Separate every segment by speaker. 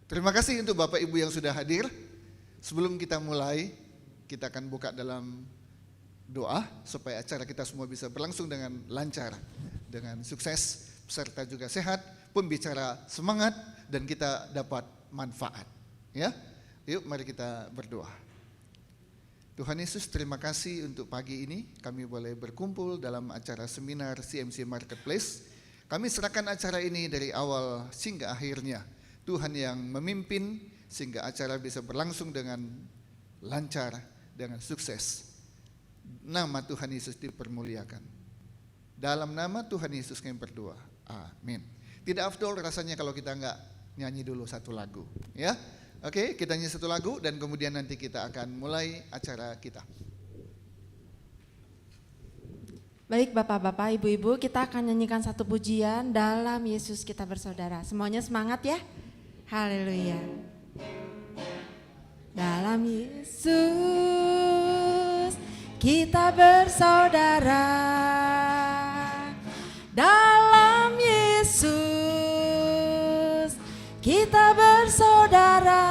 Speaker 1: Terima kasih untuk Bapak Ibu yang sudah hadir. Sebelum kita mulai, kita akan buka dalam doa supaya acara kita semua bisa berlangsung dengan lancar, dengan sukses, peserta juga sehat, pembicara semangat, dan kita dapat manfaat. Ya, yuk mari kita berdoa. Tuhan Yesus, terima kasih untuk pagi ini kami boleh berkumpul dalam acara seminar CMC Marketplace. Kami serahkan acara ini dari awal hingga akhirnya. Tuhan yang memimpin sehingga acara bisa berlangsung dengan lancar, dengan sukses. Nama Tuhan Yesus dipermuliakan. Dalam nama Tuhan Yesus kami berdoa. Amin. Tidak afdol rasanya kalau kita enggak nyanyi dulu satu lagu, ya. Oke, kita nyanyi satu lagu dan kemudian nanti kita akan mulai acara kita.
Speaker 2: Baik Bapak-bapak, Ibu-ibu, kita akan nyanyikan satu pujian dalam Yesus kita bersaudara. Semuanya semangat ya. Haleluya. Dalam Yesus kita bersaudara. Dalam Yesus kita bersaudara.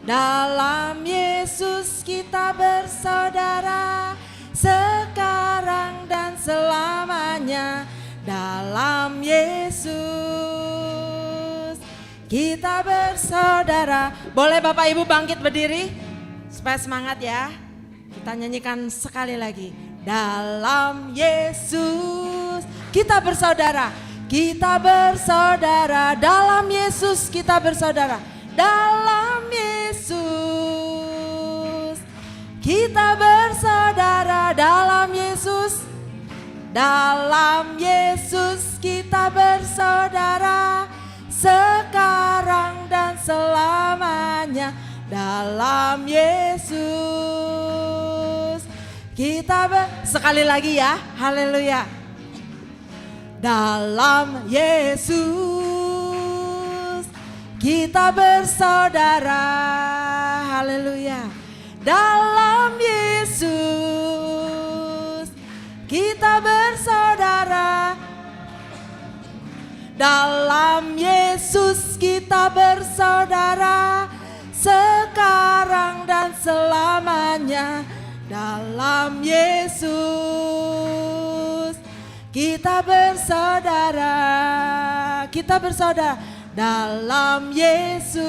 Speaker 2: Dalam Yesus kita bersaudara. Sekarang dan selamanya. Dalam Yesus kita bersaudara. Boleh Bapak Ibu bangkit berdiri supaya semangat ya. Kita nyanyikan sekali lagi. Dalam Yesus kita bersaudara. Kita bersaudara. Dalam Yesus kita bersaudara. Dalam Yesus kita bersaudara. Dalam Yesus. Dalam Yesus kita bersaudara. Sekarang dan selamanya. Dalam Yesus kita sekali lagi ya. Haleluya. Dalam Yesus kita bersaudara. Haleluya. Dalam Yesus kita bersaudara. Dalam Yesus kita bersaudara. Sekarang dan selamanya. Dalam Yesus kita bersaudara. Kita bersaudara. Dalam Yesus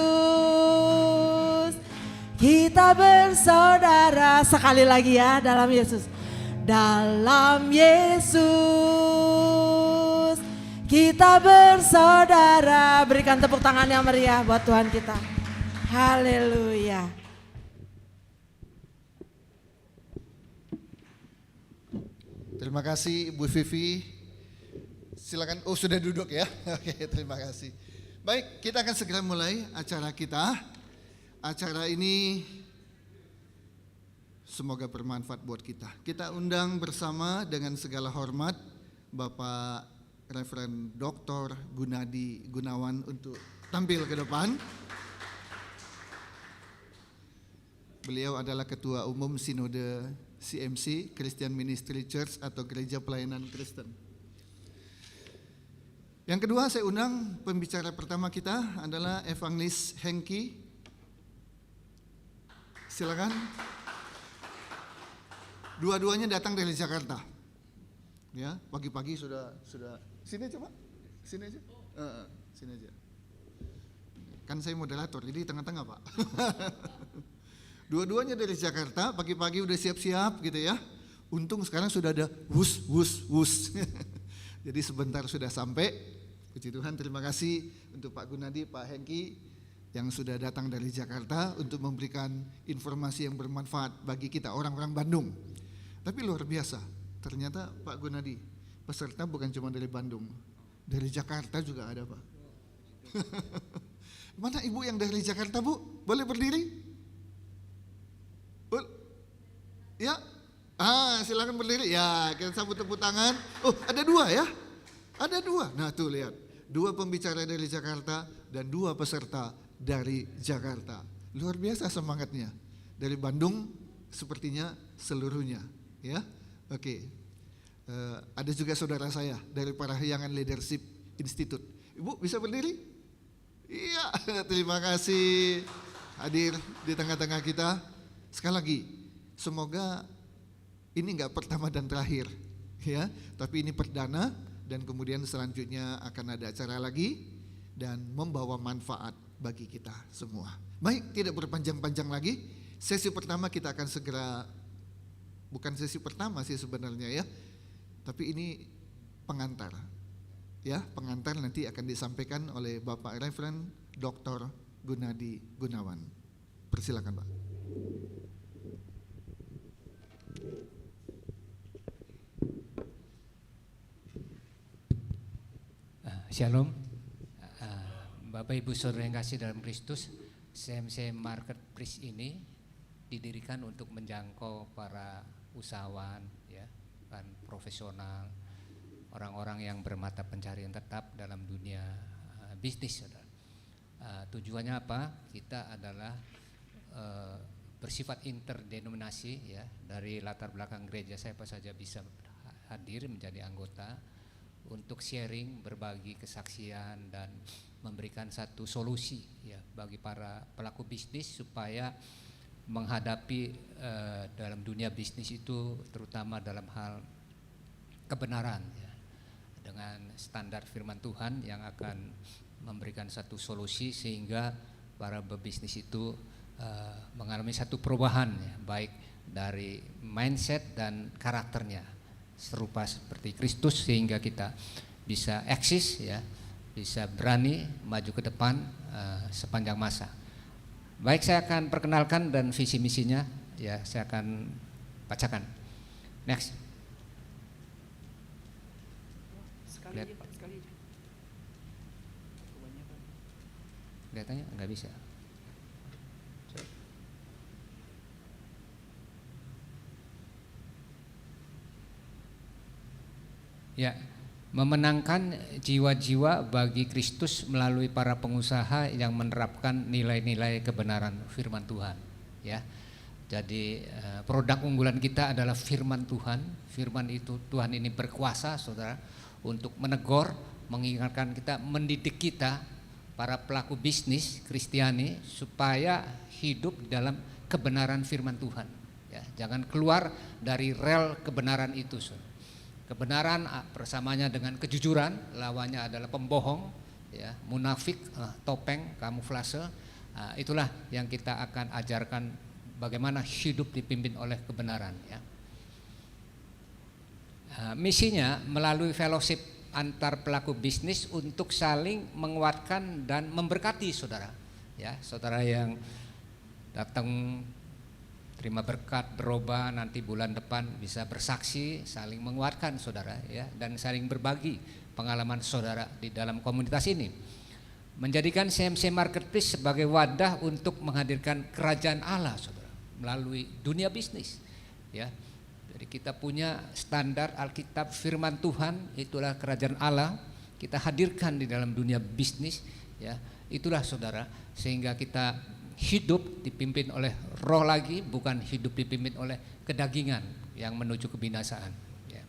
Speaker 2: kita bersaudara. Sekali lagi ya, dalam Yesus. Dalam Yesus kita bersaudara. Berikan tepuk tangan yang meriah buat Tuhan kita. Haleluya.
Speaker 1: Terima kasih Ibu Vivi. Silakan. Oh, sudah duduk ya. Oke, terima kasih. Baik, kita akan segera mulai acara kita. Acara ini semoga bermanfaat buat kita. Kita undang bersama dengan segala hormat Bapak Reverend Dr. Gunadi Gunawan untuk tampil ke depan. Beliau adalah Ketua Umum Sinode CMC, Christian Ministry Church atau Gereja Pelayanan Kristen. Yang kedua saya undang pembicara pertama kita adalah Evangelis Hengki. Silakan. Dua-duanya datang dari Jakarta. Ya, pagi-pagi sudah sini aja Pak. Sini aja. Sini aja. Kan saya moderator, jadi tengah-tengah Pak. Dua-duanya dari Jakarta, pagi-pagi udah siap-siap gitu ya. Untung sekarang sudah ada wus. Jadi sebentar sudah sampai. Puji Tuhan, terima kasih untuk Pak Gunadi, Pak Hengki yang sudah datang dari Jakarta untuk memberikan informasi yang bermanfaat bagi kita orang-orang Bandung. Tapi luar biasa, ternyata Pak Gunadi, peserta bukan cuma dari Bandung, dari Jakarta juga ada Pak. Mana ibu yang dari Jakarta Bu? Boleh berdiri? Ya, silakan berdiri. Ya, kita sambut tepuk tangan. Oh, ada dua ya? Ada dua. Nah tuh lihat, dua pembicara dari Jakarta dan dua peserta dari Jakarta. Luar biasa semangatnya. Dari Bandung sepertinya seluruhnya. Ya, oke. Ada juga saudara saya dari Parahyangan Leadership Institute. Ibu bisa berdiri? Iya, terima kasih hadir di tengah-tengah kita. Sekali lagi, semoga ini enggak pertama dan terakhir, ya, tapi ini perdana dan kemudian selanjutnya akan ada acara lagi dan membawa manfaat bagi kita semua. Baik, tidak berpanjang-panjang lagi. Sesi pertama kita akan segera, bukan sesi pertama sih sebenarnya ya, tapi ini pengantar. Ya, pengantar nanti akan disampaikan oleh Bapak Reverend Dr. Gunadi Gunawan. Persilakan, Pak.
Speaker 3: Shalom, Bapak Ibu Saudara yang kasih dalam Kristus, CMC Marketplace ini didirikan untuk menjangkau para usahawan, ya, kan profesional, orang-orang yang bermata pencarian tetap dalam dunia bisnis. Saudara. Tujuannya apa? Kita adalah bersifat interdenominasi, ya, dari latar belakang gereja siapa saja bisa hadir menjadi anggota untuk sharing, berbagi kesaksian dan memberikan satu solusi, ya, bagi para pelaku bisnis supaya menghadapi dalam dunia bisnis itu terutama dalam hal kebenaran, ya, dengan standar firman Tuhan yang akan memberikan satu solusi sehingga para pebisnis itu mengalami satu perubahan, ya, baik dari mindset dan karakternya serupa seperti Kristus sehingga kita bisa eksis, ya, bisa berani maju ke depan sepanjang masa. Baik, saya akan perkenalkan dan visi misinya, ya, saya akan bacakan. Next.
Speaker 4: Sekali aja Pak, sekali aja.
Speaker 3: Kelihatannya nggak bisa. Ya, memenangkan jiwa-jiwa bagi Kristus melalui para pengusaha yang menerapkan nilai-nilai kebenaran firman Tuhan, ya. Jadi produk unggulan kita adalah firman Tuhan. Firman itu Tuhan ini berkuasa, Saudara, untuk menegur, mengingatkan kita, mendidik kita para pelaku bisnis Kristiani supaya hidup dalam kebenaran firman Tuhan, ya. Jangan keluar dari rel kebenaran itu, Saudara. Kebenaran bersamanya dengan kejujuran, lawannya adalah pembohong, ya, munafik, topeng, kamuflase. Itulah yang kita akan ajarkan bagaimana hidup dipimpin oleh kebenaran, ya. Misinya melalui fellowship antar pelaku bisnis untuk saling menguatkan dan memberkati, Saudara, ya. Saudara yang datang terima berkat, berubah, nanti bulan depan bisa bersaksi, saling menguatkan, Saudara, ya, dan saling berbagi pengalaman Saudara di dalam komunitas ini. Menjadikan CMC Marketplace sebagai wadah untuk menghadirkan kerajaan Allah, Saudara, melalui dunia bisnis, ya. Jadi kita punya standar Alkitab firman Tuhan, itulah kerajaan Allah, kita hadirkan di dalam dunia bisnis, ya. Itulah, Saudara, sehingga kita hidup dipimpin oleh roh lagi, bukan hidup dipimpin oleh kedagingan yang menuju kebinasaan, ya.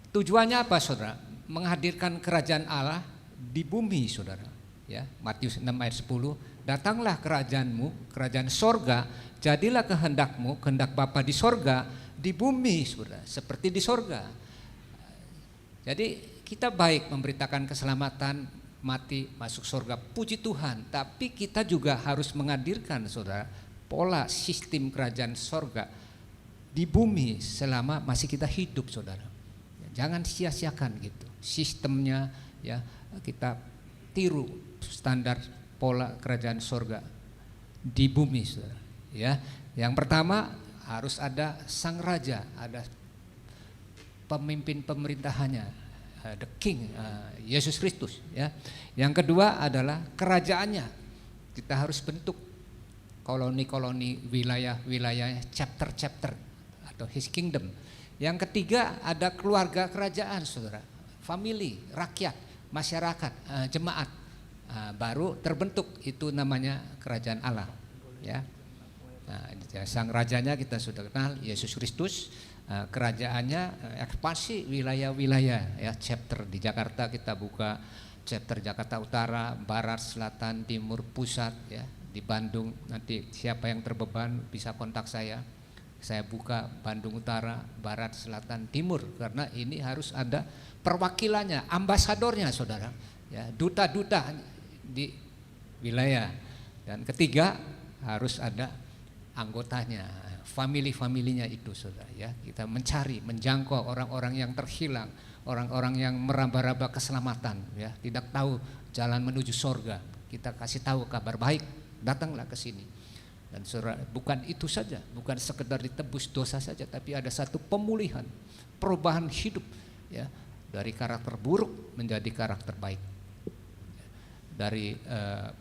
Speaker 3: Tujuannya apa, Saudara? Menghadirkan kerajaan Allah di bumi, Saudara, ya. Matius 6 ayat 10, datanglah kerajaanmu, kerajaan sorga, jadilah kehendakmu, kehendak Bapa di sorga, di bumi, Saudara, seperti di sorga. Jadi kita baik memberitakan keselamatan, mati, masuk surga, puji Tuhan. Tapi kita juga harus menghadirkan, Saudara, pola sistem kerajaan surga di bumi selama masih kita hidup, Saudara. Jangan sia-siakan gitu sistemnya, ya. Kita tiru standar pola kerajaan surga di bumi, Saudara, ya. Yang pertama harus ada sang raja, ada pemimpin pemerintahannya, the King, Yesus Kristus, ya. Yang kedua adalah kerajaannya. Kita harus bentuk koloni-koloni, wilayah-wilayah, chapter-chapter atau His Kingdom. Yang ketiga ada keluarga kerajaan, Saudara, family, rakyat, masyarakat, jemaat, baru terbentuk, itu namanya kerajaan Allah, ya. Nah, sang rajanya kita sudah kenal, Yesus Kristus. Kerajaannya ekspansi wilayah-wilayah, ya, chapter di Jakarta kita buka chapter Jakarta Utara, Barat, Selatan, Timur, Pusat ya. Di Bandung nanti siapa yang terbeban bisa kontak saya. Saya buka Bandung Utara, Barat, Selatan, Timur karena ini harus ada perwakilannya, ambasadornya saudara, ya, duta-duta di wilayah. Dan ketiga harus ada anggotanya, family-familinya itu saudara ya. Kita mencari, menjangkau orang-orang yang terhilang, orang-orang yang meraba-raba keselamatan ya, tidak tahu jalan menuju sorga. Kita kasih tahu kabar baik. Datanglah ke sini. Dan saudara, bukan itu saja, bukan sekedar ditebus dosa saja, tapi ada satu pemulihan, perubahan hidup ya, dari karakter buruk menjadi karakter baik. Dari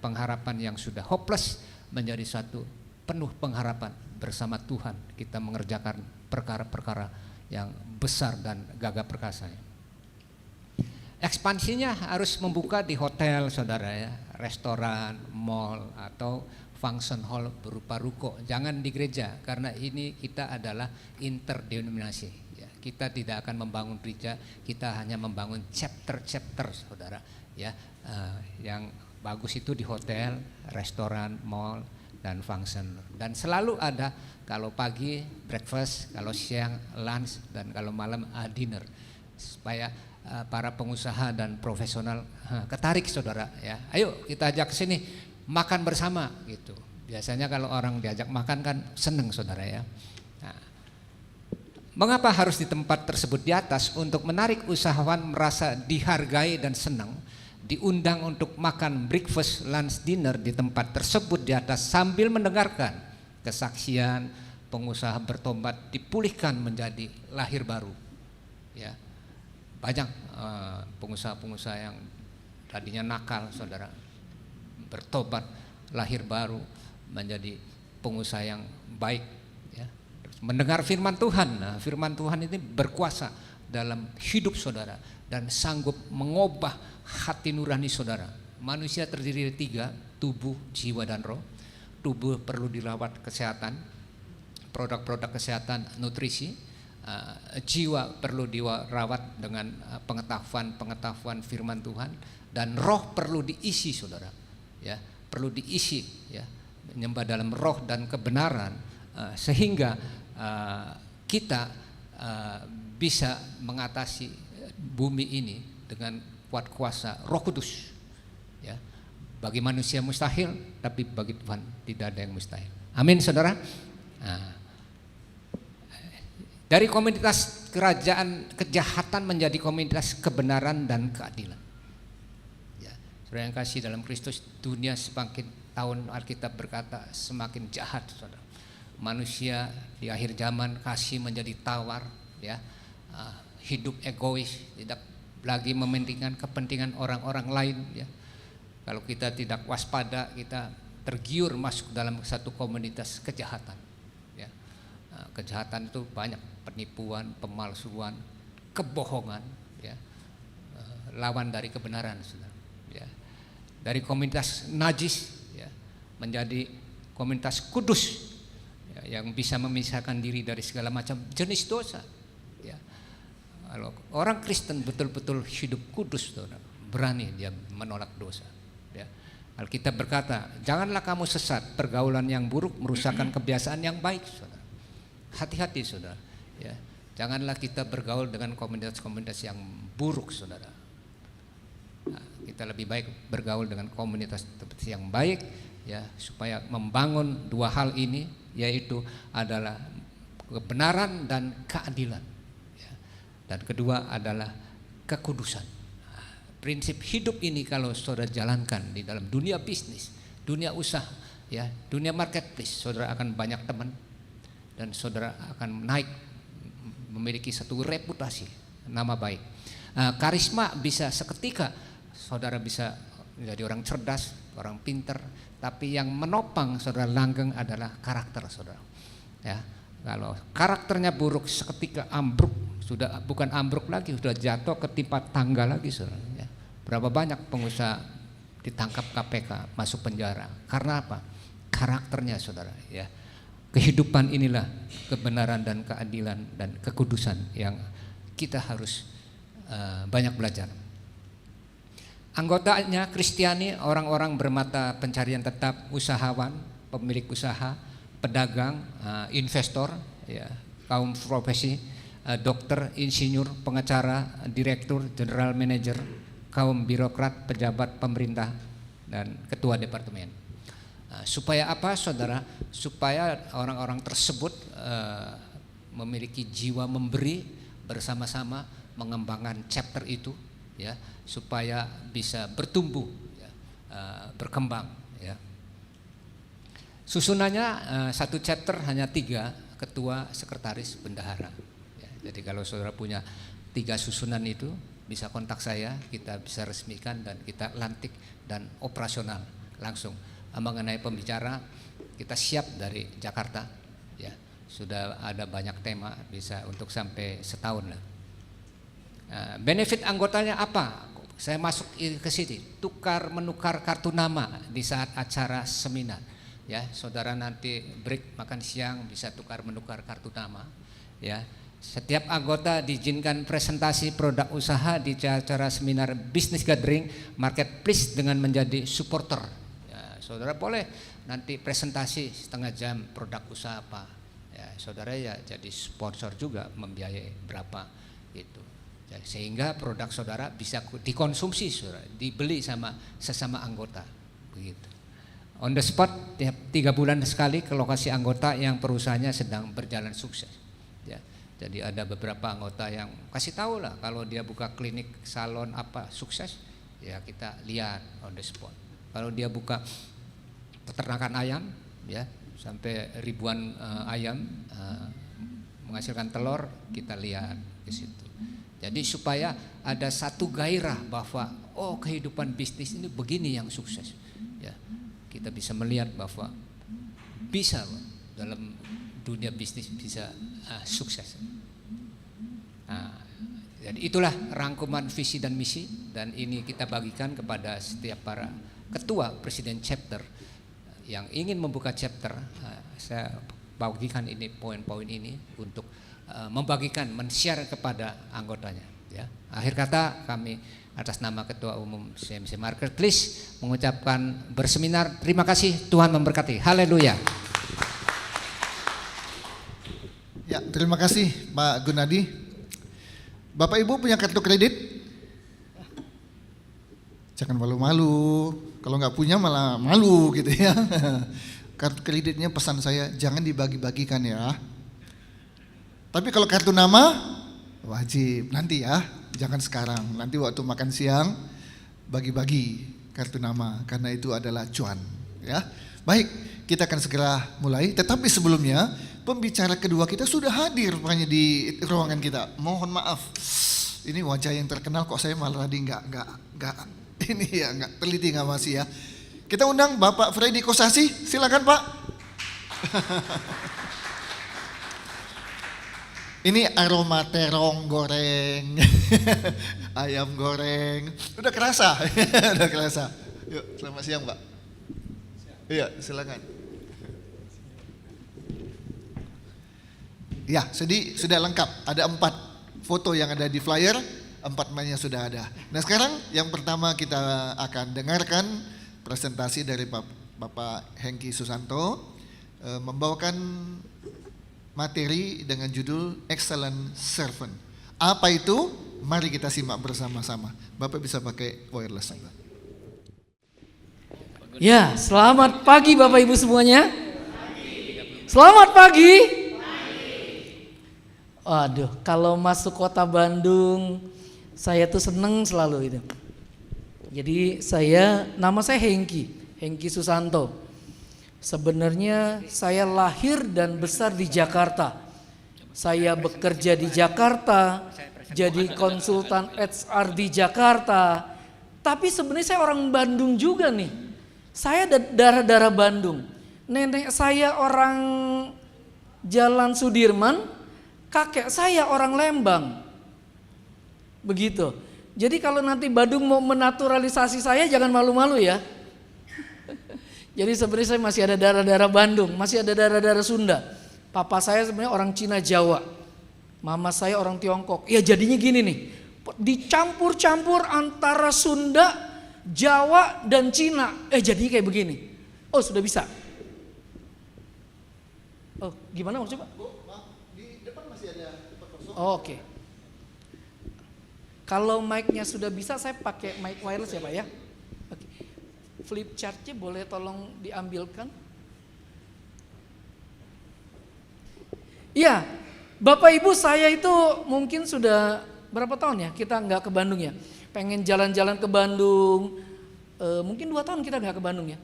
Speaker 3: pengharapan yang sudah hopeless menjadi satu penuh pengharapan bersama Tuhan. Kita mengerjakan perkara-perkara yang besar dan gagah perkasa. Ekspansinya harus membuka di hotel saudara ya, restoran, mall atau function hall berupa ruko. Jangan di gereja karena ini kita adalah interdenominasi ya. Kita tidak akan membangun gereja, kita hanya membangun chapter-chapter saudara ya. Yang bagus itu di hotel, restoran, mall dan function. Dan selalu ada kalau pagi breakfast, kalau siang lunch dan kalau malam dinner supaya para pengusaha dan profesional ketarik saudara ya. Ayo kita ajak ke sini makan bersama gitu. Biasanya kalau orang diajak makan kan seneng saudara ya. Nah, mengapa harus di tempat tersebut di atas? Untuk menarik usahawan merasa dihargai dan senang, diundang untuk makan breakfast, lunch, dinner di tempat tersebut di atas sambil mendengarkan kesaksian pengusaha bertobat dipulihkan menjadi lahir baru ya. Banyak pengusaha-pengusaha yang tadinya nakal saudara bertobat lahir baru menjadi pengusaha yang baik ya. Mendengar firman Tuhan. Nah, firman Tuhan ini berkuasa dalam hidup saudara dan sanggup mengubah hati nurani saudara. Manusia terdiri dari 3, tubuh, jiwa dan roh. Tubuh perlu dirawat kesehatan, produk-produk kesehatan, nutrisi. Jiwa perlu dirawat dengan pengetahuan firman Tuhan, dan roh perlu diisi saudara ya, perlu diisi ya, menyembah dalam roh dan kebenaran sehingga kita bisa mengatasi bumi ini dengan kuat kuasa Roh Kudus ya. Bagi manusia mustahil, tapi bagi Tuhan tidak ada yang mustahil. Amin saudara. Dari komunitas kerajaan kejahatan menjadi komunitas kebenaran dan keadilan. Ya, saudara yang kasih dalam Kristus, dunia semakin tahun Alkitab berkata semakin jahat, saudara. Manusia di akhir zaman kasih menjadi tawar, ya, hidup egois, tidak lagi mementingkan kepentingan orang-orang lain. Ya. Kalau kita tidak waspada, kita tergiur masuk dalam satu komunitas kejahatan. Ya. Kejahatan itu banyak. Penipuan, pemalsuan, kebohongan, ya, lawan dari kebenaran, saudara. Ya. Dari komunitas najis, ya, menjadi komunitas kudus, ya, yang bisa memisahkan diri dari segala macam jenis dosa. Ya. Kalau orang Kristen betul-betul hidup kudus, saudara, berani dia menolak dosa. Ya. Alkitab berkata, janganlah kamu sesat, pergaulan yang buruk merusakkan kebiasaan yang baik, saudara. Hati-hati, saudara. Ya, janganlah kita bergaul dengan komunitas-komunitas yang buruk, saudara. Nah, kita lebih baik bergaul dengan komunitas yang baik, ya, supaya membangun dua hal ini, yaitu adalah kebenaran dan keadilan. Ya. Dan kedua adalah kekudusan. Nah, prinsip hidup ini kalau saudara jalankan di dalam dunia bisnis, dunia usaha, ya, dunia marketplace, saudara akan banyak teman dan saudara akan naik, memiliki satu reputasi, nama baik. Karisma bisa seketika, saudara bisa menjadi orang cerdas, orang pinter, tapi yang menopang saudara langgeng adalah karakter saudara. Ya, kalau karakternya buruk, seketika ambruk, sudah bukan ambruk lagi, sudah jatuh ketimpa tangga lagi, saudara. Ya. Berapa banyak pengusaha ditangkap KPK, masuk penjara, karena apa? Karakternya, saudara. Ya. Kehidupan inilah kebenaran dan keadilan dan kekudusan yang kita harus banyak belajar. Anggotanya Kristiani, orang-orang bermata pencarian tetap, usahawan, pemilik usaha, pedagang, investor, ya, kaum profesi, dokter, insinyur, pengacara, direktur, general manager, kaum birokrat, pejabat pemerintah, dan ketua departemen. Supaya apa, saudara? Supaya orang-orang tersebut memiliki jiwa memberi, bersama-sama mengembangkan chapter itu, ya, supaya bisa bertumbuh, ya, berkembang, ya. Susunannya satu chapter hanya 3, ketua, sekretaris, bendahara. Ya, jadi kalau saudara punya 3 susunan itu, bisa kontak saya, kita bisa resmikan dan kita lantik dan operasional langsung. Mengenai pembicara, kita siap dari Jakarta, ya. Sudah ada banyak tema, bisa untuk sampai setahun lah. Benefit anggotanya apa? Saya masuk ke sini, menukar kartu nama di saat acara seminar. Ya, saudara nanti break makan siang bisa menukar kartu nama. Ya, setiap anggota diizinkan presentasi produk usaha di acara seminar business gathering marketplace dengan menjadi supporter. Ya, saudara boleh nanti presentasi setengah jam produk usaha apa. Ya, saudara ya jadi sponsor juga, membiayai berapa gitu. Ya, sehingga produk saudara bisa dikonsumsi, saudara, dibeli sama sesama anggota, begitu. On the spot, tiap 3 bulan sekali ke lokasi anggota yang perusahaannya sedang berjalan sukses. Ya, jadi ada beberapa anggota yang kasih tahu lah kalau dia buka klinik, salon apa sukses, ya kita lihat on the spot. Kalau dia buka peternakan ayam, ya sampai ribuan ayam menghasilkan telur, kita lihat ke situ. Jadi supaya ada satu gairah bahwa oh kehidupan bisnis ini begini yang sukses. Ya, kita bisa melihat bahwa bisa dalam dunia bisnis bisa sukses. Jadi itulah rangkuman visi dan misi, dan ini kita bagikan kepada setiap para ketua presiden chapter yang ingin membuka chapter. Saya bagikan ini poin-poin ini untuk membagikan, men-share kepada anggotanya. Ya. Akhir kata kami atas nama Ketua Umum CMC Marketplace mengucapkan berseminar terima kasih, Tuhan memberkati. Haleluya.
Speaker 1: Ya, terima kasih Pak Gunadi. Bapak Ibu punya kartu kredit? Jangan malu-malu. Kalau nggak punya malah malu gitu ya. Kartu kreditnya pesan saya jangan dibagi-bagikan ya. Tapi kalau kartu nama wajib nanti ya, jangan sekarang. Nanti waktu makan siang bagi-bagi kartu nama karena itu adalah cuan ya. Baik, kita akan segera mulai. Tetapi sebelumnya pembicara kedua kita sudah hadir rupanya di ruangan kita. Mohon maaf, ini wajah yang terkenal kok saya malah tadi nggak ini ya nggak teliti nggak masih ya. Kita undang Bapak Freddy Kosasi, silakan Pak. Ini aroma terong goreng, ayam goreng, udah kerasa, udah kerasa. Yuk, selamat siang Pak. Iya, silakan. Ya, jadi sudah lengkap. Ada 4 foto yang ada di flyer, 4-nya sudah ada. Nah sekarang yang pertama kita akan dengarkan presentasi dari Bapak Hengki Susanto, membawakan materi dengan judul Excellent Servant. Apa itu? Mari kita simak bersama-sama. Bapak bisa pakai wireless.
Speaker 4: Ya, selamat pagi Bapak Ibu semuanya. Selamat pagi. Waduh, kalau masuk kota Bandung, saya tuh seneng selalu itu. Jadi nama saya Hengki Susanto. Sebenarnya saya lahir dan besar di Jakarta. Saya bekerja di Jakarta, jadi konsultan HR di Jakarta. Tapi sebenarnya saya orang Bandung juga nih. Saya darah-darah Bandung. Nenek saya orang Jalan Sudirman, kakek saya orang Lembang. Begitu. Jadi kalau nanti Bandung mau menaturalisasi saya jangan malu-malu ya. Jadi sebenarnya saya masih ada darah-darah Bandung, masih ada darah-darah Sunda. Papa saya sebenarnya orang Cina Jawa, mama saya orang Tiongkok. Ya jadinya gini nih, dicampur-campur antara Sunda Jawa dan Cina. Jadi kayak begini. Oh, sudah bisa. Oh, gimana maksudnya, Pak?
Speaker 1: Di depan masih ada tempat kosong.
Speaker 4: Oh, oke. Kalau mic-nya sudah bisa, saya pakai mic wireless ya, Pak ya. Oke. Flip chart-nya boleh tolong diambilkan? Iya, Bapak Ibu, saya itu mungkin sudah berapa tahun ya kita nggak ke Bandung ya. Pengen jalan-jalan ke Bandung, mungkin 2 tahun kita nggak ke Bandung ya.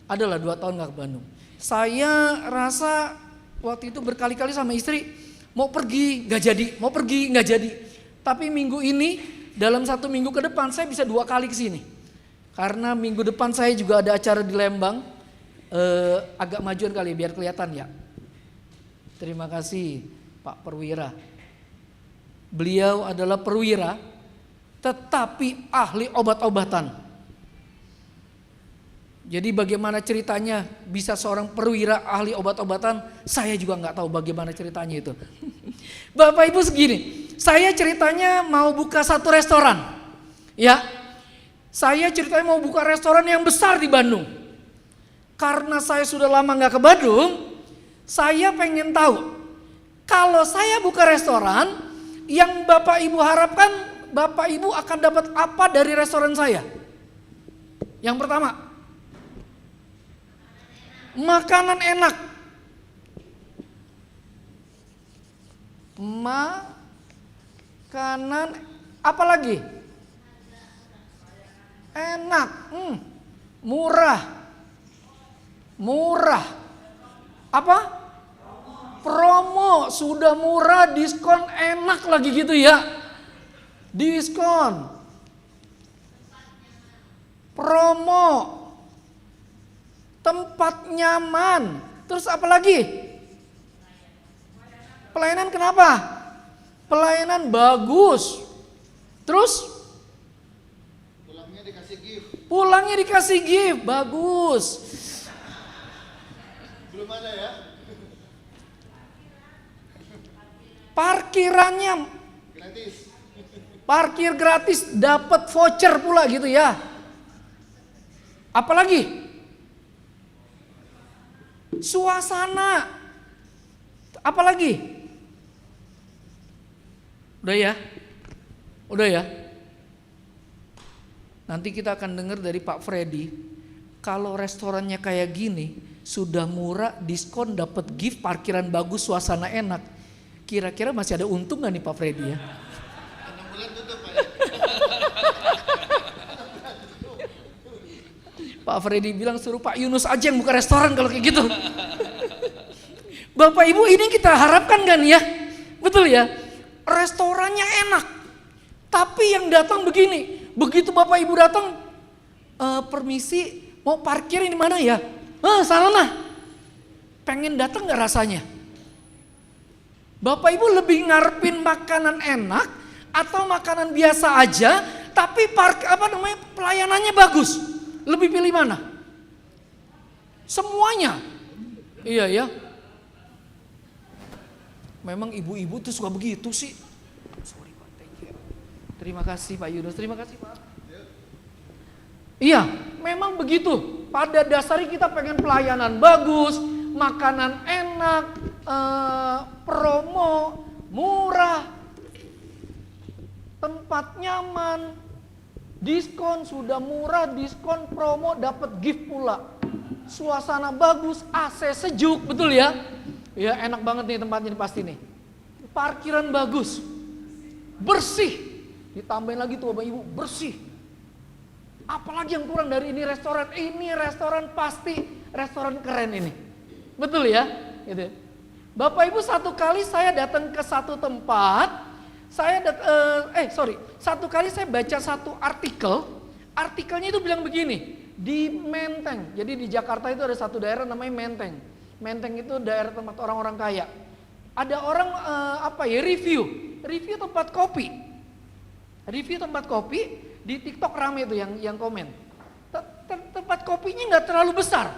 Speaker 4: Adalah 2 tahun nggak ke Bandung. Saya rasa waktu itu berkali-kali sama istri, mau pergi nggak jadi, mau pergi nggak jadi. Tapi minggu ini, dalam 1 minggu ke depan saya bisa 2 kali ke sini. Karena minggu depan saya juga ada acara di Lembang, agak majuan kali biar kelihatan ya. Terima kasih Pak Perwira. Beliau adalah perwira tetapi ahli obat-obatan. Jadi bagaimana ceritanya bisa seorang perwira ahli obat-obatan, saya juga nggak tahu bagaimana ceritanya itu. Bapak Ibu segini, saya ceritanya mau buka 1 restoran. Ya, saya ceritanya mau buka restoran yang besar di Bandung. Karena saya sudah lama nggak ke Bandung, saya pengen tahu, kalau saya buka restoran, yang Bapak Ibu harapkan, Bapak Ibu akan dapat apa dari restoran saya? Yang pertama, makanan enak. Makanan apa lagi? Enak, murah. Murah. Apa? Promo, sudah murah, diskon, enak lagi gitu ya. Diskon. Promo. Tempat nyaman. Terus apa lagi? Pelayanan kenapa? Pelayanan bagus. Terus?
Speaker 1: Pulangnya dikasih gift.
Speaker 4: Pulangnya dikasih gift, bagus.
Speaker 1: Belum ada ya?
Speaker 4: Parkirannya
Speaker 1: Gratis.
Speaker 4: parkir gratis, dapat voucher pula gitu ya. Apalagi? Suasana. Apalagi? Udah ya? Udah ya? Nanti kita akan dengar dari Pak Freddy, kalau restorannya kayak gini, sudah murah, diskon, dapat gift, parkiran bagus, suasana enak. Kira-kira masih ada untung gak nih Pak Freddy ya?
Speaker 1: 6 bulan tutup Pak ya?
Speaker 4: Pak Freddy bilang suruh Pak Yunus aja yang buka restoran kalau kayak gitu. Bapak Ibu, ini kita harapkan kan ya? Betul ya? Restorannya enak. Tapi yang datang begini, begitu Bapak Ibu datang, permisi mau parkir di mana ya? Sana nah. Pengen datang gak rasanya? Bapak Ibu lebih ngarepin makanan enak atau makanan biasa aja tapi pelayanannya bagus? Lebih pilih mana? Semuanya. Iya ya. Memang ibu-ibu tuh suka begitu sih. Sorry Pak, thank you. Terima kasih Pak Yunus, terima kasih Pak. Iya, memang begitu. Pada dasarnya kita pengen pelayanan bagus, makanan enak, promo, murah, tempat nyaman, diskon, sudah murah, diskon, promo, dapat gift pula. Suasana bagus, AC sejuk, betul ya? Ya enak banget nih tempatnya pasti nih. Parkiran bagus, bersih, ditambahin lagi tuh Bapak Ibu, bersih. Apalagi yang kurang dari ini restoran? Ini restoran pasti restoran keren ini. Betul ya? Gitu. Bapak Ibu, satu kali saya datang ke satu tempat, satu kali saya baca satu artikel, artikelnya itu bilang begini, di Menteng, jadi di Jakarta itu ada satu daerah namanya Menteng. Menteng itu daerah tempat orang-orang kaya. Ada orang review tempat kopi. Review tempat kopi di TikTok rame itu yang komen. Tempat kopinya nggak terlalu besar.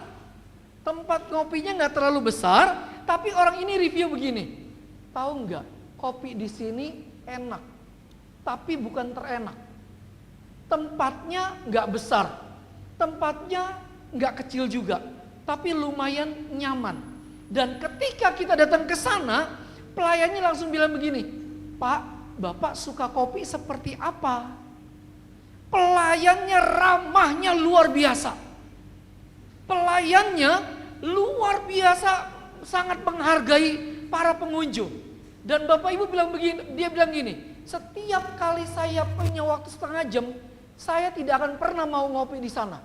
Speaker 4: Tempat kopinya nggak terlalu besar, tapi orang ini review begini. Tahu nggak? Kopi di sini enak, tapi bukan terenak. tempatnya nggak besar, tempatnya nggak kecil juga, tapi lumayan nyaman. Dan ketika kita datang ke sana, pelayannya langsung bilang begini, Pak, Bapak suka kopi seperti apa? Pelayannya ramahnya luar biasa. Pelayannya luar biasa, sangat menghargai para pengunjung. Dan Bapak Ibu bilang begini, dia bilang gini, setiap kali saya punya waktu setengah jam, saya tidak akan pernah mau ngopi di sana.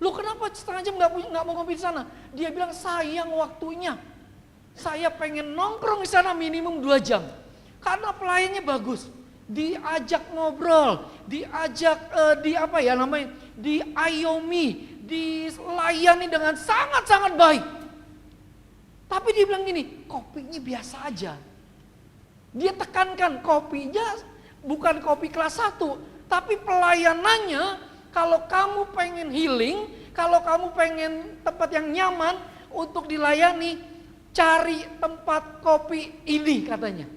Speaker 4: Lu kenapa setengah jam nggak mau ngopi di sana? Dia bilang sayang waktunya. Saya pengen nongkrong di sana minimum 2 jam. Karena pelayannya bagus. Diajak ngobrol, diajak diayomi, dilayani dengan sangat-sangat baik. Tapi dia bilang gini, kopinya biasa aja. Dia tekankan kopinya bukan kopi kelas 1, tapi pelayanannya kalau kamu pengen healing, kalau kamu pengen tempat yang nyaman untuk dilayani, cari tempat kopi ini katanya.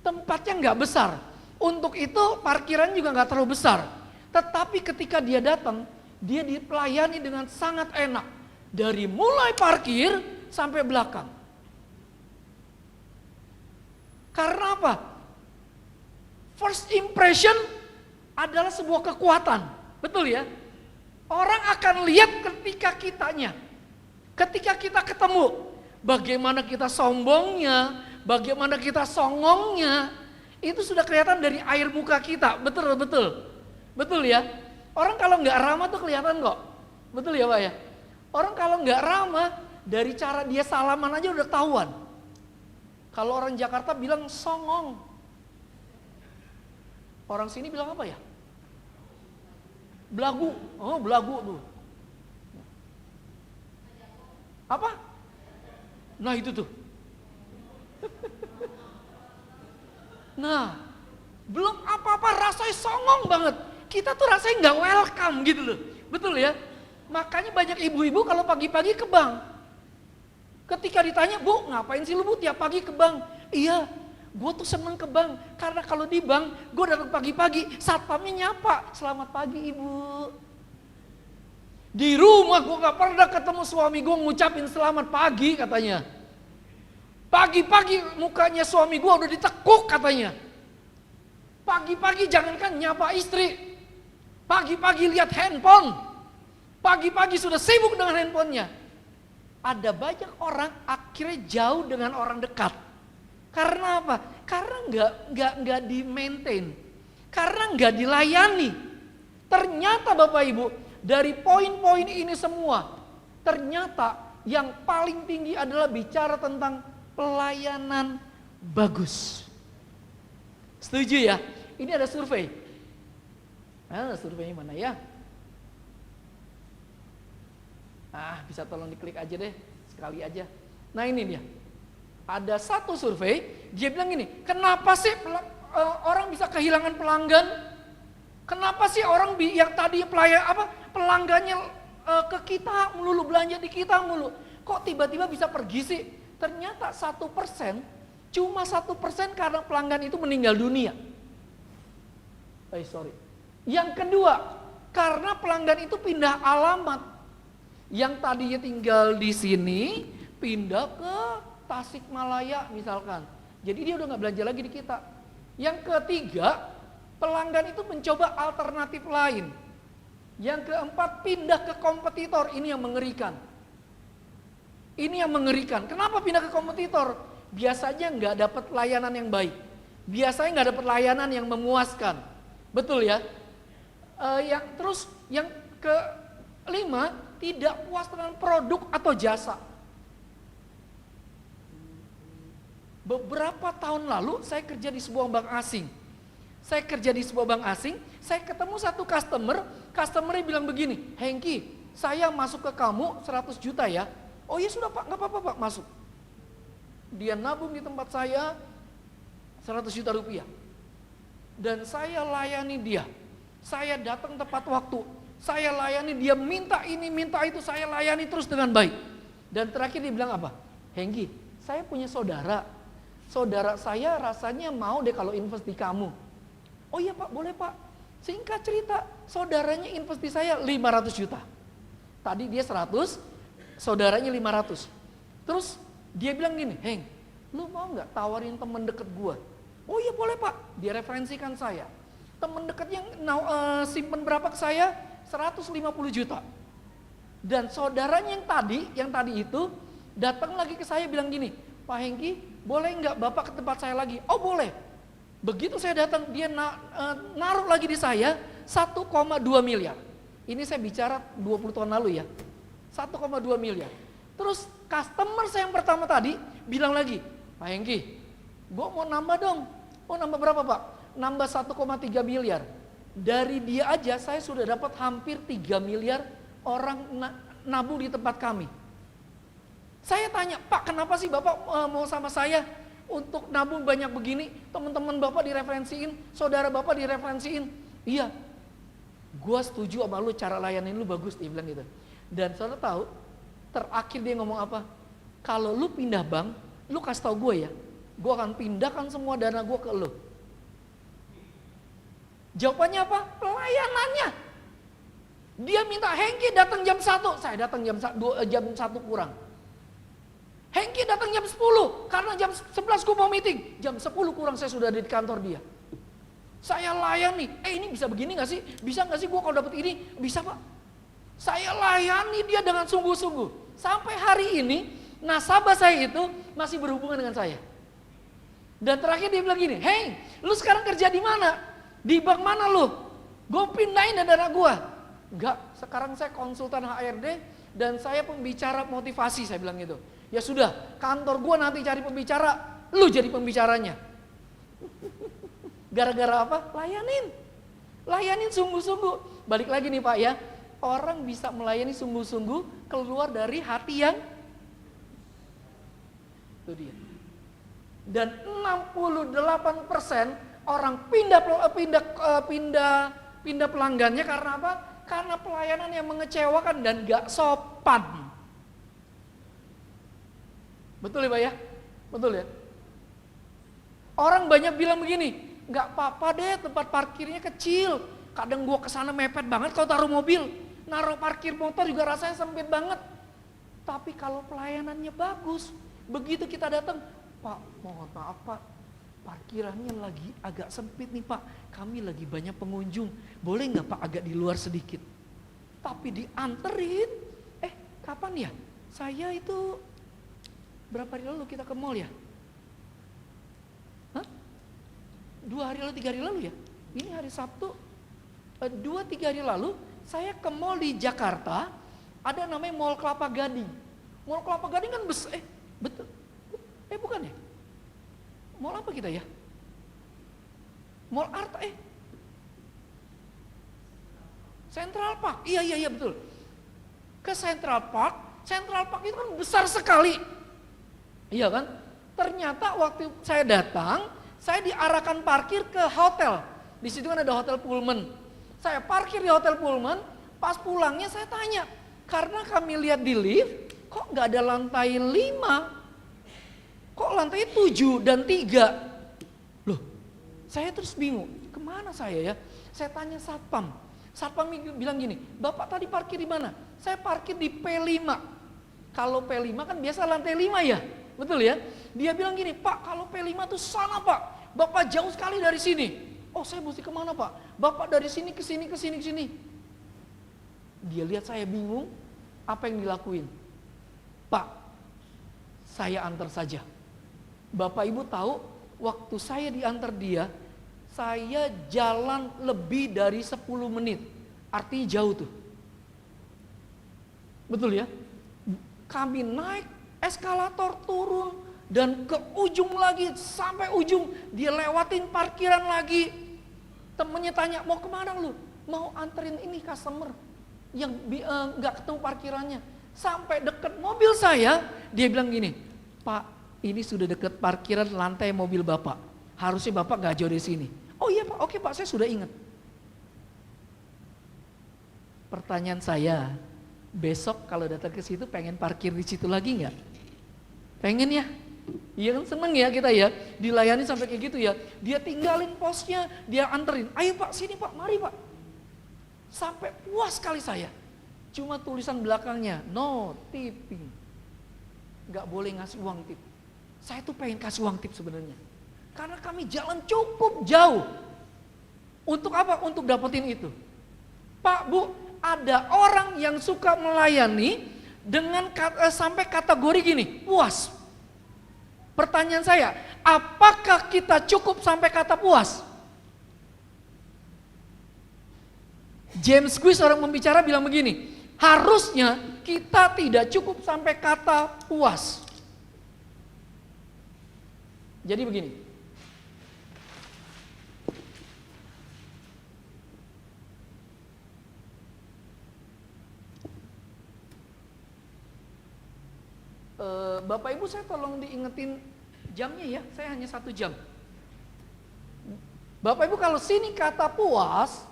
Speaker 4: Tempatnya nggak besar, untuk itu parkiran juga nggak terlalu besar. Tetapi ketika dia datang, dia dipelayani dengan sangat enak. Dari mulai parkir sampai belakang. Karena apa? First impression adalah sebuah kekuatan, betul ya? Orang akan lihat ketika kita ketemu, bagaimana kita sombongnya, bagaimana kita songongnya, itu sudah kelihatan dari air muka kita, betul ya? Orang kalau nggak ramah tuh kelihatan kok, betul ya Pak ya? Orang kalau nggak ramah, dari cara dia salaman aja udah tahuan. Kalau orang Jakarta bilang songong, orang sini bilang apa ya? Belagu, oh belagu tuh. Apa? Nah itu tuh. Nah, belum apa-apa rasanya songong banget. Kita tuh rasanya nggak welcome gitu loh, betul ya? Makanya banyak ibu-ibu kalau pagi-pagi ke bank. Ketika ditanya, Bu ngapain sih lu Bu tiap pagi ke bank? Iya, gue tuh seneng ke bank. Karena kalau di bank, gue datang pagi-pagi, satpamnya nyapa. Selamat pagi Ibu. Di rumah gue gak pernah ketemu suami gue ngucapin selamat pagi katanya. Pagi-pagi mukanya suami gue udah ditekuk katanya. Pagi-pagi jangankan nyapa istri. Pagi-pagi lihat handphone. Pagi-pagi sudah sibuk dengan handphonenya. Ada banyak orang akhirnya jauh dengan orang dekat. Karena apa? Karena nggak di-maintain. Karena nggak dilayani. Ternyata Bapak Ibu, dari poin-poin ini semua, ternyata yang paling tinggi adalah bicara tentang pelayanan bagus. Setuju ya? Ini ada survei. Nah, surveinya mana ya? Bisa tolong diklik aja deh, sekali aja. Nah ini dia, ada satu survei, dia bilang gini, kenapa sih orang bisa kehilangan pelanggan? Kenapa sih orang yang tadi pelanggannya ke kita melulu, belanja di kita mulu, kok tiba-tiba bisa pergi sih? Ternyata 1%, cuma 1% karena pelanggan itu meninggal dunia. Yang kedua, karena pelanggan itu pindah alamat. Yang tadinya tinggal di sini pindah ke Tasikmalaya misalkan. Jadi dia udah gak belanja lagi di kita. Yang ketiga, pelanggan itu mencoba alternatif lain. Yang keempat, pindah ke kompetitor. Ini yang mengerikan. Kenapa pindah ke kompetitor? Biasanya gak dapat layanan yang baik. Biasanya gak dapat layanan yang memuaskan. Betul ya? Yang kelima, tidak puas dengan produk atau jasa. Beberapa tahun lalu saya kerja di sebuah bank asing. Saya ketemu satu customernya bilang begini, Hengki, saya masuk ke kamu 100 juta ya. Oh iya sudah Pak, gak apa-apa Pak, masuk. Dia nabung di tempat saya 100 juta rupiah. Dan saya layani dia. Saya datang tepat waktu. Saya layani dia, minta ini, minta itu, saya layani terus dengan baik. Dan terakhir dia bilang apa? Hengki, saya punya saudara. Saudara saya rasanya mau deh kalau invest di kamu. Oh iya Pak, boleh Pak. Singkat cerita, saudaranya invest di saya 500 juta. Tadi dia 100, saudaranya 500. Terus dia bilang gini, Heng, lu mau nggak tawarin temen deket gua? Oh iya boleh pak, dia referensikan saya. Temen deket yang simpen berapa ke saya? 150 juta. Dan saudaranya yang tadi itu datang lagi ke saya bilang gini, Pak Hengki, boleh nggak bapak ke tempat saya lagi? Oh boleh. Begitu saya datang, dia naruh lagi di saya 1,2 miliar. Ini saya bicara 20 tahun lalu ya. 1,2 miliar. Terus customer saya yang pertama tadi bilang lagi, Pak Hengki, gue mau nambah dong. Oh nambah berapa pak? Nambah 1,3 miliar. Dari dia aja saya sudah dapat hampir 3 miliar orang nabung di tempat kami. Saya tanya, Pak kenapa sih bapak mau sama saya untuk nabung banyak begini? Teman-teman bapak direferensiin, saudara bapak direferensiin. Iya, gue setuju sama lu, cara layanin lu bagus, dia bilang gitu. Dan saudara tahu, terakhir dia ngomong apa? Kalau lu pindah bank, lu kasih tau gue ya, gue akan pindahkan semua dana gue ke lu. Jawabannya apa? Pelayanannya. Dia minta Hengki datang jam 1, saya datang jam 1 kurang. Hengki datang jam 10, karena jam 11 gue mau meeting. Jam 10 kurang saya sudah ada di kantor dia. Saya layani, ini bisa begini gak sih? Bisa gak sih gue kalau dapet ini? Bisa pak. Saya layani dia dengan sungguh-sungguh. Sampai hari ini, nasabah saya itu masih berhubungan dengan saya. Dan terakhir dia bilang gini, hey, lu sekarang kerja di mana? Di bank mana lu? Gue pindahin dana gue. Enggak, sekarang saya konsultan HRD dan saya pembicara motivasi, saya bilang gitu. Ya sudah, kantor gue nanti cari pembicara, lu jadi pembicaranya. Gara-gara apa? Layanin sungguh-sungguh. Balik lagi nih Pak ya, orang bisa melayani sungguh-sungguh keluar dari hati yang itu dia. Dan 68% orang pindah pelanggannya karena apa? Karena pelayanan yang mengecewakan dan gak sopan. Betul ya Pak ya? Betul ya? Orang banyak bilang begini, gak apa-apa deh tempat parkirnya kecil. Kadang gua kesana mepet banget kalau taruh mobil. Naruh parkir motor juga rasanya sempit banget. Tapi kalau pelayanannya bagus, begitu kita datang, Pak mohon maaf Pak, parkirannya lagi agak sempit nih Pak. Kami lagi banyak pengunjung, boleh gak Pak agak di luar sedikit? Tapi dianterin, kapan ya? Saya itu berapa hari lalu kita ke mall ya? 2 hari lalu, 3 hari lalu ya? Ini hari Sabtu, 2-3 hari lalu saya ke mall di Jakarta, ada namanya Mall Kelapa Gading. Mall Kelapa Gading kan besar, betul, bukan ya? Mall apa kita ya? Mall Arta, Central Park, iya betul. Ke Central Park itu kan besar sekali. Iya kan? Ternyata waktu saya datang, saya diarahkan parkir ke hotel. Di situ kan ada hotel Pullman. Saya parkir di hotel Pullman, pas pulangnya saya tanya, karena kami lihat di lift, kok nggak ada lantai 5? Kok lantai 7 dan 3? Loh, saya terus bingung, kemana saya ya? Saya tanya satpam. Satpam bilang gini, Bapak tadi parkir di mana? Saya parkir di P5. Kalau P5 kan biasa lantai 5 ya? Betul ya? Dia bilang gini, Pak kalau P5 tuh sana Pak, Bapak jauh sekali dari sini. Oh saya mesti kemana Pak? Bapak dari sini ke sini, ke sini, ke sini. Dia lihat saya bingung, apa yang dilakuin? Pak, saya antar saja. Bapak Ibu tahu, waktu saya diantar dia, saya jalan lebih dari 10 menit. Artinya jauh tuh. Betul ya? Kami naik eskalator turun dan ke ujung lagi, sampai ujung dia lewatin parkiran lagi. Temennya tanya, mau kemana lu? Mau anterin ini customer yang gak ketemu parkirannya. Sampai deket mobil saya, dia bilang gini, Pak ini sudah deket parkiran lantai mobil Bapak, harusnya Bapak gak jauh dari sini. Oh iya Pak, oke Pak, saya sudah ingat. Pertanyaan saya, besok kalau datang ke situ pengen parkir di situ lagi nggak? Pengen ya? Iya kan, seneng ya kita ya, dilayani sampai kayak gitu ya. Dia tinggalin posnya, dia anterin. Ayo Pak, sini Pak, mari Pak. Sampai puas sekali saya. Cuma tulisan belakangnya, no tipping. Gak boleh ngasih uang tip. Saya tuh pengen kasih uang tip sebenarnya. Karena kami jalan cukup jauh. Untuk apa? Untuk dapetin itu. Pak, Bu, ada orang yang suka melayani dengan sampai kategori gini, puas. Pertanyaan saya, apakah kita cukup sampai kata puas? James Quiss, orang pembicara, bilang begini, harusnya kita tidak cukup sampai kata puas. Jadi begini, Bapak Ibu, saya tolong diingetin jamnya ya, saya hanya 1 jam. Bapak Ibu, kalau sini kata puas,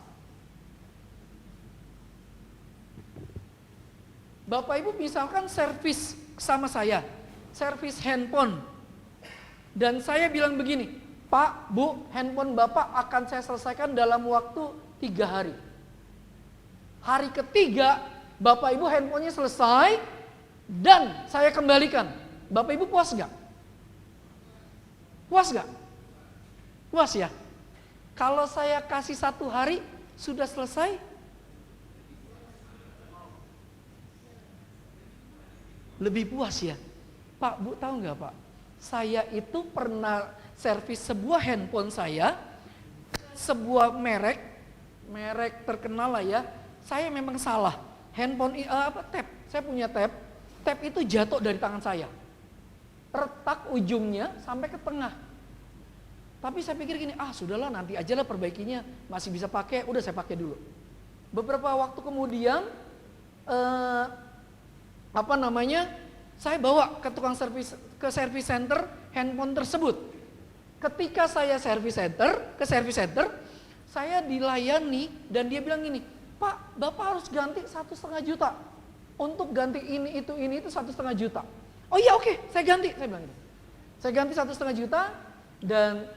Speaker 4: Bapak Ibu misalkan servis sama saya, servis handphone, dan saya bilang begini, Pak, Bu, handphone Bapak akan saya selesaikan dalam waktu 3 hari. Hari ketiga, Bapak Ibu handphonenya selesai, dan saya kembalikan. Bapak Ibu puas gak? Puas gak? Puas ya? Kalau saya kasih 1 hari, sudah selesai? Lebih puas ya? Pak, Bu, tahu nggak Pak? Saya itu pernah servis sebuah handphone saya, sebuah merek terkenal lah ya. Saya memang salah. Handphone tab, saya punya tab itu jatuh dari tangan saya. Retak ujungnya sampai ke tengah. Tapi saya pikir gini, sudahlah nanti aja lah perbaikinya, masih bisa pakai, udah saya pakai dulu. Beberapa waktu kemudian saya bawa ke tukang servis, ke service center handphone tersebut. Ketika saya ke service center, saya dilayani dan dia bilang gini, Pak, Bapak harus ganti 1,5 juta. Untuk ganti ini itu 1,5 juta. Oh iya, oke, saya ganti, saya bilang gitu. Saya ganti 1,5 juta dan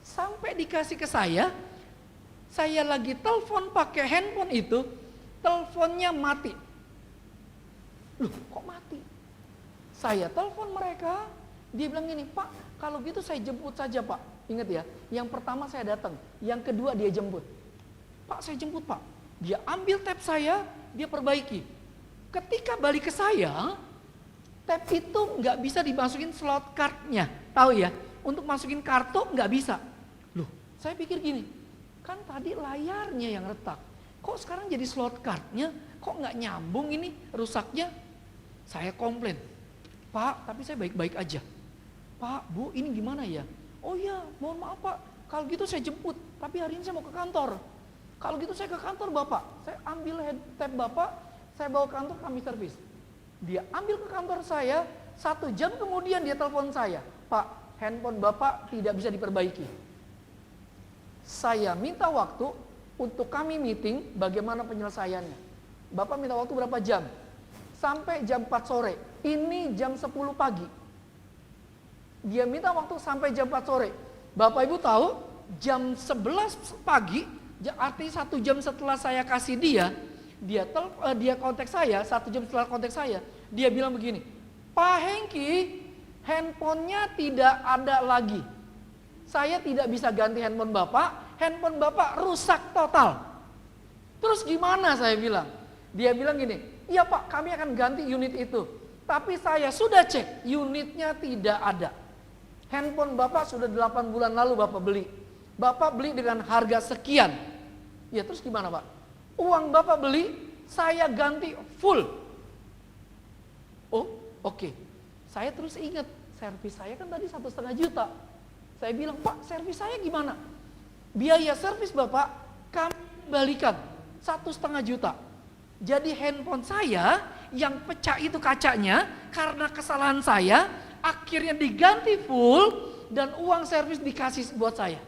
Speaker 4: sampai dikasih ke saya lagi telepon pakai handphone itu, teleponnya mati. Loh, kok mati? Saya telepon mereka, dia bilang gini, Pak, kalau gitu saya jemput saja Pak. Ingat ya, yang pertama saya datang, yang kedua dia jemput. Pak, saya jemput Pak. Dia ambil tab saya, dia perbaiki. Ketika balik ke saya, tab itu nggak bisa dimasukin slot cardnya, tahu ya? Untuk masukin kartu nggak bisa. Loh, saya pikir gini, kan tadi layarnya yang retak, kok sekarang jadi slot cardnya, kok nggak nyambung ini rusaknya? Saya komplain, Pak, tapi saya baik-baik aja. Pak, Bu, ini gimana ya? Oh iya, mohon maaf Pak, kalau gitu saya jemput, tapi hari ini saya mau ke kantor. Kalau gitu saya ke kantor Bapak, saya ambil tab Bapak, saya bawa ke kantor, kami servis. Dia ambil ke kantor saya, 1 jam kemudian dia telepon saya, Pak, handphone Bapak tidak bisa diperbaiki. Saya minta waktu untuk kami meeting bagaimana penyelesaiannya. Bapak minta waktu berapa jam? Sampai jam 4 sore, ini jam 10 pagi. Dia minta waktu sampai jam 4 sore. Bapak Ibu tahu, jam 11 pagi, artinya 1 jam setelah saya kasih dia kontak saya, 1 jam setelah kontak saya, dia bilang begini, Pak Hengki, handphonenya tidak ada lagi. Saya tidak bisa ganti handphone Bapak rusak total. Terus gimana saya bilang? Dia bilang gini, iya Pak, kami akan ganti unit itu. Tapi saya sudah cek, unitnya tidak ada. Handphone Bapak sudah 8 bulan lalu Bapak beli. Bapak beli dengan harga sekian. Ya terus gimana Pak? Uang Bapak beli, saya ganti full. Oh, oke. Saya terus ingat, servis saya kan tadi 1,5 juta. Saya bilang, Pak, servis saya gimana? Biaya servis Bapak, kami balikan 1,5 juta. Jadi handphone saya yang pecah itu kacanya, karena kesalahan saya, akhirnya diganti full, dan uang servis dikasih buat saya.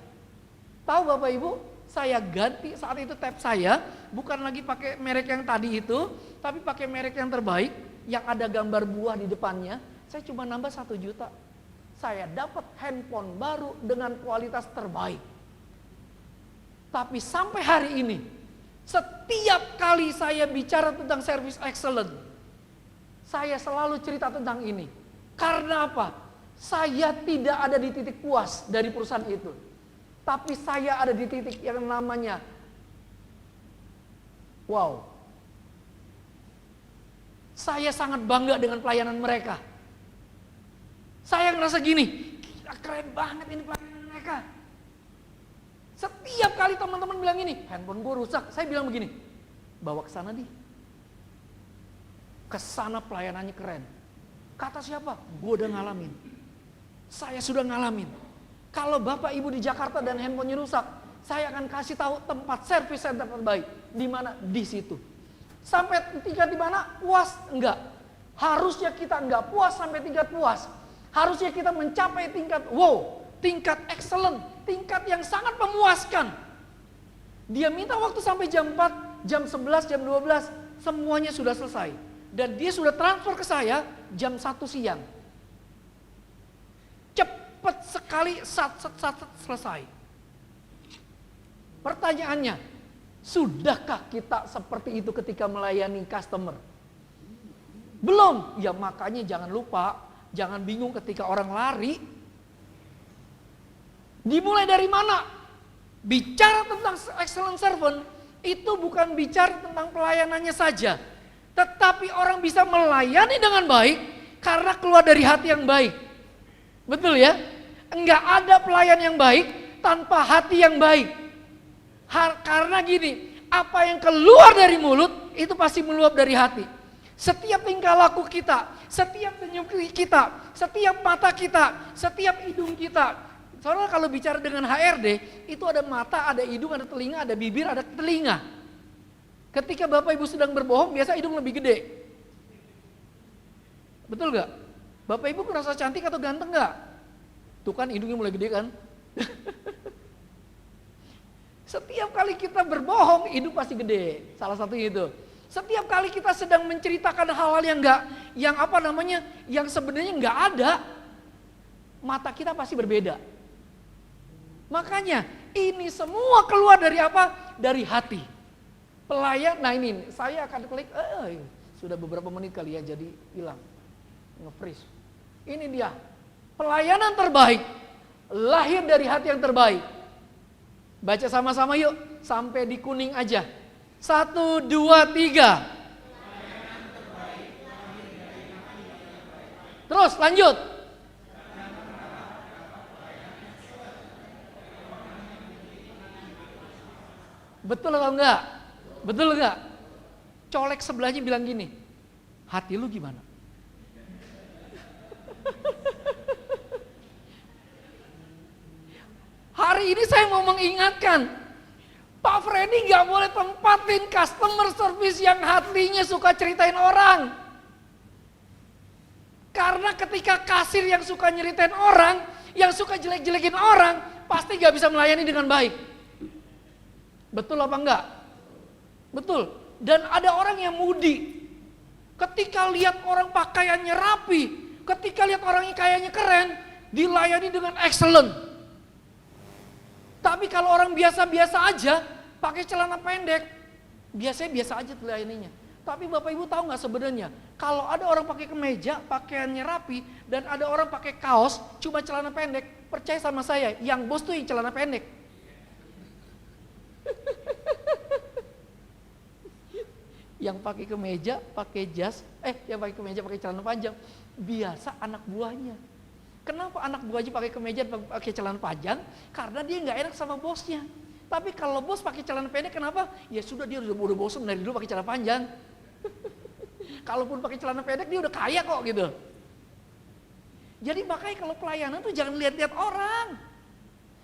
Speaker 4: Tahu Bapak Ibu? Saya ganti saat itu tab saya, bukan lagi pakai merek yang tadi itu, tapi pakai merek yang terbaik, yang ada gambar buah di depannya. Saya cuma nambah 1 juta. saya dapat handphone baru dengan kualitas terbaik. Tapi sampai hari ini, setiap kali saya bicara tentang service excellent, saya selalu cerita tentang ini. Karena apa? Saya tidak ada di titik puas dari perusahaan itu. Tapi saya ada di titik yang namanya, wow. Saya sangat bangga dengan pelayanan mereka. Saya ngerasa gini, gila, keren banget ini pelayanan mereka. Setiap kali teman-teman bilang ini, handphone gue rusak, saya bilang begini, bawa ke sana di. Ke sana pelayanannya keren. Kata siapa? Gue udah ngalamin. Saya sudah ngalamin. Kalau Bapak Ibu di Jakarta dan handphonenya rusak, saya akan kasih tahu tempat service center terbaik. Di mana? Di situ. Sampai tingkat di mana? Puas? Enggak. Harusnya kita enggak puas sampai tingkat puas. Harusnya kita mencapai tingkat wow, tingkat excellent, tingkat yang sangat memuaskan. Dia minta waktu sampai jam 4, jam 11, jam 12, semuanya sudah selesai. Dan dia sudah transfer ke saya jam 1 siang. Cepat sekali, selesai. Pertanyaannya, sudahkah kita seperti itu ketika melayani customer? Belum. Ya makanya jangan lupa, jangan bingung ketika orang lari. Dimulai dari mana? Bicara tentang excellent servant itu bukan bicara tentang pelayanannya saja, tetapi orang bisa melayani dengan baik karena keluar dari hati yang baik. Betul ya? Enggak ada pelayan yang baik tanpa hati yang baik. Karena gini, apa yang keluar dari mulut itu pasti meluap dari hati. Setiap tingkah laku kita, setiap senyum kita, setiap mata kita, setiap hidung kita. Soalnya kalau bicara dengan HRD, itu ada mata, ada hidung, ada telinga, ada bibir, ada telinga. Ketika Bapak Ibu sedang berbohong, biasa hidung lebih gede. Betul gak? Bapak Ibu merasa cantik atau ganteng gak? Tuh kan hidungnya mulai gede kan? Setiap kali kita berbohong, hidung pasti gede. Salah satunya itu. Setiap kali kita sedang menceritakan hal-hal yang sebenarnya nggak ada, mata kita pasti berbeda. Makanya ini semua keluar dari apa? Dari hati. Pelayan, nah ini saya akan klik, sudah beberapa menit kali ya jadi hilang, nge-freeze. Ini dia, pelayanan terbaik, lahir dari hati yang terbaik. Baca sama-sama yuk, sampai di kuning aja. 1, 2, 3. Terus lanjut. Betul atau enggak? Betul enggak? Colek sebelahnya bilang gini, hati lu gimana? Hari ini saya mau mengingatkan, Pak Freddy gak boleh tempatin customer service yang hatinya suka ceritain orang. Karena ketika kasir yang suka nyeritain orang, yang suka jelek-jelekin orang, pasti gak bisa melayani dengan baik. Betul apa enggak? Betul. Dan ada orang yang mudi. Ketika lihat orang pakaiannya rapi, ketika lihat orangnya kayaknya keren, dilayani dengan excellent. Tapi kalau orang biasa-biasa aja, pakai celana pendek, biasanya biasa aja dilayaninya. Tapi Bapak Ibu tahu nggak sebenarnya, kalau ada orang pakai kemeja, pakaiannya rapi, dan ada orang pakai kaos, cuma celana pendek, percaya sama saya, yang bos tuh yang celana pendek. Yang pakai kemeja, pakai jas, yang pakai kemeja, pakai celana panjang, biasa anak buahnya. Kenapa anak buahnya pakai kemeja, pakai celana panjang? Karena dia nggak enak sama bosnya. Tapi kalau bos pakai celana pendek, kenapa? Ya sudah, dia udah bosan dari dulu pakai celana panjang. Kalaupun pakai celana pendek dia udah kaya kok gitu. Jadi makanya kalau pelayanan tuh jangan lihat-lihat orang,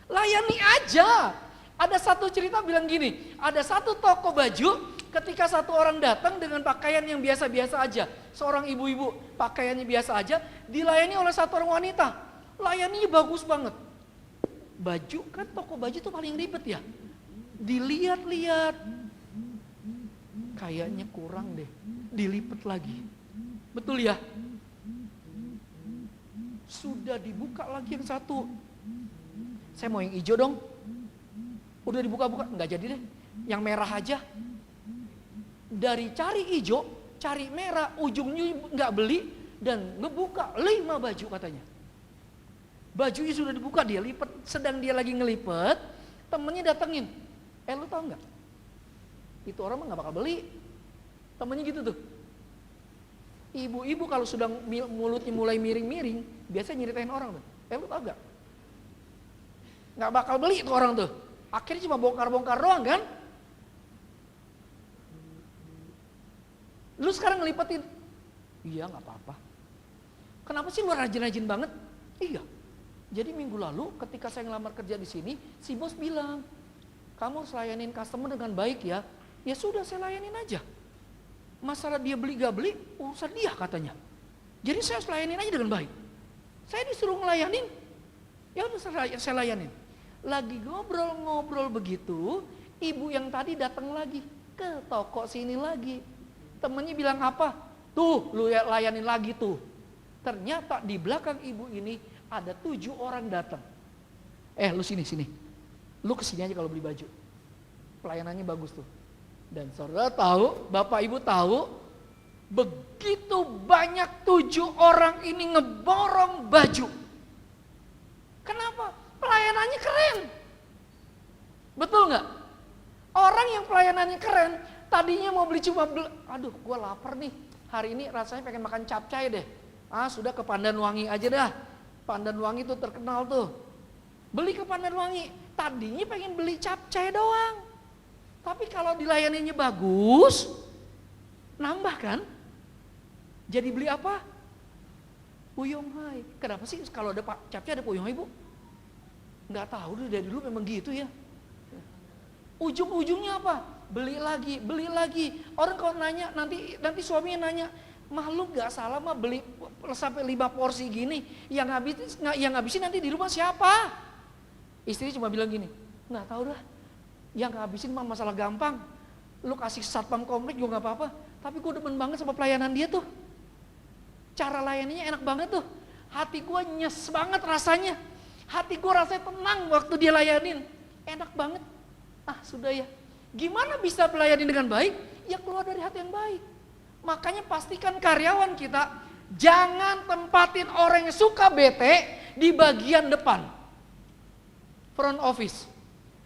Speaker 4: layani aja. Ada satu cerita bilang gini, ada satu toko baju, ketika satu orang datang dengan pakaian yang biasa-biasa aja, seorang ibu-ibu pakaiannya biasa aja, dilayani oleh satu orang wanita, layaninya bagus banget. Baju kan toko baju tuh paling ribet ya, dilihat-lihat, kayaknya kurang deh, dilipet lagi, betul ya? sudah dibuka lagi yang satu. Saya mau yang hijau dong. Udah dibuka-buka, nggak jadi deh. Yang merah aja. Dari cari hijau, cari merah, ujungnya nggak beli dan ngebuka 5 baju katanya. Bajunya sudah dibuka, dia lipat, sedang dia lagi ngelipet, temennya datengin. Lu tau nggak? Itu orang mah nggak bakal beli. Temennya gitu tuh. Ibu-ibu kalau sudah mulutnya mulai miring-miring, biasanya nyeritain orang tuh. Lu tau nggak? Nggak bakal beli tuh orang tuh. Akhirnya cuma bongkar-bongkar doang kan? Lu sekarang ngelipetin. Iya nggak apa-apa. Kenapa sih lu rajin-rajin banget? Iya. Jadi minggu lalu ketika saya ngelamar kerja di sini, si bos bilang, kamu harus layanin customer dengan baik ya. Ya sudah, saya layanin aja. Masalah dia beli gak beli, urusan dia katanya. Jadi saya harus layanin aja dengan baik. Saya disuruh ngelayanin, ya udah saya layanin. Lagi ngobrol-ngobrol begitu, ibu yang tadi datang lagi ke toko sini lagi. Temennya bilang apa? Tuh, lu layanin lagi tuh. Ternyata di belakang ibu ini ada 7 orang datang. Lu sini. Lu kesini aja kalau beli baju. Pelayanannya bagus tuh. Dan saudara tahu, bapak ibu tahu, begitu banyak 7 orang ini ngeborong baju. Kenapa? Pelayanannya keren. Betul nggak? Orang yang pelayanannya keren, tadinya mau beli aduh gue lapar nih, hari ini rasanya pengen makan capcay deh. Sudah ke Pandanwangi aja dah. Pandanwangi tuh terkenal tuh. Beli ke Pandanwangi, tadinya pengen beli capcay doang. Tapi kalau dilayaninya bagus, nambah kan? Jadi beli apa? Puyonghai. Kenapa sih kalau ada capcay ada puyonghai, Bu? Nggak tahu deh, dari dulu memang gitu ya. Ujung-ujungnya apa? Beli lagi. Orang kalau nanya, nanti suaminya nanya, malu nggak salah mah beli sampai 5 porsi gini, yang ngabisin nanti di rumah siapa? Istri cuma bilang gini, nggak tahu dah, yang ngabisin mah masalah gampang, lu kasih satpam komplek juga nggak apa-apa, tapi gue demen banget sama pelayanan dia tuh, cara layanannya enak banget tuh, hati gue nyes banget rasanya, hati gue rasanya tenang waktu dia layanin, enak banget. Sudah ya, gimana bisa melayani dengan baik? Ya keluar dari hati yang baik. Makanya pastikan karyawan kita jangan tempatin orang yang suka bete di bagian depan. Front office.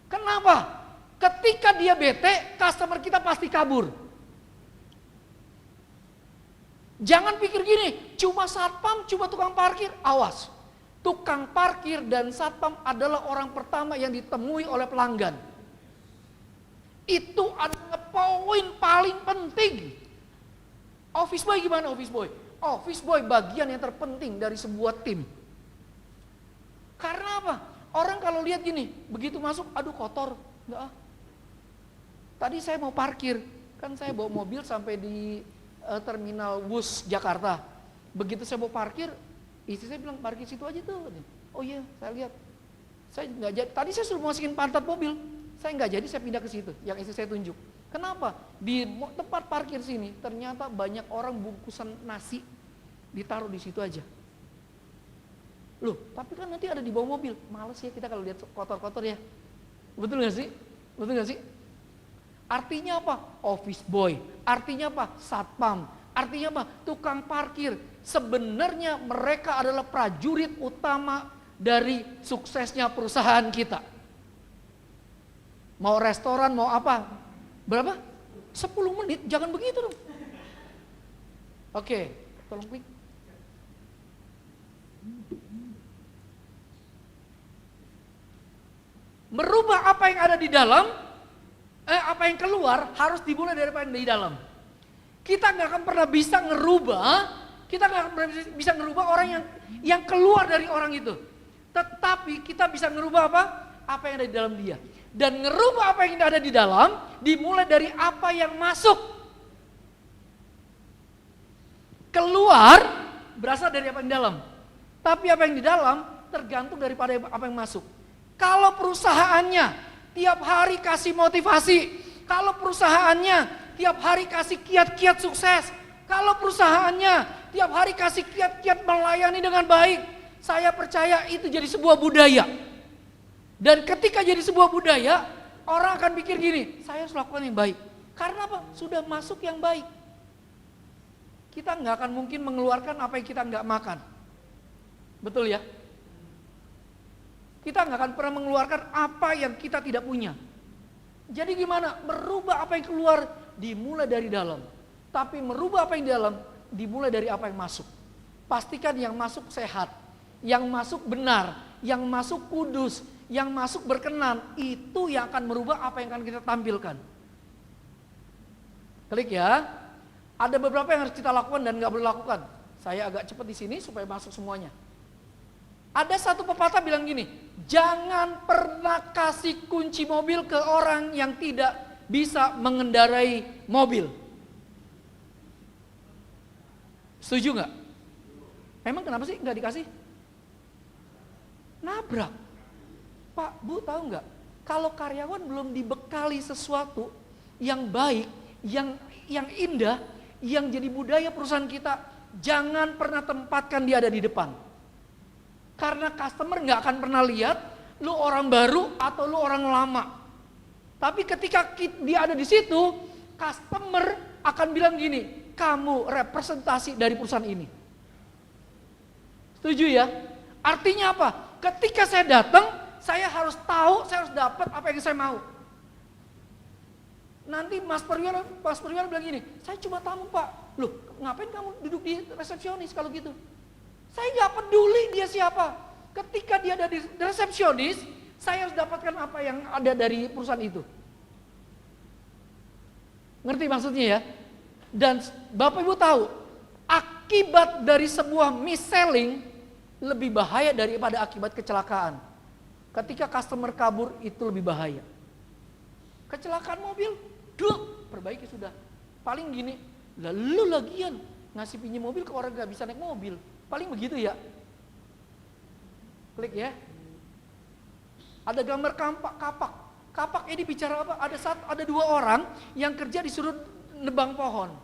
Speaker 4: Kenapa? Ketika dia bete, customer kita pasti kabur. Jangan pikir gini, cuma satpam, cuma tukang parkir, awas. Tukang parkir dan satpam adalah orang pertama yang ditemui oleh pelanggan. Itu adalah poin paling penting. Office boy gimana office boy? Office boy bagian yang terpenting dari sebuah tim. Karena apa? Orang kalau lihat gini, begitu masuk, aduh kotor, enggak. Tadi saya mau parkir, kan saya bawa mobil sampai di terminal Wus Jakarta. Begitu saya mau parkir, istri saya bilang parkir situ aja tuh. Oh iya, saya lihat. Saya nggak jadi. Tadi saya suruh masukin pantat mobil, saya nggak jadi, saya pindah ke situ. Yang istri saya tunjuk. Kenapa? Di tempat parkir sini ternyata banyak orang bungkusan nasi ditaruh di situ aja. Loh, tapi kan nanti ada di bawah mobil. Males ya kita kalau lihat kotor-kotor ya. Betul nggak sih? Betul nggak sih? Artinya apa? Office boy. Artinya apa? Satpam. Artinya apa? Tukang parkir. Sebenarnya mereka adalah prajurit utama dari suksesnya perusahaan kita. Mau restoran, mau apa? Berapa? 10 menit, jangan begitu dong. Oke, tolong quick. Merubah apa yang ada di dalam, apa yang keluar harus dimulai dari apa yang di dalam. Kita nggak akan pernah bisa ngerubah orang yang keluar dari orang itu. Tetapi kita bisa ngerubah apa? Apa yang ada di dalam dia. Dan ngerubah apa yang ada di dalam dimulai dari apa yang masuk. Keluar berasal dari apa yang di dalam. Tapi apa yang di dalam tergantung daripada apa yang masuk. Kalau perusahaannya tiap hari kasih motivasi, kalau perusahaannya tiap hari kasih kiat-kiat sukses, kalau perusahaannya tiap hari kasih kiat-kiat melayani dengan baik, saya percaya itu jadi sebuah budaya. Dan ketika jadi sebuah budaya, orang akan pikir gini, saya harus lakukan yang baik. Karena apa? Sudah masuk yang baik. Kita nggak akan mungkin mengeluarkan apa yang kita nggak makan. Betul ya? Kita nggak akan pernah mengeluarkan apa yang kita tidak punya. Jadi gimana? Merubah apa yang keluar dimulai dari dalam. Tapi merubah apa yang di dalam dimulai dari apa yang masuk. Pastikan yang masuk sehat, yang masuk benar, yang masuk kudus, yang masuk berkenan, itu yang akan merubah apa yang akan kita tampilkan. Klik ya. Ada beberapa yang harus kita lakukan dan nggak boleh lakukan. Saya agak cepat di sini supaya masuk semuanya. Ada satu pepatah bilang gini, jangan pernah kasih kunci mobil ke orang yang tidak bisa mengendarai mobil. Setuju nggak? Emang kenapa sih nggak dikasih? Nabrak. Pak, Bu tahu nggak? Kalau karyawan belum dibekali sesuatu yang baik, yang indah, yang jadi budaya perusahaan kita, jangan pernah tempatkan dia ada di depan. Karena customer nggak akan pernah lihat lu orang baru atau lu orang lama. Tapi ketika dia ada di situ, customer akan bilang gini, kamu representasi dari perusahaan ini. Setuju ya? Artinya apa? Ketika saya datang, saya harus tahu, saya harus dapat apa yang saya mau. Nanti Mas Perwira bilang gini, saya cuma tamu Pak. Loh, ngapain kamu duduk di resepsionis kalau gitu? Saya nggak peduli dia siapa. Ketika dia ada di resepsionis, saya harus dapatkan apa yang ada dari perusahaan itu. Ngerti maksudnya ya? Dan Bapak Ibu tahu, akibat dari sebuah mis-selling lebih bahaya daripada akibat kecelakaan. Ketika customer kabur itu lebih bahaya. Kecelakaan mobil, perbaiki sudah. Paling gini, lalu lagian ngasih pinjam mobil ke orang gak bisa naik mobil. Paling begitu ya. Klik ya. Ada gambar kapak. Kapak ini bicara apa? Ada dua orang yang kerja disuruh nebang pohon.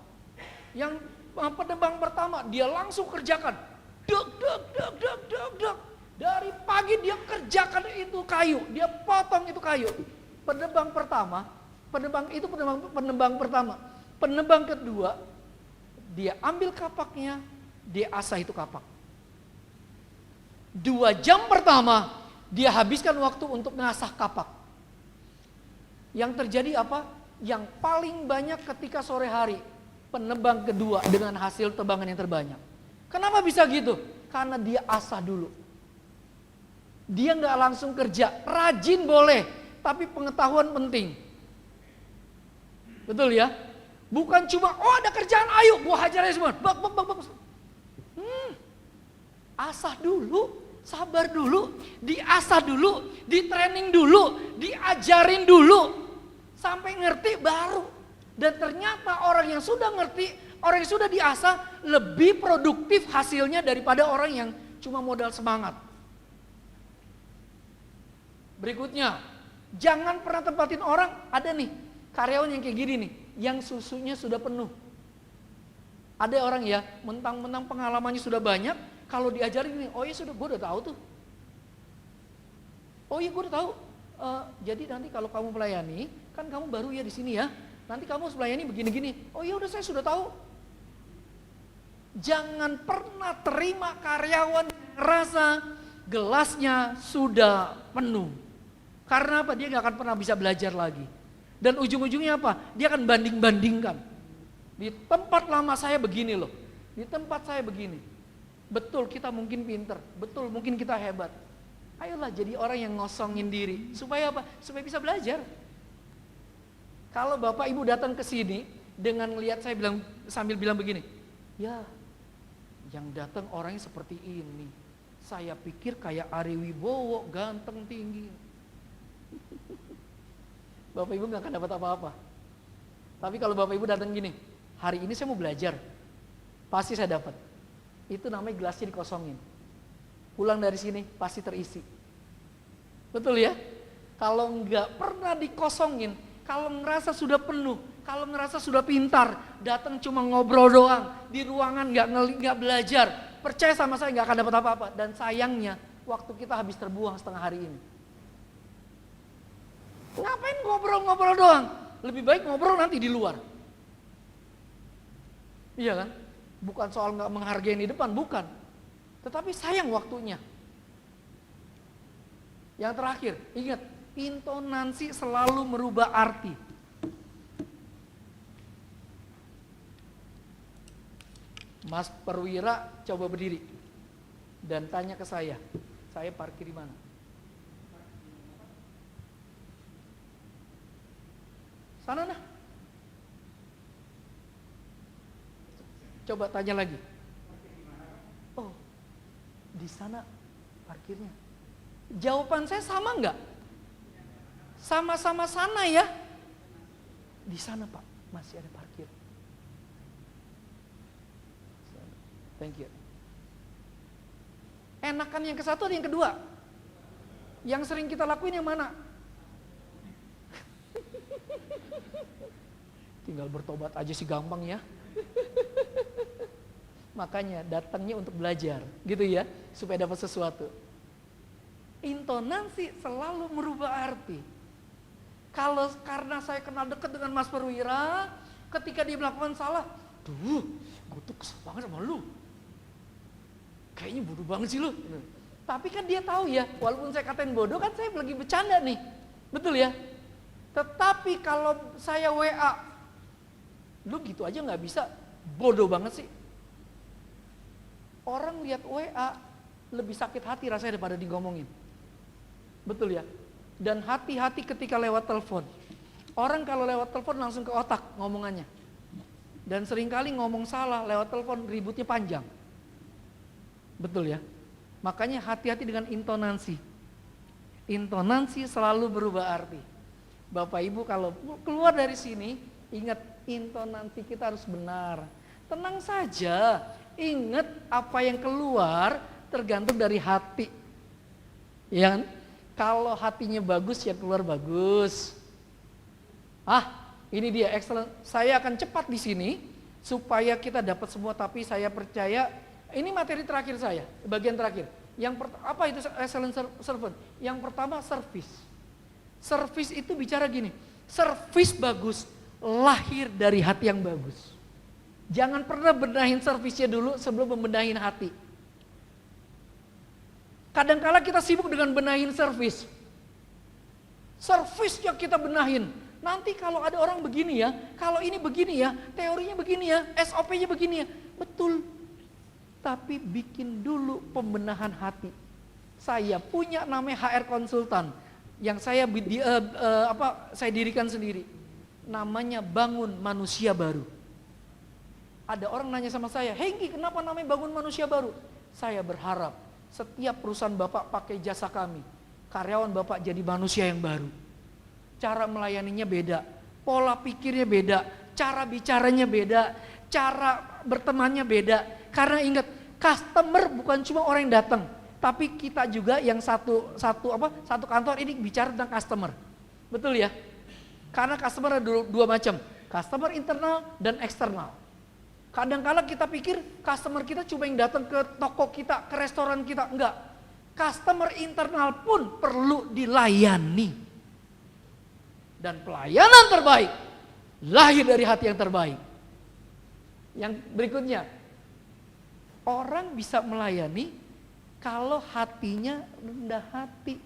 Speaker 4: Yang penebang pertama dia langsung kerjakan. Duk. Dari pagi dia kerjakan itu kayu, dia potong itu kayu. Penebang pertama. Penebang kedua, dia ambil kapaknya, dia asah itu kapak. 2 jam pertama, dia habiskan waktu untuk mengasah kapak. Yang terjadi apa? Yang paling banyak ketika sore hari, penebang kedua dengan hasil tebangan yang terbanyak. Kenapa bisa gitu? Karena dia asah dulu. Dia nggak langsung kerja, rajin boleh, tapi pengetahuan penting. Betul ya? Bukan cuma, ada kerjaan, ayo gua hajar aja semua. Bak. Asah dulu, sabar dulu, diasah dulu, di-training dulu, diajarin dulu. Sampai ngerti baru. Dan ternyata orang yang sudah ngerti, orang yang sudah diasah lebih produktif hasilnya daripada orang yang cuma modal semangat. Berikutnya, jangan pernah tempatin orang, ada nih karyawan yang kayak gini nih, yang susunya sudah penuh. Ada orang ya, mentang-mentang pengalamannya sudah banyak, kalau diajarin gini, oh iya sudah, gue udah tahu tuh. Oh iya gue udah tahu, jadi nanti kalau kamu melayani, kan kamu baru ya di sini ya, nanti kamu melayani begini-gini. Oh iya udah saya sudah tahu. Jangan pernah terima karyawan yang ngerasa gelasnya sudah penuh. Karena apa? Dia gak akan pernah bisa belajar lagi. Dan ujung-ujungnya apa? Dia akan banding-bandingkan. Di tempat lama saya begini loh. Di tempat saya begini. Betul kita mungkin pinter. Betul mungkin kita hebat. Ayolah jadi orang yang ngosongin diri. Supaya apa? Supaya bisa belajar. Kalau Bapak Ibu datang ke sini dengan lihat saya sambil bilang begini. Ya, yang datang orangnya seperti ini. Saya pikir kayak Ari Wibowo, ganteng tinggi. Bapak Ibu gak akan dapat apa-apa. Tapi kalau Bapak Ibu datang gini, hari ini saya mau belajar, pasti saya dapat. Itu namanya gelasnya dikosongin. Pulang dari sini pasti terisi. Betul ya? Kalau nggak pernah dikosongin, kalau ngerasa sudah penuh, kalau ngerasa sudah pintar, datang cuma ngobrol doang, di ruangan nggak belajar, percaya sama saya nggak akan dapat apa-apa. Dan sayangnya waktu kita habis terbuang setengah hari ini. Ngapain ngobrol-ngobrol doang? Lebih baik ngobrol nanti di luar. Iya kan? Bukan soal nggak menghargai di depan, bukan. Tetapi sayang waktunya. Yang terakhir, ingat, intonasi selalu merubah arti. Mas Perwira coba berdiri dan tanya ke saya parkir di mana? Sana nah. Coba tanya lagi. Oh, di sana parkirnya. Jawaban saya sama enggak? Sama-sama sana ya. Di sana Pak, masih ada parkir. Thank you. Enakan yang ke satu atau yang kedua? Yang sering kita lakuin yang mana? Tinggal bertobat aja sih gampang ya. Makanya datangnya untuk belajar, gitu ya, supaya dapat sesuatu. Intonasi selalu merubah arti. Kalau karena saya kenal dekat dengan Mas Perwira, ketika dia melakukan salah, gue tuh kesel banget sama lu. Kayaknya bodoh banget sih lu. Tapi kan dia tahu ya, walaupun saya katain bodoh kan saya lagi bercanda nih. Betul ya? Tetapi kalau saya WA, lu gitu aja gak bisa, bodoh banget sih. Orang lihat WA lebih sakit hati rasanya daripada digomongin. Betul ya? Dan hati-hati ketika lewat telepon. Orang kalau lewat telepon langsung ke otak ngomongannya. Dan seringkali ngomong salah lewat telepon ributnya panjang. Betul ya? Makanya hati-hati dengan intonasi. Intonasi selalu berubah arti. Bapak Ibu kalau keluar dari sini, ingat intonasi kita harus benar. Tenang saja, ingat apa yang keluar tergantung dari hati. Ya kan? Kalau hatinya bagus, ya keluar bagus. Ini dia excellent. Saya akan cepat di sini supaya kita dapat semua, tapi saya percaya ini materi terakhir saya, bagian terakhir. Apa itu excellent servant? Yang pertama service. Service itu bicara gini, service bagus lahir dari hati yang bagus. Jangan pernah benahin servisnya dulu sebelum membenahin hati. Kadangkala kita sibuk dengan benahin servis. Servis yang kita benahin. Nanti kalau ada orang begini ya, kalau ini begini ya, teorinya begini ya, SOP-nya begini ya. Betul. Tapi bikin dulu pembenahan hati. Saya punya namanya HR konsultan yang saya saya dirikan sendiri. Namanya Bangun Manusia Baru. Ada orang nanya sama saya, "Hengki, kenapa namanya Bangun Manusia Baru?" Saya berharap setiap perusahaan Bapak pakai jasa kami, karyawan Bapak jadi manusia yang baru. Cara melayaninya beda, pola pikirnya beda, cara bicaranya beda, cara bertemannya beda. Karena ingat, customer bukan cuma orang yang datang, tapi kita juga yang satu kantor ini bicara tentang customer. Betul ya? Karena customer ada dua macam, customer internal dan eksternal. Kadang-kala kita pikir customer kita cuma yang datang ke toko kita, ke restoran kita. Enggak. Customer internal pun perlu dilayani. Dan pelayanan terbaik lahir dari hati yang terbaik. Yang berikutnya, orang bisa melayani kalau hatinya rendah hati.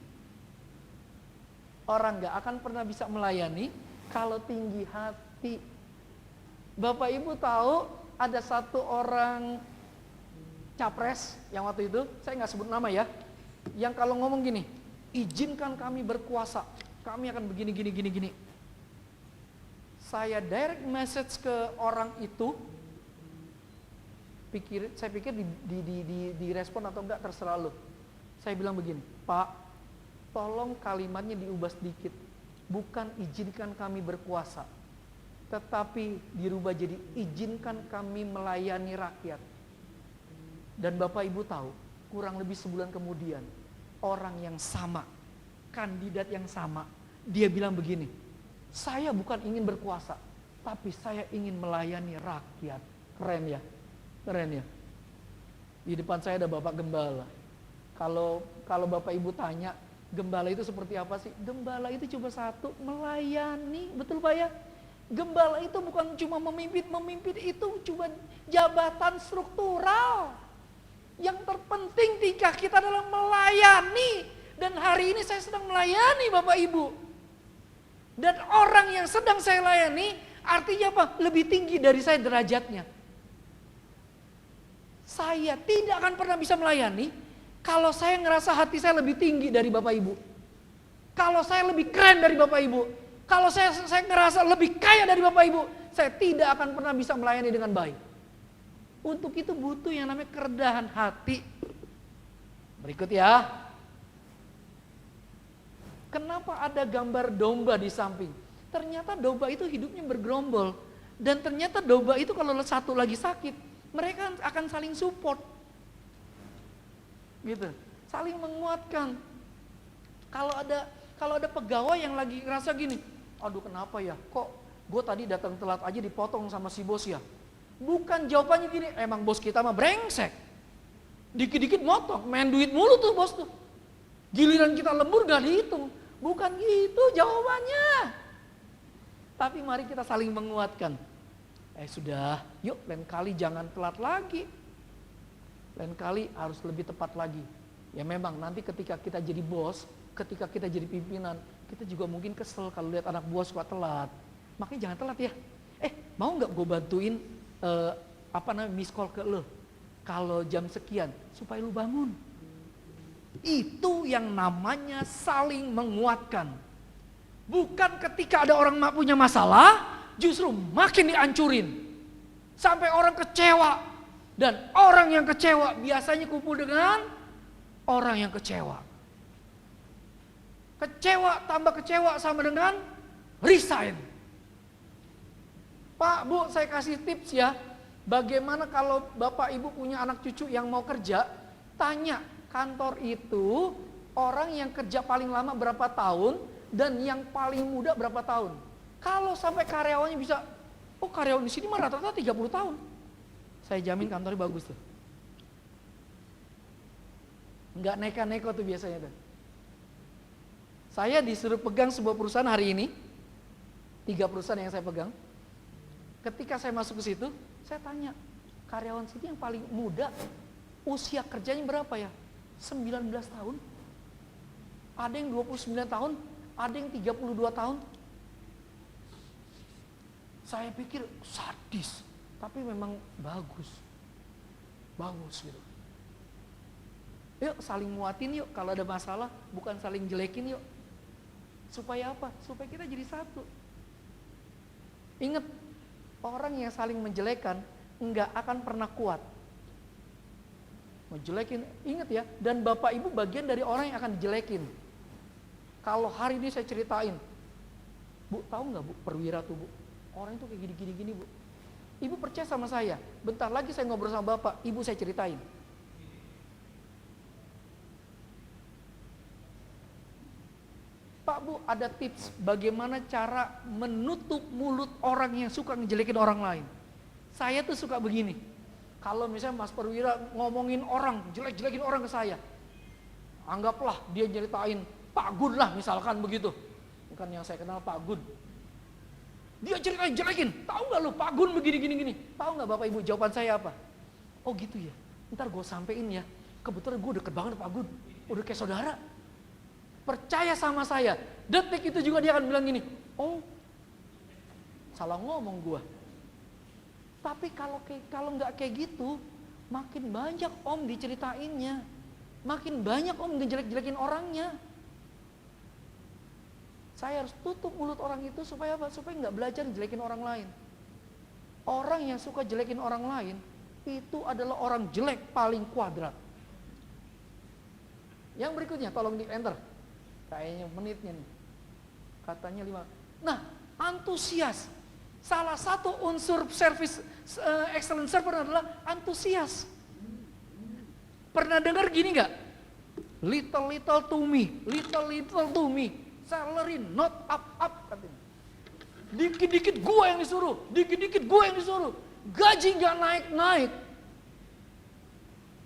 Speaker 4: Orang gak akan pernah bisa melayani kalau tinggi hati. Bapak Ibu tahu ada satu orang capres yang waktu itu, saya gak sebut nama ya, yang kalau ngomong gini, izinkan kami berkuasa, kami akan begini, gini. Saya direct message ke orang itu, saya pikir direspon atau enggak terserah lo. Saya bilang begini, "Pak, tolong kalimatnya diubah sedikit. Bukan izinkan kami berkuasa, tetapi dirubah jadi izinkan kami melayani rakyat." Dan Bapak Ibu tahu, kurang lebih sebulan kemudian, orang yang sama, kandidat yang sama, dia bilang begini, "Saya bukan ingin berkuasa, tapi saya ingin melayani rakyat." Keren ya? Keren ya? Di depan saya ada Bapak Gembala. Kalau Bapak Ibu tanya, gembala itu seperti apa sih? Gembala itu cuma satu, melayani. Betul Pak ya? Gembala itu bukan cuma memimpin itu cuma jabatan struktural. Yang terpenting ketika kita adalah melayani. Dan hari ini saya sedang melayani Bapak Ibu. Dan orang yang sedang saya layani artinya apa? Lebih tinggi dari saya derajatnya. Saya tidak akan pernah bisa melayani kalau saya ngerasa hati saya lebih tinggi dari Bapak Ibu. Kalau saya lebih keren dari Bapak Ibu. Kalau saya ngerasa lebih kaya dari Bapak Ibu, saya tidak akan pernah bisa melayani dengan baik. Untuk itu butuh yang namanya kerendahan hati. Berikut ya. Kenapa ada gambar domba di samping? Ternyata domba itu hidupnya bergerombol. Dan ternyata domba itu kalau satu lagi sakit, mereka akan saling support. Gitu. Saling menguatkan. Kalau ada pegawai yang lagi ngerasa gini, aduh kenapa ya, kok gue tadi datang telat aja dipotong sama si bos ya. Bukan jawabannya gini, emang bos kita mah brengsek. Dikit-dikit motong, main duit mulu tuh bos tuh. Giliran kita lembur gak dihitung. Bukan gitu jawabannya. Tapi mari kita saling menguatkan. Sudah, yuk lain kali jangan telat lagi. Lain kali harus lebih tepat lagi. Ya memang nanti ketika kita jadi bos, ketika kita jadi pimpinan, kita juga mungkin kesel kalau lihat anak buah suka telat. Makanya jangan telat ya. Mau nggak gue bantuin miss call ke lo? Kalau jam sekian, supaya lu bangun. Itu yang namanya saling menguatkan. Bukan ketika ada orang punya masalah, justru makin dihancurin. Sampai orang kecewa. Dan orang yang kecewa biasanya kumpul dengan orang yang kecewa. Kecewa tambah kecewa sama dengan resign. Pak, Bu, saya kasih tips ya. Bagaimana kalau Bapak Ibu punya anak cucu yang mau kerja, tanya kantor itu orang yang kerja paling lama berapa tahun dan yang paling muda berapa tahun. Kalau sampai karyawannya bisa, karyawan di sini mah rata-rata 30 tahun. Saya jamin kantornya bagus tuh. Enggak neka-neko tuh biasanya tuh. Saya disuruh pegang sebuah perusahaan hari ini, 3 perusahaan yang saya pegang. Ketika saya masuk ke situ, saya tanya, karyawan sini yang paling muda, usia kerjanya berapa ya? 19 tahun. Ada yang 29 tahun, ada yang 32 tahun. Saya pikir sadis, tapi memang bagus. Bagus gitu. Yuk saling muatin yuk, kalau ada masalah bukan saling jelekin yuk. Supaya apa? Supaya kita jadi satu. Ingat, orang yang saling menjelekan enggak akan pernah kuat. Menjelekin, ingat ya, dan Bapak Ibu bagian dari orang yang akan dijelekin. Kalau hari ini saya ceritain, Bu, tahu nggak Bu, perwira tuh Bu, orang itu kayak gini-gini Bu. Ibu percaya sama saya, bentar lagi saya ngobrol sama Bapak, Ibu saya ceritain. Pak Bu, ada tips bagaimana cara menutup mulut orang yang suka ngejelekin orang lain. Saya tuh suka begini, kalau misalnya Mas Perwira ngomongin orang, jelek-jelekin orang ke saya, anggaplah dia ceritain Pak Gun lah misalkan begitu. Bukan yang saya kenal Pak Gun. Dia ceritain jelekin, tahu nggak lu Pak Gun begini-gini. Tahu nggak Bapak Ibu jawaban saya apa? Oh gitu ya, ntar gue sampein ya, kebetulan gue deket banget Pak Gun, udah kayak saudara. Percaya sama saya, detik itu juga dia akan bilang gini, oh salah ngomong gua. Tapi kalau nggak kayak gitu, makin banyak om diceritainnya, makin banyak om ngejelek-jelekin orangnya. Saya harus tutup mulut orang itu supaya apa? Supaya nggak belajar jelekin orang lain. Orang yang suka jelekin orang lain itu adalah orang jelek paling kuadrat. Yang berikutnya, tolong di enter. Kayaknya menitnya nih. Katanya 5. Nah, antusias. Salah satu unsur service excellent server adalah antusias. Pernah dengar gini nggak? Little to me, little to me. Salary not up katanya. Dikit-dikit gua yang disuruh, dikit-dikit gua yang disuruh. Gaji nggak naik-naik.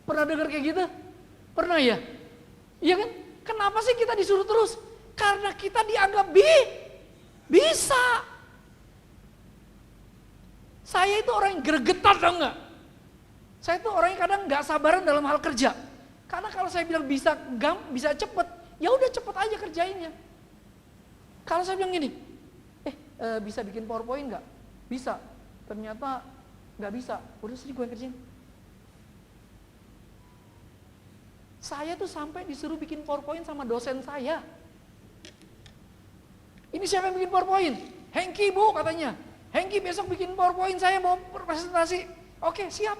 Speaker 4: Pernah dengar kayak gitu? Pernah ya? Iya kan? Kenapa sih kita disuruh terus? Karena kita dianggap bisa. Saya itu orang yang gregetan, tau nggak? Saya itu orang yang kadang nggak sabaran dalam hal kerja. Karena kalau saya bilang bisa cepet, ya udah cepet aja kerjainnya. Kalau saya bilang gini, bisa bikin PowerPoint nggak? Bisa. Ternyata nggak bisa. Udah sini gue yang kerjain. Saya tuh sampai disuruh bikin PowerPoint sama dosen saya. Ini siapa yang bikin PowerPoint? Hengki bu katanya. Hengki besok bikin PowerPoint, saya mau presentasi. Oke siap.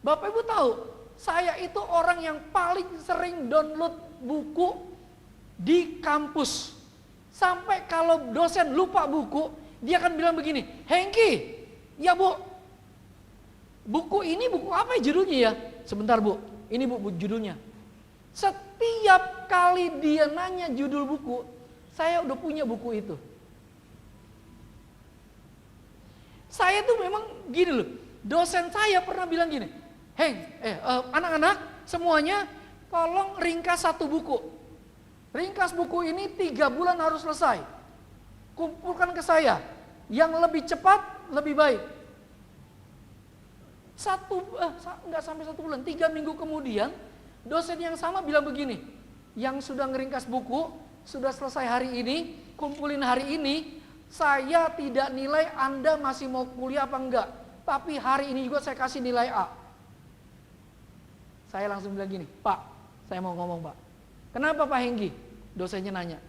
Speaker 4: Bapak Ibu tahu, saya itu orang yang paling sering download buku di kampus. Sampai kalau dosen lupa buku, dia akan bilang begini, Hengki, ya bu, buku ini buku apa ya judulnya ya? Sebentar bu, ini bu judulnya. Setiap kali dia nanya judul buku, saya udah punya buku itu. Saya tuh memang gini loh, dosen saya pernah bilang gini, anak-anak semuanya tolong ringkas satu buku. Ringkas buku ini 3 bulan harus selesai. Kumpulkan ke saya, yang lebih cepat lebih baik. Nggak sampai 1 bulan, 3 minggu kemudian dosen yang sama bilang begini, yang sudah ngeringkas buku, sudah selesai hari ini, kumpulin hari ini, saya tidak nilai Anda masih mau kuliah apa enggak, tapi hari ini juga saya kasih nilai A. Saya langsung bilang gini, Pak, saya mau ngomong Pak. Kenapa Pak Hengki? Dosennya nanya,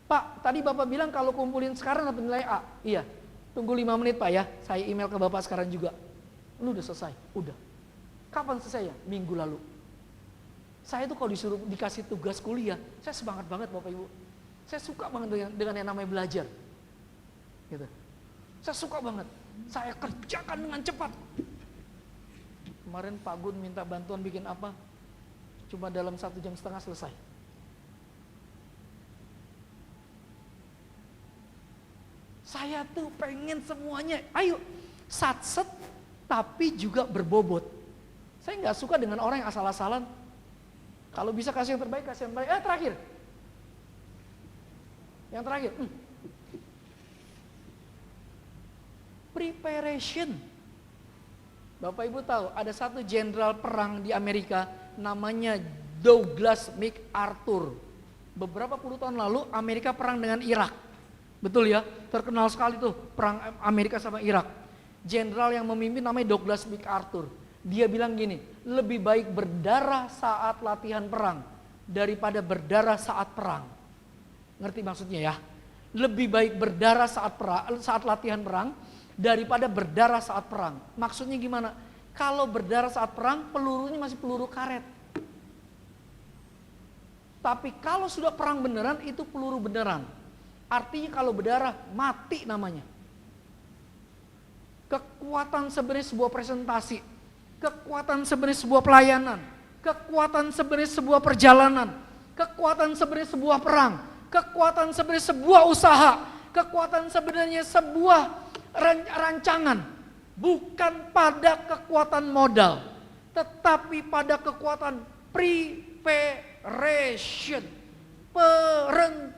Speaker 4: Pak, tadi Bapak bilang kalau kumpulin sekarang dapat nilai A. Iya, tunggu 5 menit Pak ya, saya email ke Bapak sekarang juga. Lu udah selesai? Udah. Kapan selesai ya? Minggu lalu. Saya tuh kalau dikasih tugas kuliah, saya semangat banget Bapak Ibu. Saya suka banget dengan yang namanya belajar. Gitu. Saya suka banget. Saya kerjakan dengan cepat. Kemarin Pak Gun minta bantuan bikin apa? Cuma dalam 1,5 jam selesai. Saya tuh pengen semuanya, ayo satset tapi juga berbobot. Saya nggak suka dengan orang yang asal-asalan. Kalau bisa kasih yang terbaik, kasih yang terbaik. Terakhir. Yang terakhir. Preparation. Bapak Ibu tahu ada satu jenderal perang di Amerika namanya Douglas MacArthur. Beberapa puluh tahun lalu Amerika perang dengan Irak. Betul ya, terkenal sekali tuh perang Amerika sama Irak. Jenderal yang memimpin namanya Douglas MacArthur. Dia bilang gini, lebih baik berdarah saat latihan perang daripada berdarah saat perang. Ngerti maksudnya ya? Lebih baik berdarah saat latihan perang daripada berdarah saat perang. Maksudnya gimana? Kalau berdarah saat perang, pelurunya masih peluru karet. Tapi kalau sudah perang beneran, itu peluru beneran. Artinya kalau berdarah, mati namanya. Kekuatan sebenarnya sebuah presentasi, kekuatan sebenarnya sebuah pelayanan, kekuatan sebenarnya sebuah perjalanan, kekuatan sebenarnya sebuah perang, kekuatan sebenarnya sebuah usaha, kekuatan sebenarnya sebuah rancangan. Bukan pada kekuatan modal, tetapi pada kekuatan preparation, perencanaan.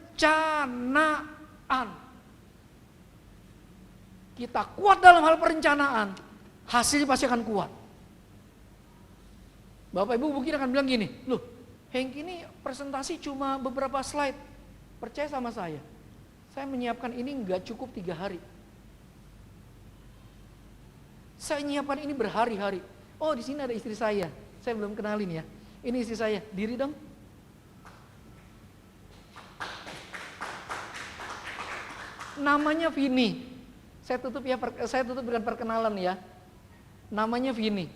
Speaker 4: Kita kuat dalam hal perencanaan, hasilnya pasti akan kuat. Bapak Ibu mungkin akan bilang gini, loh Hengki ini presentasi cuma beberapa slide. Percaya sama saya menyiapkan ini nggak cukup 3 hari. Saya nyiapkan ini berhari-hari. Oh di sini ada istri saya belum kenalin ya. Ini istri saya, diri dong. Namanya Vini. Saya tutup dengan perkenalan ya. Namanya Vini.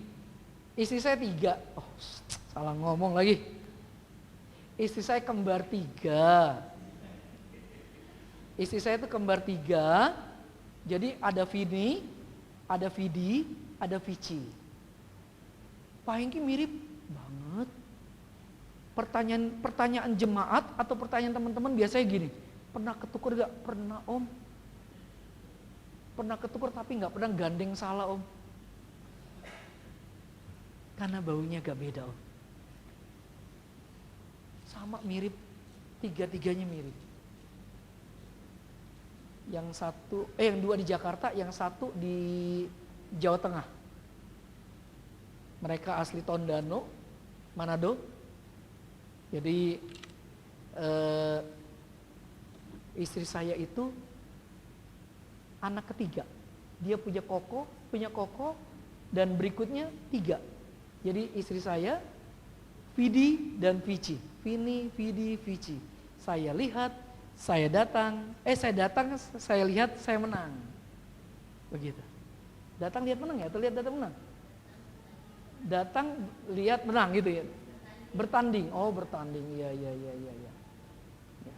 Speaker 4: Istri saya 3. Oh, salah ngomong lagi. Istri saya kembar 3. Istri saya itu kembar 3. Jadi ada Vini, ada Vidi, ada Vici. Pak Hengki mirip banget. Pertanyaan jemaat atau pertanyaan teman-teman biasanya gini. Pernah ketuker gak? Pernah om. Pernah ketuker tapi gak pernah gandeng salah om. Karena baunya agak beda Om. Sama mirip, tiga-tiganya mirip. Yang dua di Jakarta, yang satu di Jawa Tengah. Mereka asli Tondano, Manado. Jadi istri saya itu anak ketiga. Dia punya koko, dan berikutnya 3. Jadi istri saya, Vidi dan Vici. Vini, Vidi, Vici. Saya lihat, saya datang, saya lihat, saya menang. Begitu. Datang lihat menang ya, atau lihat datang menang? Datang lihat menang gitu ya. Bertanding. Oh, bertanding. Iya. Ya.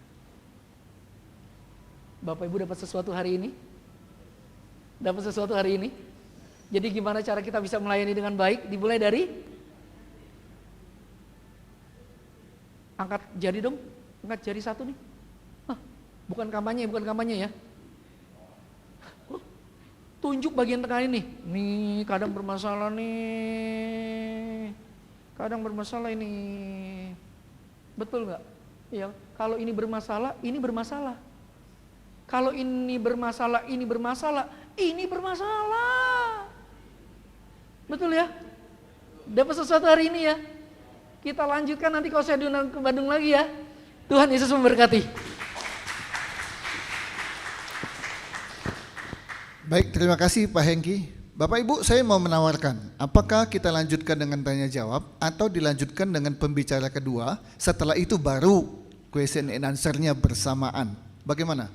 Speaker 4: Bapak Ibu dapat sesuatu hari ini? Dapat sesuatu hari ini? Jadi gimana cara kita bisa melayani dengan baik? Dimulai dari angkat jari dong. Angkat jari satu nih. Bukan kampanye ya. Tunjuk bagian tengah ini. Nih kadang bermasalah nih. Kadang bermasalah ini. Betul nggak? Ya, kalau ini bermasalah, ini bermasalah. Kalau ini bermasalah, ini bermasalah, ini bermasalah. Betul ya? Dapat sesuatu hari ini ya. Kita lanjutkan nanti kalau saya diundang ke Bandung lagi ya. Tuhan Yesus memberkati.
Speaker 1: Baik, terima kasih Pak Hengki. Bapak Ibu, saya mau menawarkan, apakah kita lanjutkan dengan tanya jawab atau dilanjutkan dengan pembicara kedua, setelah itu baru question and answer-nya bersamaan. Bagaimana?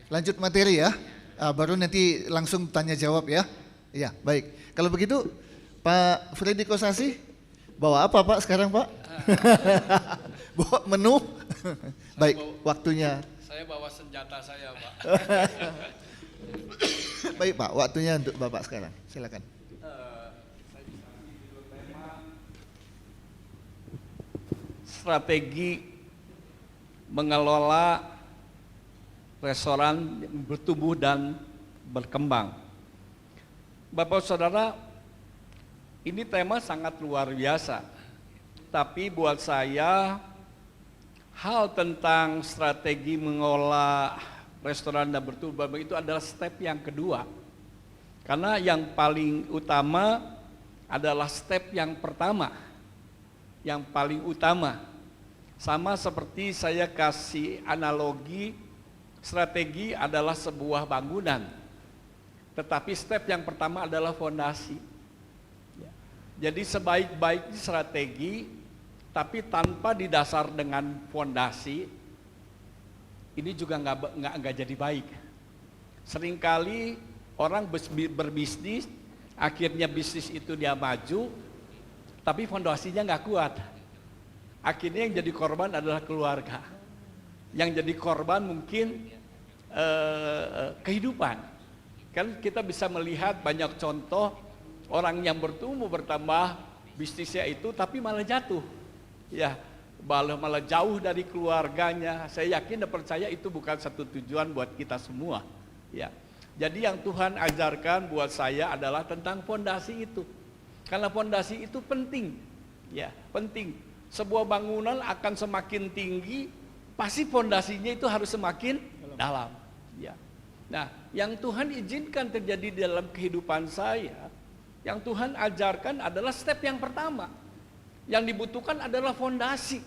Speaker 1: Lanjut materi ya, baru nanti langsung tanya jawab ya. Iya, baik. Kalau begitu Pak Freddy Kosasi, bawa apa Pak sekarang Pak? Bawa menu? Baik, waktunya.
Speaker 5: Saya bawa senjata saya Pak.
Speaker 1: Baik Pak, waktunya untuk Bapak sekarang, silakan.
Speaker 5: Saya bisa ambil tema strategi mengelola restoran bertumbuh dan berkembang. Bapak Saudara, ini tema sangat luar biasa. Tapi buat saya, hal tentang strategi mengelola restoran dan bertumbuh itu adalah step yang kedua. Karena yang paling utama adalah step yang pertama. Yang paling utama. Sama seperti saya kasih analogi, strategi adalah sebuah bangunan, tetapi step yang pertama adalah fondasi. Jadi sebaik-baik strategi, tapi tanpa didasar dengan fondasi, ini juga nggak jadi baik. Seringkali orang berbisnis, akhirnya bisnis itu dia maju, tapi fondasinya nggak kuat. Akhirnya yang jadi korban adalah keluarga. Yang jadi korban mungkin kehidupan. Kan kita bisa melihat banyak contoh orang yang bertumbuh bertambah bisnisnya itu tapi malah jatuh. Ya, malah jauh dari keluarganya. Saya yakin dan percaya itu bukan satu tujuan buat kita semua. Ya. Jadi yang Tuhan ajarkan buat saya adalah tentang fondasi itu. Karena fondasi itu penting. Ya, penting. Sebuah bangunan akan semakin tinggi, pasti fondasinya itu harus semakin dalam. Ya. Nah, yang Tuhan izinkan terjadi di dalam kehidupan saya, yang Tuhan ajarkan adalah step yang pertama. Yang dibutuhkan adalah fondasi.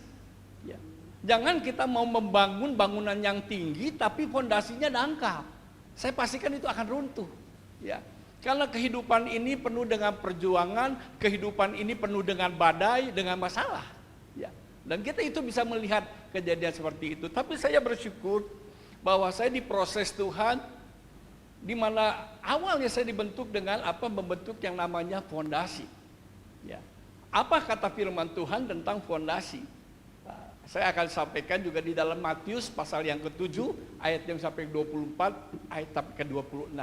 Speaker 5: Ya. Jangan kita mau membangun bangunan yang tinggi, tapi fondasinya dangkal. Saya pastikan itu akan runtuh. Ya. Karena kehidupan ini penuh dengan perjuangan, kehidupan ini penuh dengan badai, dengan masalah. Ya. Dan kita itu bisa melihat kejadian seperti itu. Tapi saya bersyukur bahwa saya diproses Tuhan, di mana awalnya saya dibentuk dengan membentuk yang namanya fondasi. Ya. Apa kata firman Tuhan tentang fondasi? Saya akan sampaikan juga di dalam Matius pasal yang ke-7 ayat yang sampai 24 ayat sampai ke-26.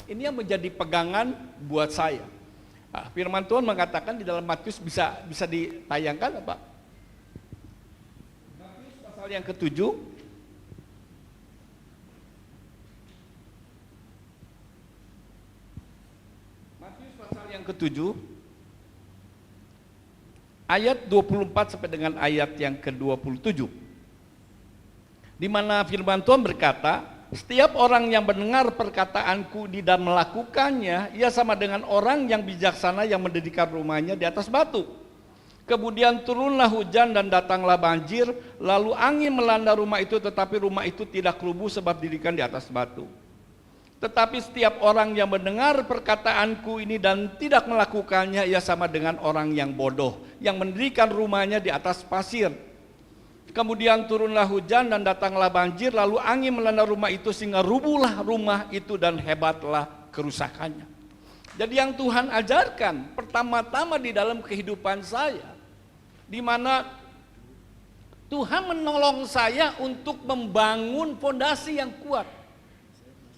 Speaker 5: Ini yang menjadi pegangan buat saya. Firman Tuhan mengatakan di dalam Matius bisa ditayangkan apa? Matius pasal yang ke-7 ke-7, ayat 24 sampai dengan ayat yang ke-27. Di mana firman Tuhan berkata, setiap orang yang mendengar perkataanku dan melakukannya, ia sama dengan orang yang bijaksana yang mendirikan rumahnya di atas batu. Kemudian turunlah hujan dan datanglah banjir, lalu angin melanda rumah itu, tetapi rumah itu tidak rubuh sebab didirikan di atas batu. Tetapi setiap orang yang mendengar perkataanku ini dan tidak melakukannya, ia sama dengan orang yang bodoh, yang mendirikan rumahnya di atas pasir. Kemudian turunlah hujan dan datanglah banjir, lalu angin melanda rumah itu sehingga rubuhlah rumah itu dan hebatlah kerusakannya. Jadi yang Tuhan ajarkan pertama-tama di dalam kehidupan saya, di mana Tuhan menolong saya untuk membangun fondasi yang kuat.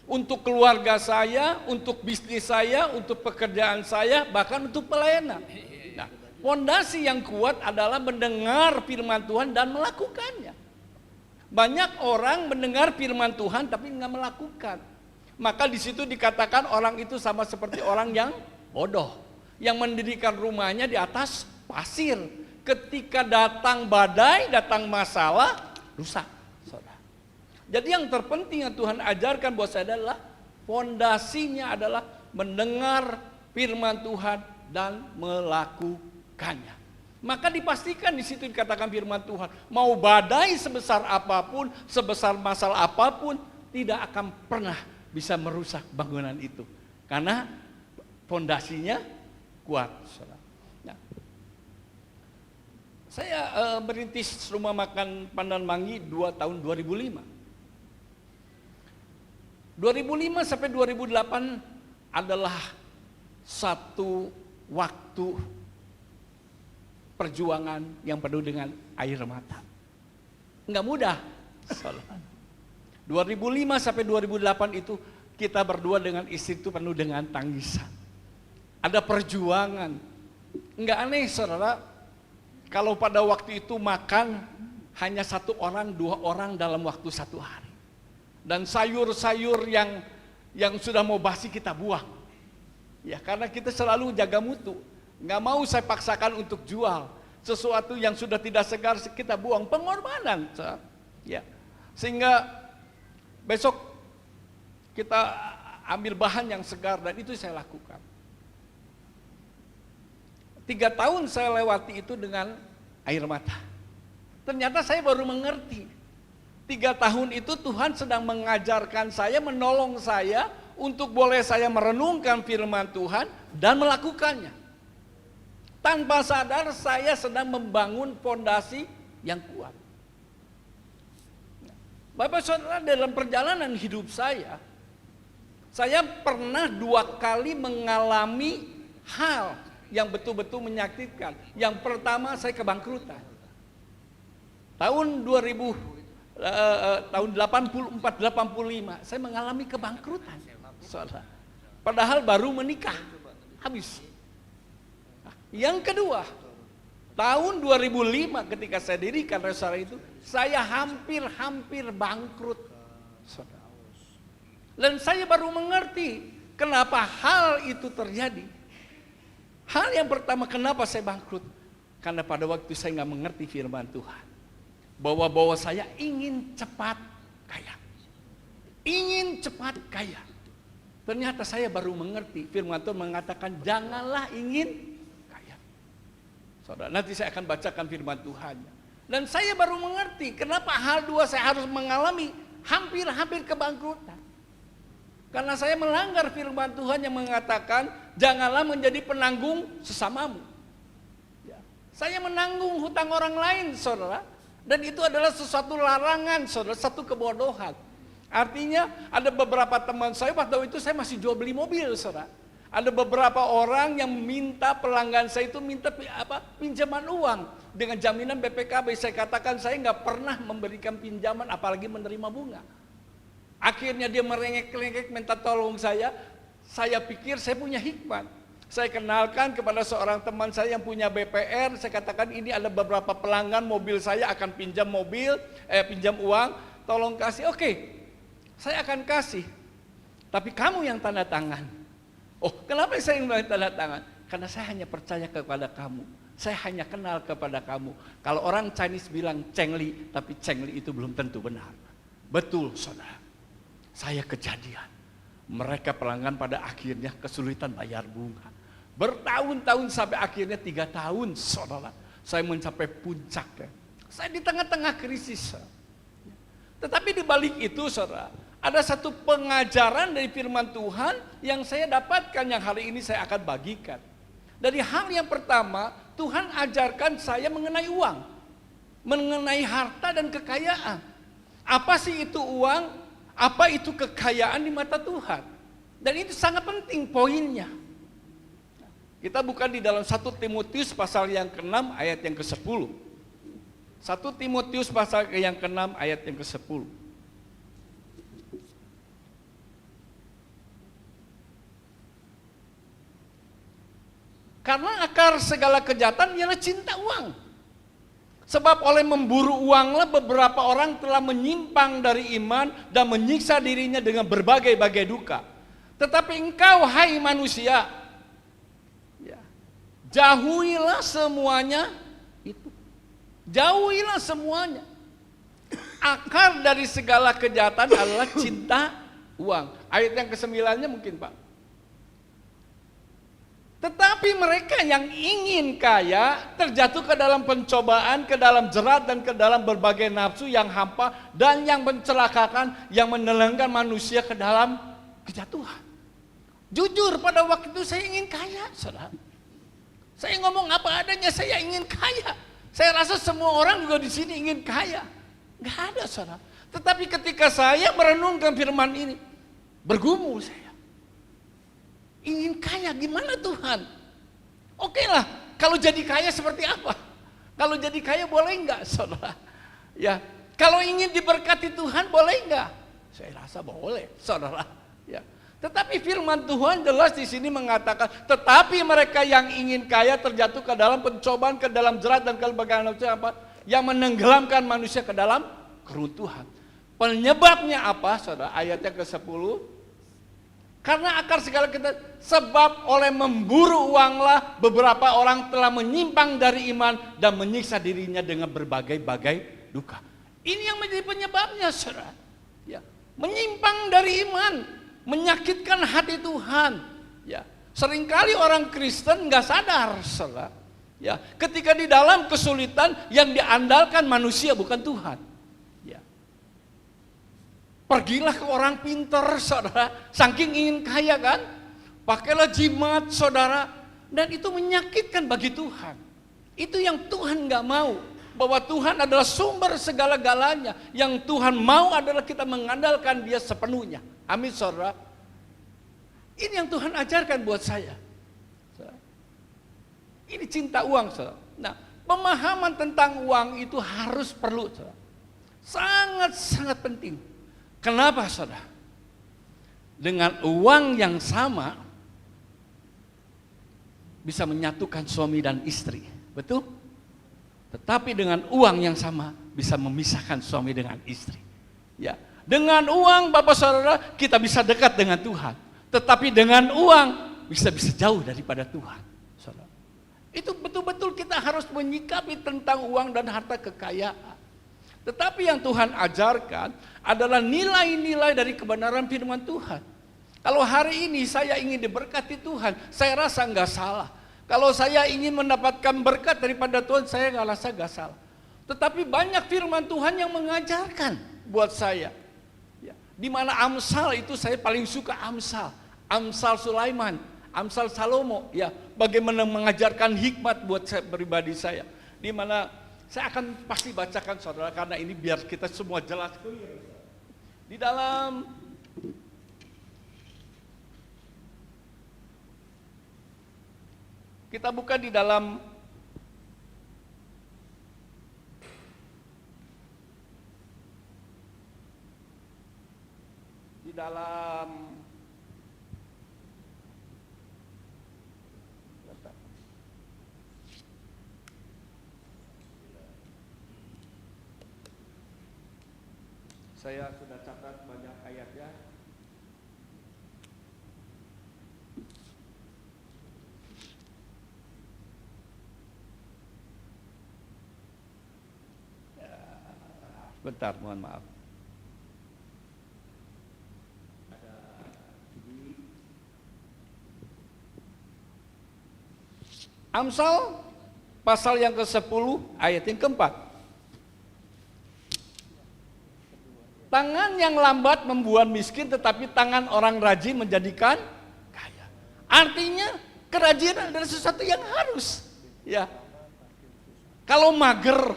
Speaker 5: Untuk keluarga saya, untuk bisnis saya, untuk pekerjaan saya, bahkan untuk pelayanan. Nah, fondasi yang kuat adalah mendengar firman Tuhan dan melakukannya. Banyak orang mendengar firman Tuhan tapi nggak melakukan. Maka di situ dikatakan orang itu sama seperti orang yang bodoh, yang mendirikan rumahnya di atas pasir. Ketika datang badai, datang masalah, rusak. Jadi yang terpenting yang Tuhan ajarkan buat saya adalah fondasinya adalah mendengar firman Tuhan dan melakukannya. Maka dipastikan di situ dikatakan firman Tuhan, mau badai sebesar apapun, sebesar masalah apapun, tidak akan pernah bisa merusak bangunan itu. Karena fondasinya kuat. Nah, saya merintis rumah makan Pandan Mangi tahun 2005. 2005 sampai 2008 adalah satu waktu perjuangan yang penuh dengan air mata. Enggak mudah. 2005 sampai 2008 itu kita berdua dengan istri itu penuh dengan tangisan. Ada perjuangan. Enggak aneh saudara, kalau pada waktu itu makan hanya 1 orang, 2 orang dalam waktu 1 hari. Dan sayur-sayur yang sudah mau basi kita buang. Ya, karena kita selalu jaga mutu. Nggak mau saya paksakan untuk jual. Sesuatu yang sudah tidak segar kita buang. Pengorbanan. Ya. Sehingga besok kita ambil bahan yang segar dan itu saya lakukan. 3 tahun saya lewati itu dengan air mata. Ternyata saya baru mengerti. 3 tahun itu Tuhan sedang mengajarkan saya, menolong saya untuk boleh saya merenungkan firman Tuhan dan melakukannya. Tanpa sadar saya sedang membangun fondasi yang kuat. Bapak Saudara, dalam perjalanan hidup saya pernah 2 kali mengalami hal yang betul-betul menyakitkan. Yang pertama saya kebangkrutan. Tahun 84-85 saya mengalami kebangkrutan. Padahal baru menikah. Habis. Yang kedua, tahun 2005 ketika saya dirikan restoran itu, saya hampir bangkrut. Dan saya baru mengerti kenapa hal itu terjadi. Hal yang pertama, kenapa saya bangkrut? Karena pada waktu saya nggak mengerti firman Tuhan. Bahwa saya ingin cepat kaya. Ingin cepat kaya. Ternyata saya baru mengerti firman Tuhan mengatakan janganlah ingin kaya. Saudara, nanti saya akan bacakan firman Tuhan. Dan saya baru mengerti kenapa hal 2 saya harus mengalami hampir kebangkrutan. Karena saya melanggar firman Tuhan yang mengatakan janganlah menjadi penanggung sesamamu. Ya. Saya menanggung hutang orang lain, saudara. Dan itu adalah sesuatu larangan, saudara, satu kebodohan. Artinya ada beberapa teman saya, waktu itu saya masih jual beli mobil, saudara. Ada beberapa orang yang minta, pelanggan saya itu minta pinjaman uang dengan jaminan BPKB. Saya katakan saya nggak pernah memberikan pinjaman, apalagi menerima bunga. Akhirnya dia merengek-rengek minta tolong saya. Saya pikir saya punya hikmat. Saya kenalkan kepada seorang teman saya yang punya BPR. Saya katakan ini ada beberapa pelanggan mobil saya akan pinjam uang. Tolong kasih. Oke, saya akan kasih. Tapi kamu yang tanda tangan. Oh, kenapa saya yang tanda tangan? karena saya hanya percaya kepada kamu. Saya hanya kenal kepada kamu. Kalau orang Chinese bilang Chengli, tapi Chengli itu belum tentu benar. Betul saudara, saya kejadian. Mereka pelanggan pada akhirnya kesulitan bayar bunga. Bertahun-tahun sampai akhirnya 3 tahun saudara, saya mencapai puncaknya. Saya di tengah-tengah krisis. Tetapi di balik itu saudara, ada satu pengajaran dari firman Tuhan yang saya dapatkan yang hari ini saya akan bagikan. Dari hal yang pertama, Tuhan ajarkan saya mengenai uang, mengenai harta dan kekayaan. Apa sih itu uang? Apa itu kekayaan di mata Tuhan? Dan itu sangat penting poinnya. Kita buka di dalam 1 Timotius pasal yang ke-6 ayat yang ke-10. 1 Timotius pasal yang ke-6 ayat yang ke-10. Karena akar segala kejahatan ialah cinta uang. Sebab oleh memburu uanglah beberapa orang telah menyimpang dari iman dan menyiksa dirinya dengan berbagai-bagai duka. Tetapi engkau, hai manusia, ya, jauhilah semuanya itu. Jauhilah semuanya. Akar dari segala kejahatan adalah cinta uang. Ayat yang ke-9-nya mungkin Pak. Tetapi mereka yang ingin kaya terjatuh ke dalam pencobaan, ke dalam jerat dan ke dalam berbagai nafsu yang hampa dan yang mencelakakan, yang menelengkan manusia ke dalam kejatuhan. Jujur pada waktu itu saya ingin kaya, saudara. Saya ngomong apa adanya, saya ingin kaya. Saya rasa semua orang juga di sini ingin kaya. Gak ada saudara. Tetapi ketika saya merenungkan firman ini, bergumul saya. Ingin kaya gimana Tuhan? Oke lah, kalau jadi kaya seperti apa? Kalau jadi kaya boleh enggak saudara? Ya, kalau ingin diberkati Tuhan boleh enggak? Saya rasa boleh saudara. Ya. Tetapi firman Tuhan jelas di sini mengatakan, tetapi mereka yang ingin kaya terjatuh ke dalam pencobaan, ke dalam jerat dan ke berbagai nafsu apa? Yang menenggelamkan manusia ke dalam keruntuhan. Penyebabnya apa saudara? Ayatnya ke-10. Karena akar segala kita, sebab oleh memburu uanglah beberapa orang telah menyimpang dari iman dan menyiksa dirinya dengan berbagai-bagai duka. Ini yang menjadi penyebabnya saudara. Ya, menyimpang dari iman, menyakitkan hati Tuhan. Ya, seringkali orang Kristen nggak sadar saudara. Ya, ketika di dalam kesulitan yang diandalkan manusia bukan Tuhan. Pergilah ke orang pintar saudara, saking ingin kaya kan, pakailah jimat saudara, dan itu menyakitkan bagi Tuhan. Itu yang Tuhan gak mau, bahwa Tuhan adalah sumber segala-galanya. Yang Tuhan mau adalah kita mengandalkan Dia sepenuhnya. Amin saudara. Ini yang Tuhan ajarkan buat saya. Ini cinta uang saudara. Nah, pemahaman tentang uang itu harus perlu saudara. Sangat-sangat penting. Kenapa saudara? Dengan uang yang sama bisa menyatukan suami dan istri, betul? Tetapi dengan uang yang sama bisa memisahkan suami dengan istri. Ya, dengan uang Bapak Saudara kita bisa dekat dengan Tuhan, tetapi dengan uang bisa jauh daripada Tuhan. Saudara. Itu betul-betul kita harus menyikapi tentang uang dan harta kekayaan. Tetapi yang Tuhan ajarkan adalah nilai-nilai dari kebenaran firman Tuhan. Kalau hari ini saya ingin diberkati Tuhan, saya rasa nggak salah. Kalau saya ingin mendapatkan berkat daripada Tuhan, saya nggak rasa nggak salah. Tetapi banyak firman Tuhan yang mengajarkan buat saya. Ya, di mana Amsal itu saya paling suka Amsal. Amsal Sulaiman, Amsal Salomo. Ya, bagaimana mengajarkan hikmat buat saya, pribadi saya. Di mana saya akan pasti bacakan saudara karena ini biar kita semua jelas clear. Di dalam kita buka di dalam saya sudah catat banyak ayatnya. Bentar, mohon maaf. Amsal pasal yang ke-10 ayat yang keempat. Tangan yang lambat membuat miskin, tetapi tangan orang rajin menjadikan kaya. Artinya kerajinan adalah sesuatu yang harus. Ya, kalau mager,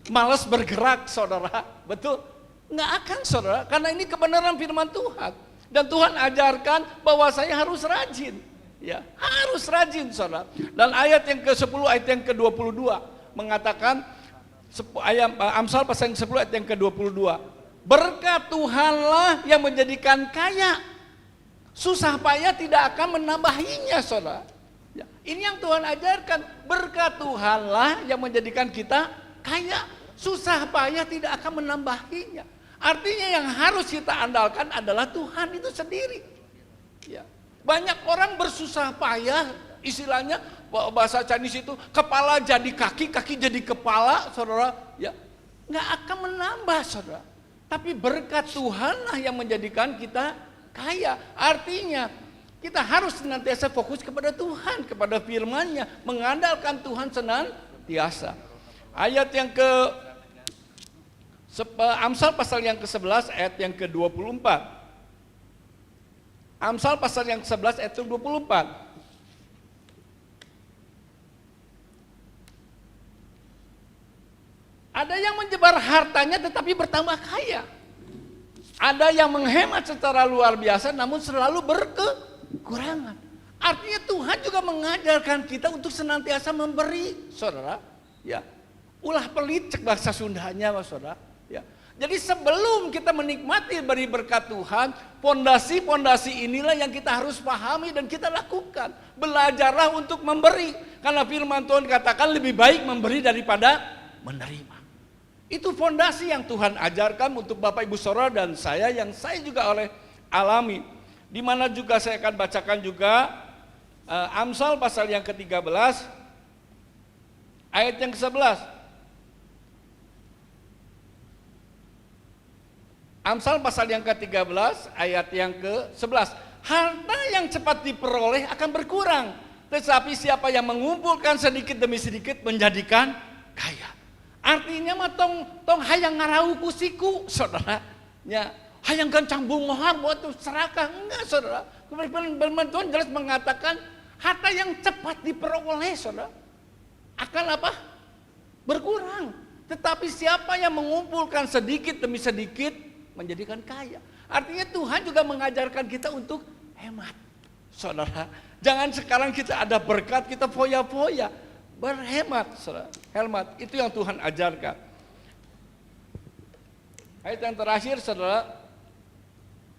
Speaker 5: malas bergerak, saudara, betul? Nggak akan, saudara, karena ini kebenaran firman Tuhan. Dan Tuhan ajarkan bahwa saya harus rajin. Ya, harus rajin, saudara. Dan ayat yang ke-10, ayat yang ke-22 mengatakan, Amsal pasal yang 10 ayat yang ke-22. Berkat Tuhanlah yang menjadikan kaya. Susah payah tidak akan menambahinya, saudara. Ya, ini yang Tuhan ajarkan. Berkat Tuhanlah yang menjadikan kita kaya. Susah payah tidak akan menambahinya. Artinya yang harus kita andalkan adalah Tuhan itu sendiri. Ya. Banyak orang bersusah payah, istilahnya bahasa Chinese itu kepala jadi kaki, kaki jadi kepala, saudara. Ya, nggak akan menambah, saudara. Tapi berkat Tuhanlah yang menjadikan kita kaya. Artinya kita harus senantiasa fokus kepada Tuhan, kepada firman-Nya, mengandalkan Tuhan senantiasa. Ayat yang Amsal pasal yang ke-11 ayat yang ke-24. Amsal pasal yang ke-11 ayat 24. Ada yang menyebar hartanya tetapi bertambah kaya. Ada yang menghemat secara luar biasa namun selalu berkekurangan. Artinya Tuhan juga mengajarkan kita untuk senantiasa memberi, saudara. Ya, ulah pelit cek bahasa Sundanya, saudara. Ya. Jadi sebelum kita menikmati beri berkat Tuhan, fondasi-fondasi inilah yang kita harus pahami dan kita lakukan. Belajarlah untuk memberi, karena firman Tuhan katakan lebih baik memberi daripada menerima. Itu fondasi yang Tuhan ajarkan untuk Bapak Ibu Saudara dan saya, yang saya juga alami. Di mana juga saya akan bacakan juga Amsal pasal yang ke-13 ayat yang ke-11. Amsal pasal yang ke-13 ayat yang ke-11. Harta yang cepat diperoleh akan berkurang, tetapi siapa yang mengumpulkan sedikit demi sedikit menjadikan kaya. Artinya mah tong hayang ngarau kusiku, saudara. Ya, hayang gancang bungohan buat serakah, enggak, saudara. Firman Tuhan jelas mengatakan harta yang cepat diperoleh, saudara, akan apa? Berkurang. Tetapi siapa yang mengumpulkan sedikit demi sedikit menjadikan kaya. Artinya Tuhan juga mengajarkan kita untuk hemat, saudara. Jangan sekarang kita ada berkat kita foya-foya. Berhemat, saudara. Hemat, itu yang Tuhan ajarkan. Ayat yang terakhir, saudara,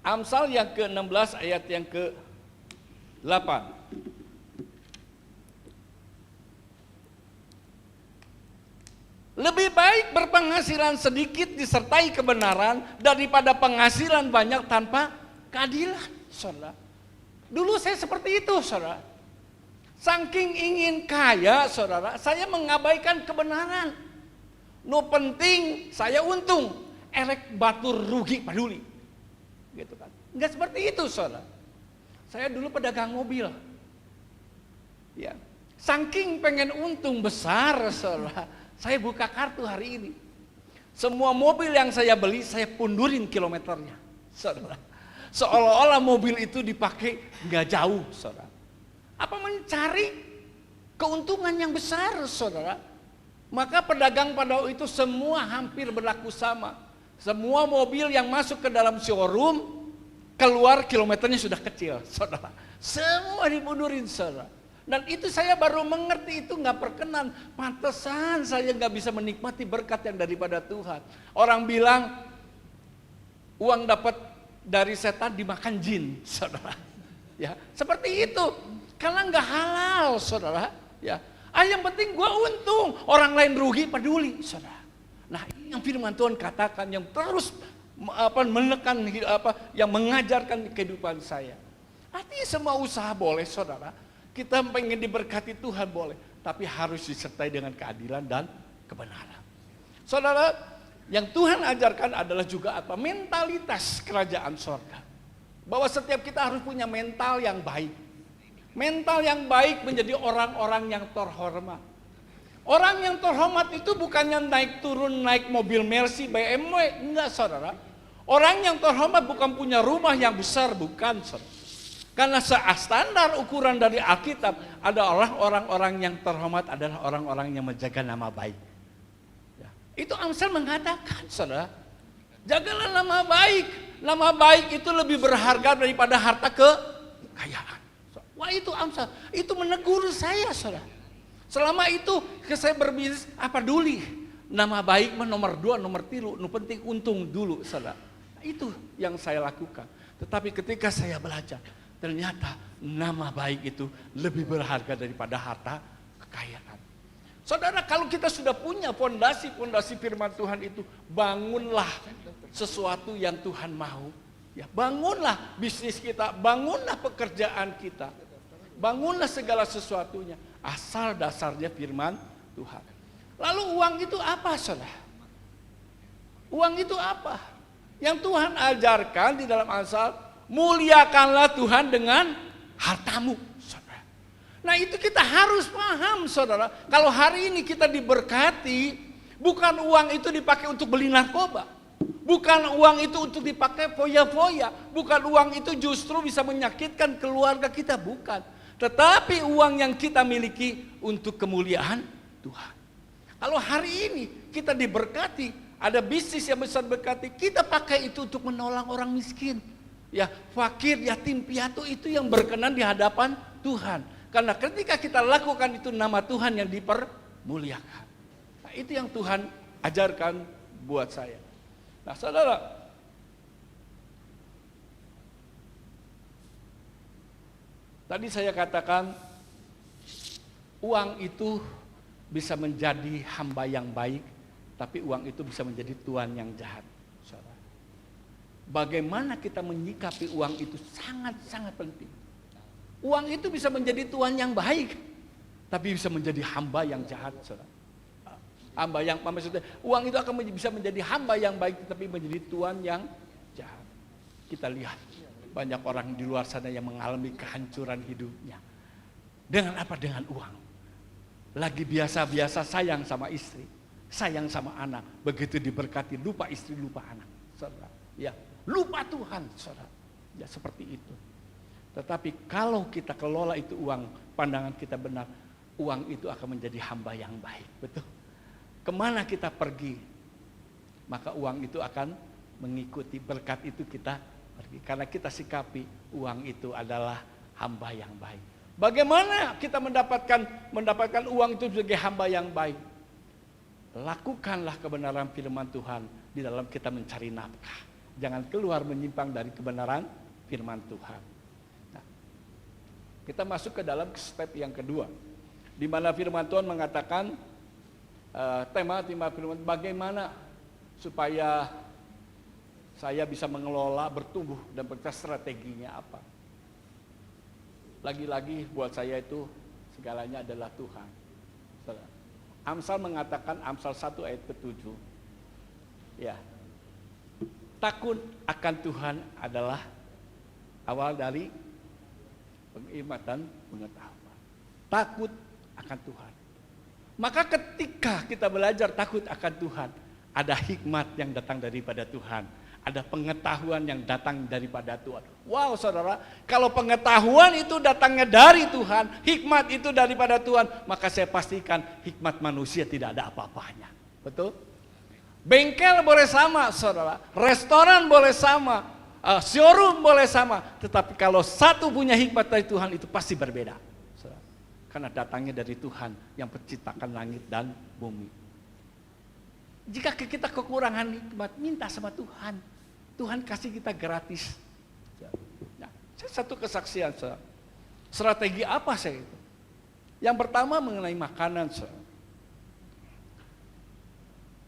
Speaker 5: Amsal yang ke-16 ayat yang ke-8. Lebih baik berpenghasilan sedikit disertai kebenaran daripada penghasilan banyak tanpa keadilan, saudara. Dulu saya seperti itu, saudara. Saking ingin kaya, saudara, saya mengabaikan kebenaran. No penting, saya untung, elek batur rugi peduli, gitu kan? Enggak seperti itu, saudara. Saya dulu pedagang mobil, ya. Saking pengen untung besar, saudara, saya buka kartu hari ini. Semua mobil yang saya beli, saya pundurin kilometernya, saudara. Seolah-olah mobil itu dipakai nggak jauh, saudara. Apa mencari keuntungan yang besar, saudara? Maka pedagang pada waktu itu semua hampir berlaku sama. Semua mobil yang masuk ke dalam showroom, keluar kilometernya sudah kecil, saudara. Semua dimundurin, saudara. Dan itu saya baru mengerti itu nggak perkenan. Pantesan saya nggak bisa menikmati berkat yang daripada Tuhan. Orang bilang uang dapat dari setan dimakan jin, saudara. Ya, seperti itu. Karena nggak halal, saudara. Ya, yang penting gua untung, orang lain rugi peduli, saudara. Nah, ini yang firman Tuhan katakan, yang terus menekan yang mengajarkan kehidupan saya. Artinya semua usaha boleh, saudara. Kita pengen diberkati Tuhan boleh, tapi harus disertai dengan keadilan dan kebenaran. Saudara, Yang Tuhan ajarkan adalah juga apa? Mentalitas kerajaan sorga. Bahwa setiap kita harus punya mental yang baik. Mental yang baik menjadi orang-orang yang terhormat. Orang yang terhormat itu bukannya naik turun naik mobil Mercy, BMW, enggak saudara. Orang yang terhormat bukan punya rumah yang besar, bukan saudara. Karena standar ukuran dari Alkitab adalah orang-orang yang terhormat adalah orang-orang yang menjaga nama baik. Ya. Itu Amsal mengatakan saudara, jagalah nama baik. Nama baik itu lebih berharga daripada harta kekayaan. Wah itu Amsal, itu menegur saya saudara. Selama itu saya berbisnis apa peduli. Nama baik nomor 2, nomor 3, nu penting untung dulu saudara. Itu yang saya lakukan. Tetapi ketika saya belajar, ternyata nama baik itu lebih berharga daripada harta kekayaan. Saudara, kalau kita sudah punya fondasi firman Tuhan itu, bangunlah sesuatu yang Tuhan mau. Ya, bangunlah bisnis kita, bangunlah pekerjaan kita. Bangunlah segala sesuatunya, asal dasarnya firman Tuhan. Lalu uang itu apa, saudara? Uang itu apa? Yang Tuhan ajarkan di dalam Amsal, muliakanlah Tuhan dengan hartamu, saudara. Nah itu kita harus paham, saudara. Kalau hari ini kita diberkati, bukan uang itu dipakai untuk beli narkoba. Bukan uang itu untuk dipakai foya-foya. Bukan uang itu justru bisa menyakitkan keluarga kita, bukan. Tetapi uang yang kita miliki untuk kemuliaan Tuhan. Kalau hari ini kita diberkati, ada bisnis yang besar berkati, kita pakai itu untuk menolong orang miskin. Ya, fakir, yatim, piatu itu yang berkenan di hadapan Tuhan. Karena ketika kita lakukan itu nama Tuhan yang dipermuliakan. Nah, itu yang Tuhan ajarkan buat saya. Nah, saudara, tadi saya katakan uang itu bisa menjadi hamba yang baik, tapi uang itu bisa menjadi tuan yang jahat. Bagaimana kita menyikapi uang itu sangat-sangat penting. Uang itu bisa menjadi tuan yang baik, tapi bisa menjadi hamba yang jahat. Hamba yang maksudnya uang itu akan bisa menjadi hamba yang baik, tapi menjadi tuan yang jahat. Kita lihat. Banyak orang di luar sana yang mengalami kehancuran hidupnya. Dengan apa? Dengan uang. Lagi biasa-biasa sayang sama istri, sayang sama anak. Begitu diberkati, lupa istri, lupa anak. Saudara, ya, lupa Tuhan, saudara. Ya seperti itu. Tetapi kalau kita kelola itu uang, pandangan kita benar, uang itu akan menjadi hamba yang baik. Betul? Kemana kita pergi, maka uang itu akan mengikuti, berkat itu kita pergi. Karena kita sikapi uang itu adalah hamba yang baik. Bagaimana kita mendapatkan uang itu sebagai hamba yang baik? Lakukanlah kebenaran firman Tuhan di dalam kita mencari nafkah. Jangan keluar menyimpang dari kebenaran firman Tuhan. Nah, kita masuk ke dalam step yang kedua, di mana firman Tuhan mengatakan tema firman, bagaimana supaya saya bisa mengelola, bertumbuh, dan berkata strateginya apa. Lagi-lagi buat saya itu segalanya adalah Tuhan. Amsal mengatakan, Amsal 1 ayat ke-7. Ya, takut akan Tuhan adalah awal dari pengilmuan dan pengetahuan. Takut akan Tuhan. Maka ketika kita belajar takut akan Tuhan, ada hikmat yang datang daripada Tuhan. Ada pengetahuan yang datang daripada Tuhan. Wow saudara, kalau pengetahuan itu datangnya dari Tuhan, hikmat itu daripada Tuhan, maka saya pastikan hikmat manusia tidak ada apa-apanya. Betul? Bengkel boleh sama saudara, restoran boleh sama, showroom boleh sama, tetapi kalau satu punya hikmat dari Tuhan itu pasti berbeda. Saudara. Karena datangnya dari Tuhan yang menciptakan langit dan bumi. Jika kita kekurangan hikmat, minta sama Tuhan. Tuhan kasih kita gratis. Nah, satu kesaksian, saudara. Strategi apa saya itu? Yang pertama mengenai makanan, saudara.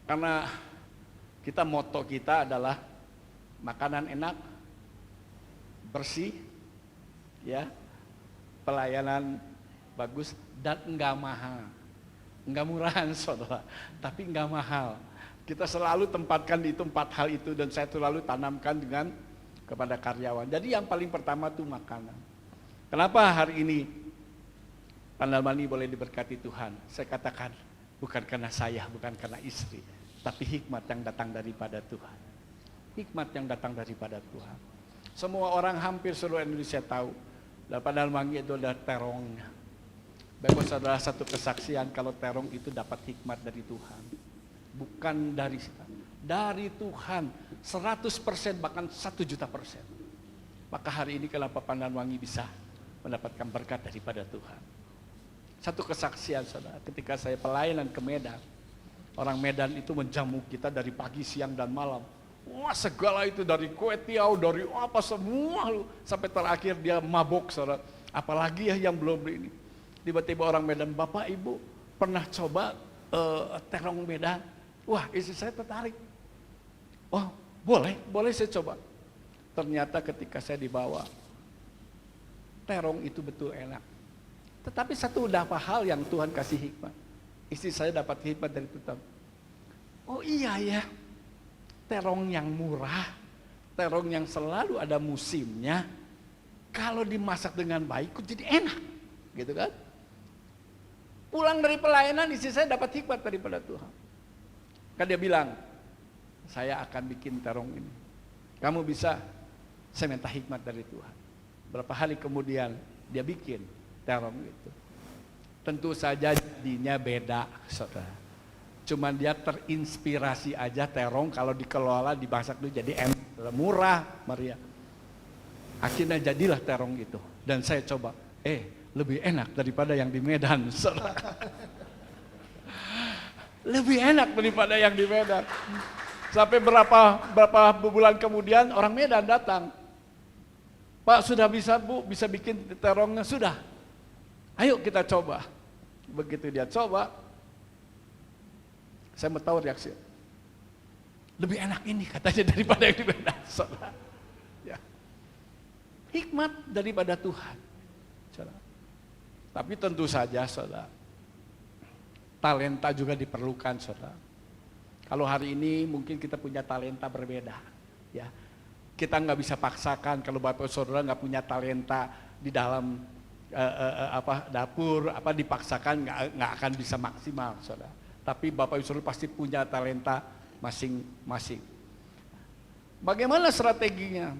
Speaker 5: Karena kita moto kita adalah makanan enak, bersih, ya, pelayanan bagus dan enggak mahal. Enggak murahan saudara, tapi enggak mahal. Kita selalu tempatkan itu 4 hal itu, dan saya selalu tanamkan kepada karyawan. Jadi yang paling pertama itu makanan. Kenapa hari ini Pandal Money boleh diberkati Tuhan? Saya katakan bukan karena saya, bukan karena istri, tapi hikmat yang datang daripada Tuhan. Hikmat yang datang daripada Tuhan. Semua orang hampir seluruh Indonesia tahu Pandal Money itu adalah terongnya. Bapak saudara, satu kesaksian kalau terong itu dapat hikmat dari Tuhan. Bukan dari Tuhan 100%, bahkan 1.000.000%. Maka hari ini kenapa Pandal Money bisa mendapatkan berkat daripada Tuhan. Satu kesaksian saudara, ketika saya pelayanan ke Medan, orang Medan itu menjamu kita dari pagi, siang, dan malam. Wah, segala itu dari kue tiaw, dari apa semua, sampai terakhir dia mabok saudara. Apalagi ya yang belum ini. Tiba-tiba orang Medan, Bapak Ibu pernah coba terong Medan? Wah, istri saya tertarik. Oh, boleh saya coba. Ternyata ketika saya dibawa, terong itu betul enak. Tetapi satu hal yang Tuhan kasih hikmat. Istri saya dapat hikmat dari Tuhan. Oh iya ya, terong yang murah, terong yang selalu ada musimnya, kalau dimasak dengan baik kok jadi enak, gitu kan? Pulang dari pelayanan istri saya dapat hikmat daripada Tuhan. Kan dia bilang, saya akan bikin terong ini. Kamu bisa? Saya minta hikmat dari Tuhan. Berapa hari kemudian dia bikin terong itu. Tentu saja jadinya beda, saudara. Cuman dia terinspirasi aja terong kalau dikelola, dimasak itu jadi enak, murah, Maria. Akhirnya jadilah terong itu. Dan saya coba, lebih enak daripada yang di Medan, saudara. Lebih enak daripada yang di Medan. Sampai berapa bulan kemudian orang Medan datang. Pak, sudah bisa Bu, bisa bikin terongnya? Sudah. Ayo kita coba. Begitu dia coba, saya mau tahu reaksi. Lebih enak ini katanya daripada yang di Medan, saudara. Ya. Hikmat daripada Tuhan, saudara. Tapi tentu saja, saudara, talenta juga diperlukan, saudara. Kalau hari ini mungkin kita punya talenta berbeda, ya. Kita nggak bisa paksakan kalau Bapak Saudara nggak punya talenta di dalam dapur, dipaksakan nggak akan bisa maksimal, saudara. Tapi Bapak Ibu Saudara pasti punya talenta masing-masing. Bagaimana strateginya?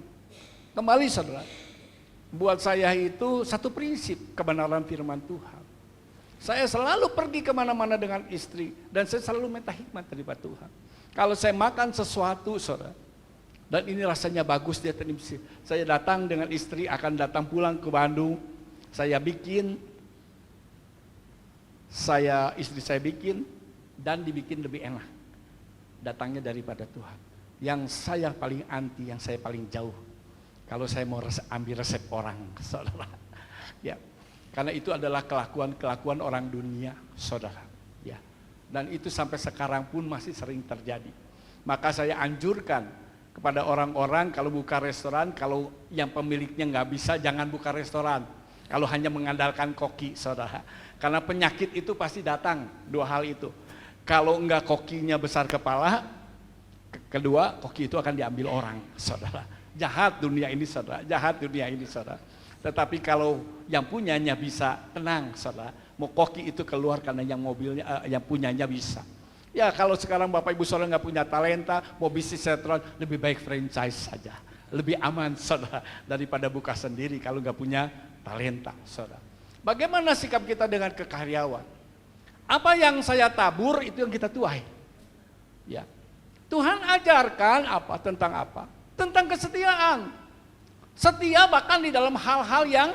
Speaker 5: Kembali saudara, buat saya itu satu prinsip kebenaran firman Tuhan. Saya selalu pergi kemana-mana dengan istri dan saya selalu minta hikmat daripada Tuhan. Kalau saya makan sesuatu, saudara, dan ini rasanya bagus, dia terinspirasi. Saya datang dengan istri, akan datang pulang ke Bandung. Saya bikin, istri saya bikin, dan dibikin lebih enak. Datangnya daripada Tuhan. Yang saya paling anti, yang saya paling jauh. Kalau saya mau ambil resep orang, saudara. Ya, karena itu adalah kelakuan orang dunia, saudara. Ya, dan itu sampai sekarang pun masih sering terjadi. Maka saya anjurkan kepada orang-orang kalau buka restoran, kalau yang pemiliknya nggak bisa, jangan buka restoran. Kalau hanya mengandalkan koki, saudara. Karena penyakit itu pasti datang, 2 hal itu. Kalau enggak kokinya besar kepala, kedua koki itu akan diambil orang, saudara. Jahat dunia ini, saudara. Jahat dunia ini, saudara. Tetapi kalau yang punyanya bisa, tenang, saudara. Mau koki itu keluar karena yang mobilnya, yang punyanya bisa. Ya kalau sekarang Bapak Ibu Saudara nggak punya talenta, mau bisnis restoran, lebih baik franchise saja. Lebih aman, saudara, daripada buka sendiri kalau nggak punya talenta, saudara. Bagaimana sikap kita dengan kekaryawan? Apa yang saya tabur itu yang kita tuai. Ya. Tuhan ajarkan tentang apa? Tentang kesetiaan. Setia bahkan di dalam hal-hal yang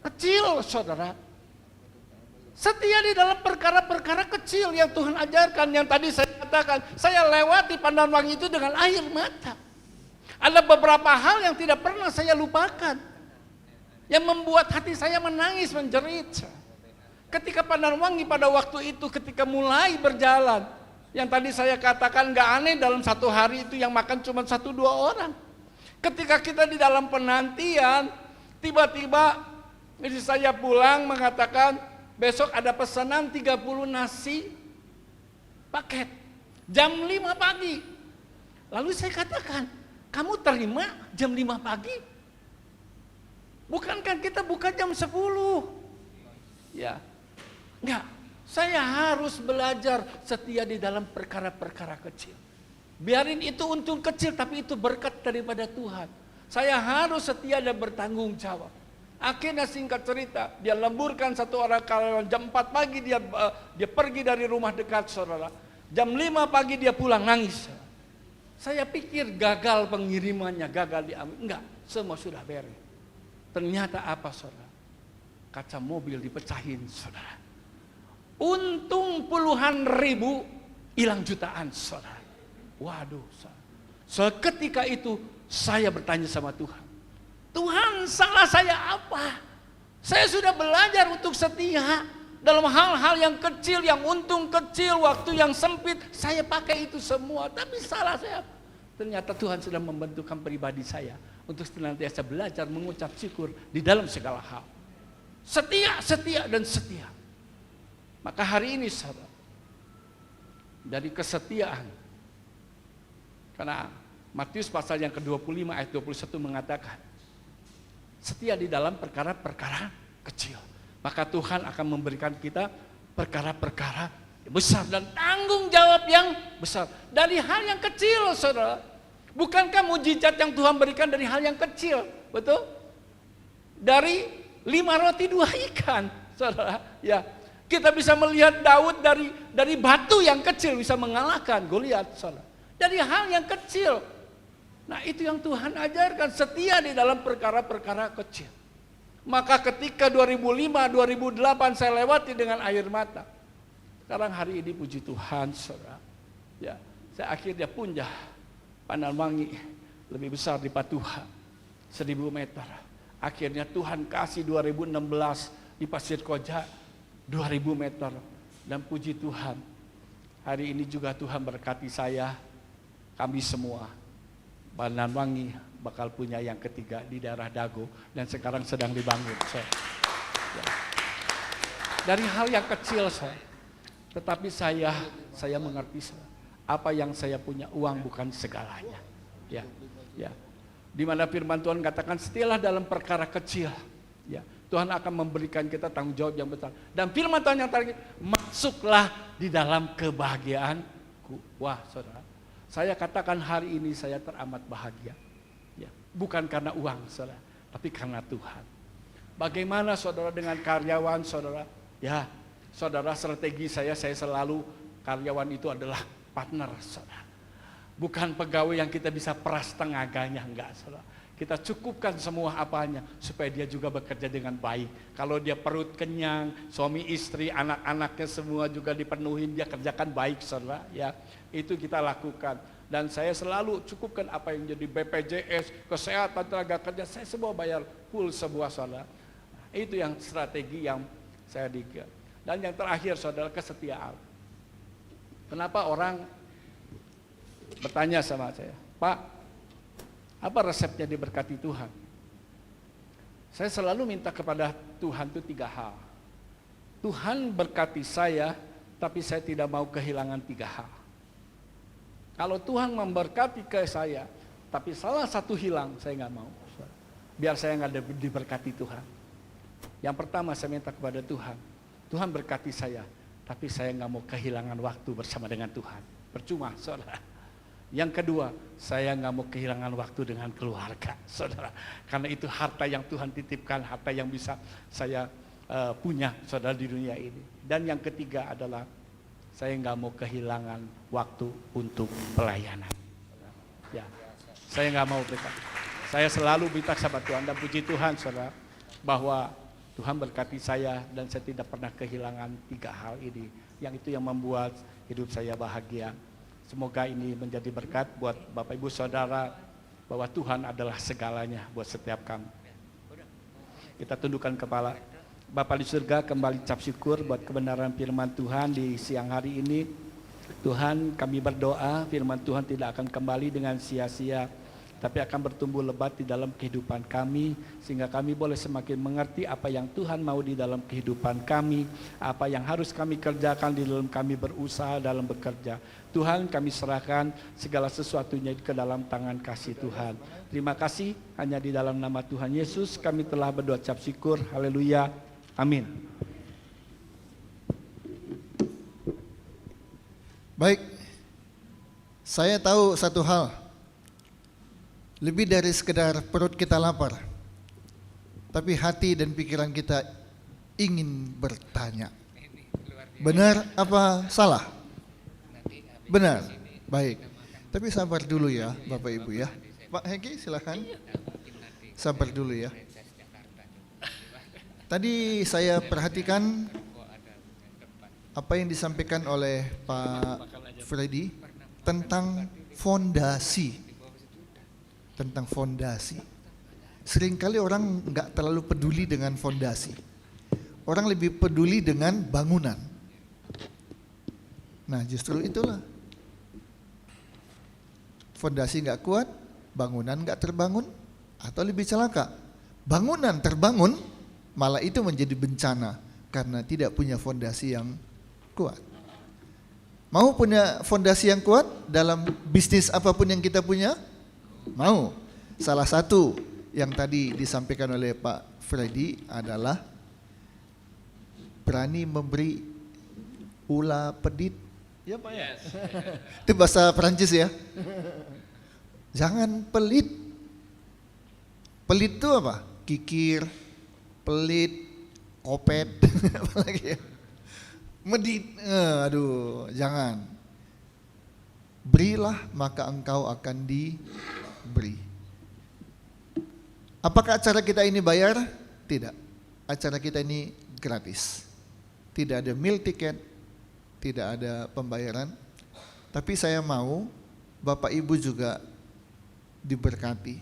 Speaker 5: kecil, saudara. Setia di dalam perkara-perkara kecil yang Tuhan ajarkan. Yang tadi saya katakan, saya lewati Pandan Wangi itu dengan air mata. Ada beberapa hal yang tidak pernah saya lupakan, yang membuat hati saya menangis, menjerit. Ketika Pandan Wangi pada waktu itu, ketika mulai berjalan, yang tadi saya katakan gak aneh dalam satu hari itu yang makan cuma 1-2 orang. Ketika kita di dalam penantian, tiba-tiba istri saya pulang mengatakan, besok ada pesanan 30 nasi paket. Jam 5 pagi. Lalu saya katakan, kamu terima jam 5 pagi? Bukankah kita buka jam 10? Ya, enggak. Saya harus belajar setia di dalam perkara-perkara kecil. Biarin itu untung kecil, tapi itu berkat daripada Tuhan. Saya harus setia dan bertanggung jawab. Akhirnya singkat cerita, dia lemburkan satu orang karyawan. Jam 4 pagi dia pergi dari rumah dekat, saudara. Jam 5 pagi dia pulang nangis. Saya pikir gagal pengirimannya, gagal diambil. Enggak, semua sudah beres. Ternyata apa, saudara? Kaca mobil dipecahin, saudara. Untung puluhan ribu, hilang jutaan, saudara. Waduh, saudara. Seketika itu saya bertanya sama Tuhan. Tuhan, salah saya apa? Saya sudah belajar untuk setia. Dalam hal-hal yang kecil, yang untung kecil, waktu yang sempit, saya pakai itu semua. Tapi salah saya. Ternyata Tuhan sudah membentukkan pribadi saya untuk senantiasa belajar mengucap syukur di dalam segala hal. Setia, setia, dan setia. Maka hari ini saudara, dari kesetiaan, karena Matius pasal yang ke-25 ayat 21 mengatakan, setia di dalam perkara-perkara kecil. Maka Tuhan akan memberikan kita perkara-perkara besar dan tanggung jawab yang besar. Dari hal yang kecil, saudara. Bukankah mujizat yang Tuhan berikan dari hal yang kecil? Betul? Dari 5 roti 2 ikan, saudara. Ya, kita bisa melihat Daud dari batu yang kecil bisa mengalahkan Goliat, saudara. Dari hal yang kecil. Nah, itu yang Tuhan ajarkan, setia di dalam perkara-perkara kecil. Maka ketika 2005, 2008 saya lewati dengan air mata. Sekarang hari ini puji Tuhan, saudara. Ya, saya akhirnya punjah Pandanwangi lebih besar di Patuha, 1000 meter. Akhirnya Tuhan kasih 2016 di Pasir Koja 2000 meter. Dan puji Tuhan, hari ini juga Tuhan berkati saya, kami semua. Pandanwangi bakal punya yang ketiga di daerah Dago dan sekarang sedang dibangun. Ya. Dari hal yang kecil tetapi saya mengerti apa yang saya punya, uang bukan segalanya. Ya, ya. Di mana firman Tuhan katakan setialah dalam perkara kecil. Ya, Tuhan akan memberikan kita tanggung jawab yang besar. Dan firman Tuhan yang terakhir, masuklah di dalam kebahagiaanku. Wah, saudara, saya katakan hari ini saya teramat bahagia. Ya, bukan karena uang, saudara, tapi karena Tuhan. Bagaimana saudara dengan karyawan, saudara? Ya, saudara, strategi saya selalu karyawan itu adalah partner, saudara. Bukan pegawai yang kita bisa peras tenaganya, enggak, saudara. Kita cukupkan semua apanya supaya dia juga bekerja dengan baik. Kalau dia perut kenyang, suami istri, anak-anaknya semua juga dipenuhi, dia kerjakan baik, saudara. Ya, itu kita lakukan. Dan saya selalu cukupkan apa yang jadi BPJS, kesehatan, tenaga kerja, saya semua bayar full semua, saudara. Itu yang strategi yang saya diga. Dan yang terakhir, saudara, kesetiaan. Kenapa orang bertanya sama saya, Pak, apa resepnya diberkati Tuhan? Saya selalu minta kepada Tuhan itu 3 hal. Tuhan berkati saya, tapi saya tidak mau kehilangan 3 hal. Kalau Tuhan memberkati ke saya, tapi salah satu hilang, saya nggak mau. Biar saya nggak diberkati Tuhan. Yang pertama saya minta kepada Tuhan, Tuhan berkati saya, tapi saya nggak mau kehilangan waktu bersama dengan Tuhan. Percuma, saudara. Yang kedua, saya nggak mau kehilangan waktu dengan keluarga, saudara. Karena itu harta yang Tuhan titipkan, harta yang bisa saya punya, saudara, di dunia ini. Dan yang ketiga adalah saya nggak mau kehilangan waktu untuk pelayanan. Ya, saya nggak mau berikan. Saya selalu minta sama Tuhan dan puji Tuhan, saudara, bahwa Tuhan berkati saya dan saya tidak pernah kehilangan 3 hal ini. Yang itu yang membuat hidup saya bahagia. Semoga ini menjadi berkat buat Bapak Ibu Saudara, bahwa Tuhan adalah segalanya buat setiap kami. Kita tundukkan kepala. Bapa di surga, kembali ucap syukur buat kebenaran firman Tuhan di siang hari ini. Tuhan, kami berdoa firman Tuhan tidak akan kembali dengan sia-sia. tapi akan bertumbuh lebat di dalam kehidupan kami, sehingga kami boleh semakin mengerti apa yang Tuhan mau di dalam kehidupan kami, apa yang harus kami kerjakan di dalam kami berusaha dalam bekerja. Tuhan, kami serahkan segala sesuatunya ke dalam tangan kasih Tuhan. Terima kasih, hanya di dalam nama Tuhan Yesus kami telah berdoa ucap syukur. Haleluya. Amin.
Speaker 1: Baik, saya tahu satu hal, lebih dari sekedar perut kita lapar, tapi hati dan pikiran kita ingin bertanya, benar apa salah? Benar, baik. Tapi sabar dulu ya Bapak Ibu ya. Pak Hengki silakan, sabar dulu ya. Tadi saya perhatikan apa yang disampaikan oleh Pak Freddy tentang fondasi. Tentang fondasi. Seringkali orang nggak terlalu peduli dengan fondasi. Orang lebih peduli dengan bangunan. Nah justru itulah. Fondasi nggak kuat, bangunan nggak terbangun, atau lebih celaka, bangunan terbangun, malah itu menjadi bencana karena tidak punya fondasi yang kuat. Mau punya fondasi yang kuat dalam bisnis apapun yang kita punya? Mau. Salah satu yang tadi disampaikan oleh Pak Freddy adalah berani memberi ulah pedit. Ya Pak ya. Itu bahasa Perancis ya. Jangan pelit. Pelit itu apa? Kikir, pelit, kopet, apalagi ya. Medit, aduh, jangan. Berilah maka engkau akan diberi. Apakah acara kita ini bayar? Tidak. Acara kita ini gratis. Tidak ada meal ticket, tidak ada pembayaran. Tapi saya mau Bapak Ibu juga diberkati.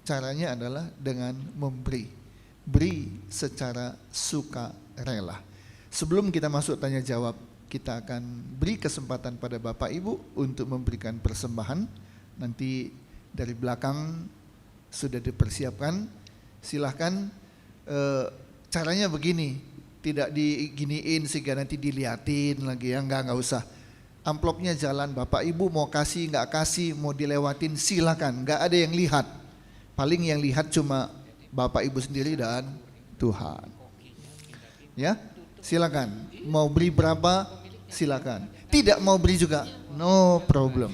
Speaker 1: Caranya adalah dengan memberi. Beri secara sukarela. Sebelum kita masuk tanya jawab, kita akan beri kesempatan pada Bapak Ibu untuk memberikan persembahan. Nanti dari belakang sudah dipersiapkan. Silahkan, caranya begini, tidak diginiin sehingga nanti diliatin lagi ya, enggak usah. Amplopnya jalan, Bapak Ibu mau kasih nggak kasih, mau dilewatin silakan, nggak ada yang lihat. Paling yang lihat cuma Bapak Ibu sendiri dan Tuhan. Ya. Silakan, mau beri berapa silakan. Tidak mau beri juga, no problem.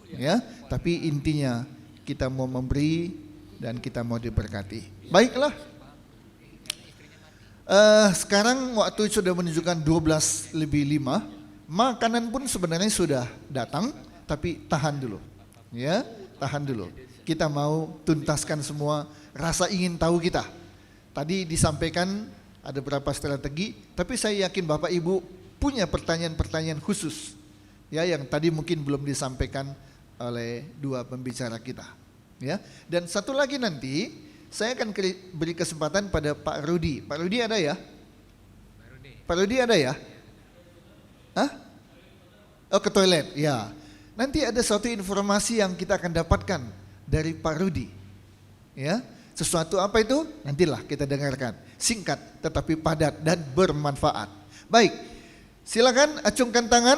Speaker 1: Ya, tapi intinya kita mau memberi dan kita mau diberkati. Baiklah. Sekarang waktu sudah menunjukkan 12:05. Makanan pun sebenarnya sudah datang, tapi tahan dulu. Ya, tahan dulu. Kita mau tuntaskan semua rasa ingin tahu kita. Tadi disampaikan ada beberapa strategi, tapi saya yakin Bapak Ibu punya pertanyaan-pertanyaan khusus ya yang tadi mungkin belum disampaikan oleh dua pembicara kita. Ya. Dan satu lagi nanti saya akan beri kesempatan pada Pak Rudi. Pak Rudi ada ya? Pak Rudi ada ya? Hah? Oh ke toilet, ya. Nanti ada suatu informasi yang kita akan dapatkan dari Pak Rudi. Ya. Sesuatu apa itu? Nantilah kita dengarkan. Singkat tetapi padat dan bermanfaat. Baik, silakan acungkan tangan.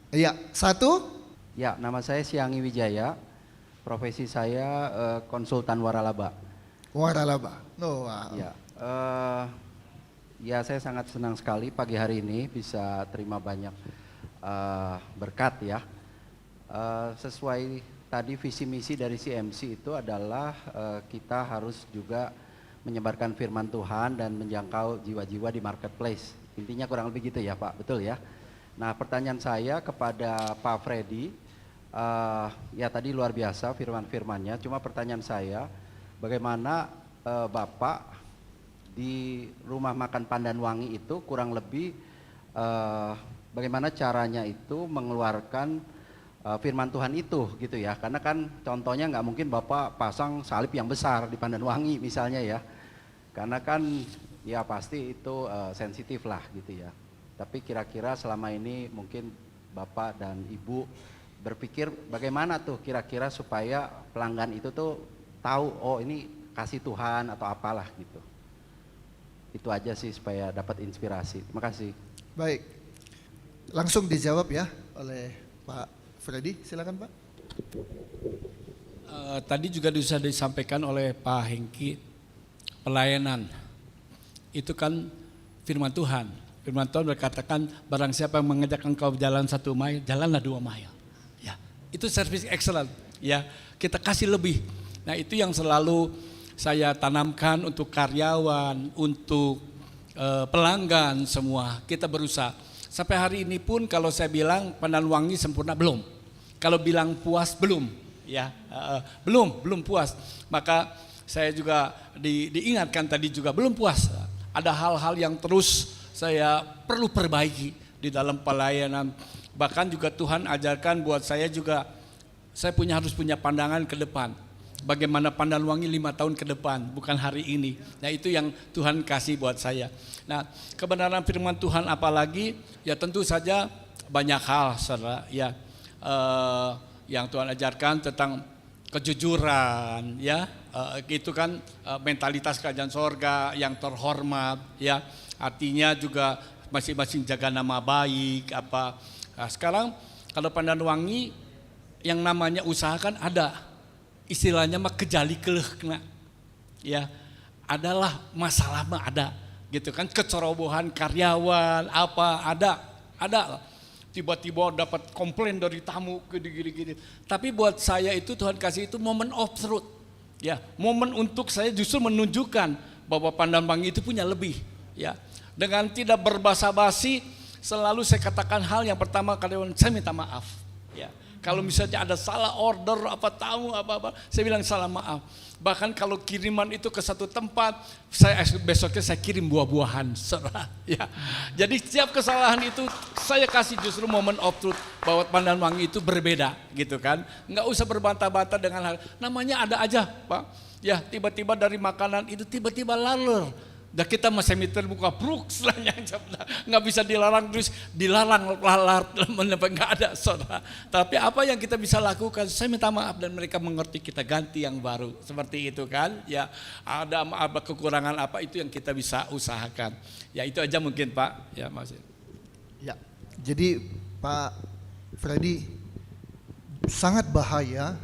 Speaker 1: Ya, satu.
Speaker 6: Ya, nama saya Siangi Wijaya. Profesi saya konsultan waralaba.
Speaker 1: Waralaba. Oh, wow.
Speaker 6: Ya, ya saya sangat senang sekali pagi hari ini bisa terima banyak berkat ya. Sesuai tadi visi misi dari CMC itu adalah kita harus juga menyebarkan firman Tuhan dan menjangkau jiwa-jiwa di marketplace. Intinya kurang lebih gitu ya Pak, betul ya? Nah pertanyaan saya kepada Pak Freddy, ya tadi luar biasa firman-firmannya, cuma pertanyaan saya bagaimana Bapak di rumah makan Pandanwangi itu kurang lebih bagaimana caranya itu mengeluarkan firman Tuhan itu gitu ya, karena kan contohnya nggak mungkin Bapak pasang salib yang besar di Pandanwangi misalnya ya, karena kan ya pasti itu sensitif lah gitu ya. Tapi kira-kira selama ini mungkin Bapak dan Ibu berpikir bagaimana tuh kira-kira supaya pelanggan itu tuh tahu, oh ini kasih Tuhan atau apalah gitu. Itu aja sih supaya dapat inspirasi. Terima kasih.
Speaker 1: Baik, langsung dijawab ya oleh Pak Freddy, silakan Pak.
Speaker 7: Tadi juga bisa disampaikan oleh Pak Hengki, pelayanan itu kan firman Tuhan. Firman Tuhan berkatakan barang siapa yang mengajak engkau jalan 1 mile, jalanlah 2 mile. Ya, itu service excellent. Ya, kita kasih lebih. Nah, itu yang selalu saya tanamkan untuk karyawan, untuk pelanggan semua. Kita berusaha. Sampai hari ini pun kalau saya bilang Pandan Wangi sempurna belum. Kalau bilang puas belum, ya belum puas. Maka saya juga diingatkan tadi juga belum puas. Ada hal-hal yang terus saya perlu perbaiki di dalam pelayanan. Bahkan juga Tuhan ajarkan buat saya juga, saya harus punya pandangan ke depan. Bagaimana Pandan Wangi 5 tahun ke depan, bukan hari ini. Nah itu yang Tuhan kasih buat saya. Nah kebenaran firman Tuhan apalagi, ya tentu saja banyak hal saudara, ya yang Tuhan ajarkan tentang kejujuran, ya itu kan mentalitas kerajaan sorga yang terhormat, ya artinya juga masing-masing jaga nama baik apa. Nah, sekarang kalau Pandan Wangi yang namanya usaha kan ada, istilahnya mah kejali keleh kena, ya adalah masalah mah ada, gitu kan, kecerobohan karyawan apa ada. Tiba-tiba dapat komplain dari tamu gini. Tapi buat saya itu Tuhan kasih itu moment of truth. Ya, momen untuk saya justru menunjukkan bahwa Pandan Wangi itu punya lebih, ya. Dengan tidak berbasa-basi selalu saya katakan hal yang pertama karyawan saya minta maaf, ya. Kalau misalnya ada salah order apa tamu apa saya bilang salah maaf. Bahkan kalau kiriman itu ke satu tempat, besoknya saya kirim buah-buahan, saudara. Ya. Jadi setiap kesalahan itu saya kasih justru moment of truth bahwa Pandan Wangi itu berbeda, gitu kan. Nggak usah berbantah-bantah dengan hal, namanya ada aja, Pak. Ya tiba-tiba dari makanan itu tiba-tiba laler. Dah kita masih terbuka bruk selanya nggak bisa dilarang terus dilarang lalat nggak ada saudara. Tapi apa yang kita bisa lakukan? Saya minta maaf dan mereka mengerti, kita ganti yang baru seperti itu kan? Ya ada kekurangan apa itu yang kita bisa usahakan. Ya itu aja mungkin Pak. Ya masih.
Speaker 1: Ya, jadi Pak Freddy, sangat bahaya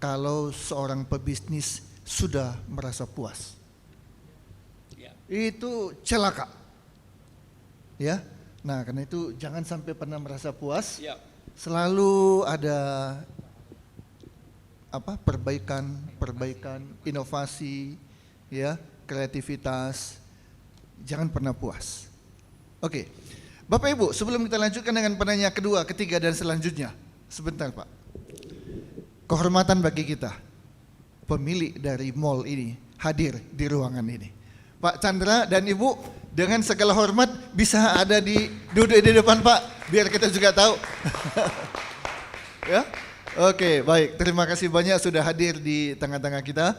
Speaker 1: kalau seorang pebisnis sudah merasa puas. Itu celaka, ya. Nah, karena itu jangan sampai pernah merasa puas.
Speaker 7: Ya.
Speaker 1: Selalu ada perbaikan, inovasi, ya, kreativitas. Jangan pernah puas. Oke, Bapak Ibu, sebelum kita lanjutkan dengan penanya kedua, ketiga dan selanjutnya, sebentar Pak. Kehormatan bagi kita, pemilik dari mall ini hadir di ruangan ini. Pak Chandra dan Ibu dengan segala hormat bisa ada duduk di depan Pak, biar kita juga tahu. Ya, oke, baik. Terima kasih banyak sudah hadir di tengah-tengah kita.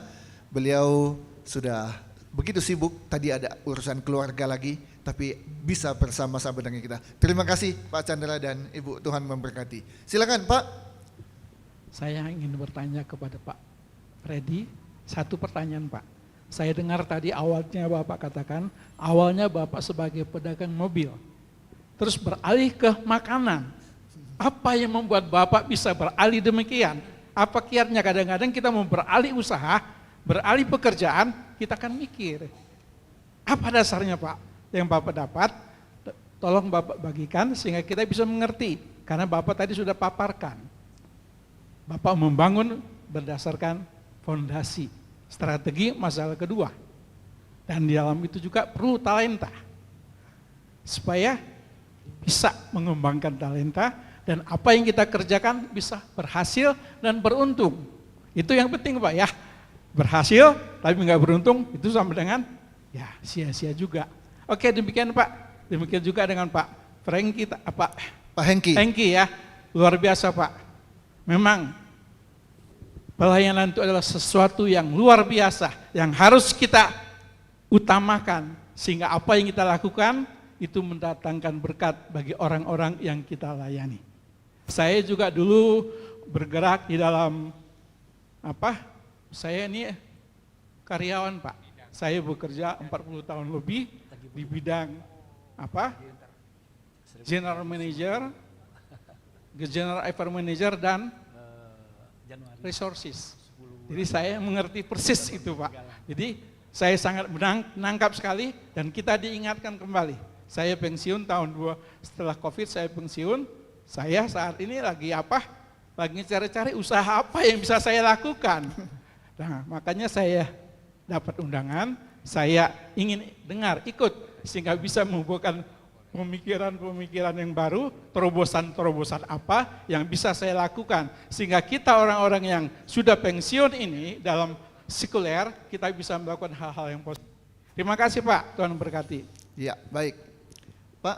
Speaker 1: Beliau sudah begitu sibuk, tadi ada urusan keluarga lagi, tapi bisa bersama-sama dengan kita. Terima kasih Pak Chandra dan Ibu, Tuhan memberkati. Silakan Pak.
Speaker 8: Saya ingin bertanya kepada Pak Freddy, satu pertanyaan Pak. Saya dengar tadi awalnya Bapak katakan, awalnya Bapak sebagai pedagang mobil, terus beralih ke makanan. Apa yang membuat Bapak bisa beralih demikian? Apa kiatnya? Kadang-kadang kita mau beralih usaha, beralih pekerjaan, kita akan mikir. Apa dasarnya Pak? Yang Bapak dapat, tolong Bapak bagikan sehingga kita bisa mengerti. Karena Bapak tadi sudah paparkan. Bapak membangun berdasarkan fondasi. Strategi masalah kedua, dan di dalam itu juga perlu talenta supaya bisa mengembangkan talenta dan apa yang kita kerjakan bisa berhasil dan beruntung. Itu yang penting Pak ya, berhasil tapi nggak beruntung itu sama dengan ya sia-sia juga. Oke demikian Pak, demikian juga dengan Pak Franky, Pak Hengki ya, luar biasa Pak. Memang pelayanan itu adalah sesuatu yang luar biasa, yang harus kita utamakan, sehingga apa yang kita lakukan itu mendatangkan berkat bagi orang-orang yang kita layani. Saya juga dulu bergerak di dalam saya ini karyawan Pak. Saya bekerja 40 tahun lebih di bidang General Manager, General Affairs Manager dan Resources. Jadi saya mengerti persis itu Pak. Jadi saya sangat menangkap sekali dan kita diingatkan kembali. Saya pensiun setelah COVID saya pensiun. Saya saat ini lagi cari-cari usaha apa yang bisa saya lakukan. Nah, makanya saya dapat undangan, saya ingin ikut sehingga bisa membuahkan pemikiran-pemikiran yang baru, terobosan-terobosan apa yang bisa saya lakukan. Sehingga kita orang-orang yang sudah pensiun ini dalam sekuler, kita bisa melakukan hal-hal yang positif. Terima kasih Pak, Tuhan memberkati.
Speaker 1: Ya, baik. Pak,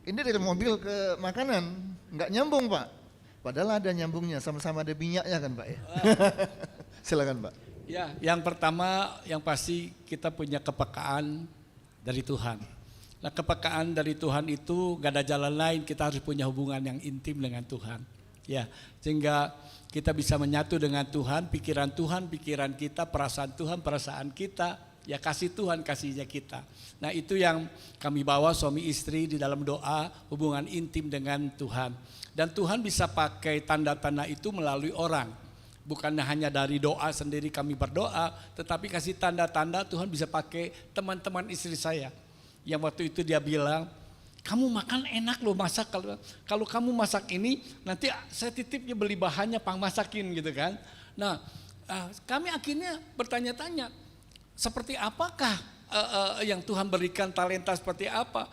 Speaker 1: ini dari mobil ke makanan, nggak nyambung Pak. Padahal ada nyambungnya, sama-sama ada minyaknya kan Pak ya. Silakan Pak.
Speaker 7: Ya, yang pertama yang pasti kita punya kepekaan dari Tuhan. Nah, kepekaan dari Tuhan itu gak ada jalan lain, kita harus punya hubungan yang intim dengan Tuhan. Ya, sehingga kita bisa menyatu dengan Tuhan, pikiran kita, perasaan Tuhan, perasaan kita, ya kasih Tuhan, kasihnya kita. Nah, itu yang kami bawa suami istri di dalam doa, hubungan intim dengan Tuhan. Dan Tuhan bisa pakai tanda-tanda itu melalui orang. Bukan hanya dari doa sendiri kami berdoa, tetapi kasih tanda-tanda Tuhan bisa pakai teman-teman istri saya. Yang waktu itu dia bilang, kamu makan enak loh masak, kalau kamu masak ini nanti saya titipnya beli bahannya pang masakin gitu kan. Nah kami akhirnya bertanya-tanya, seperti apakah yang Tuhan berikan talenta seperti apa?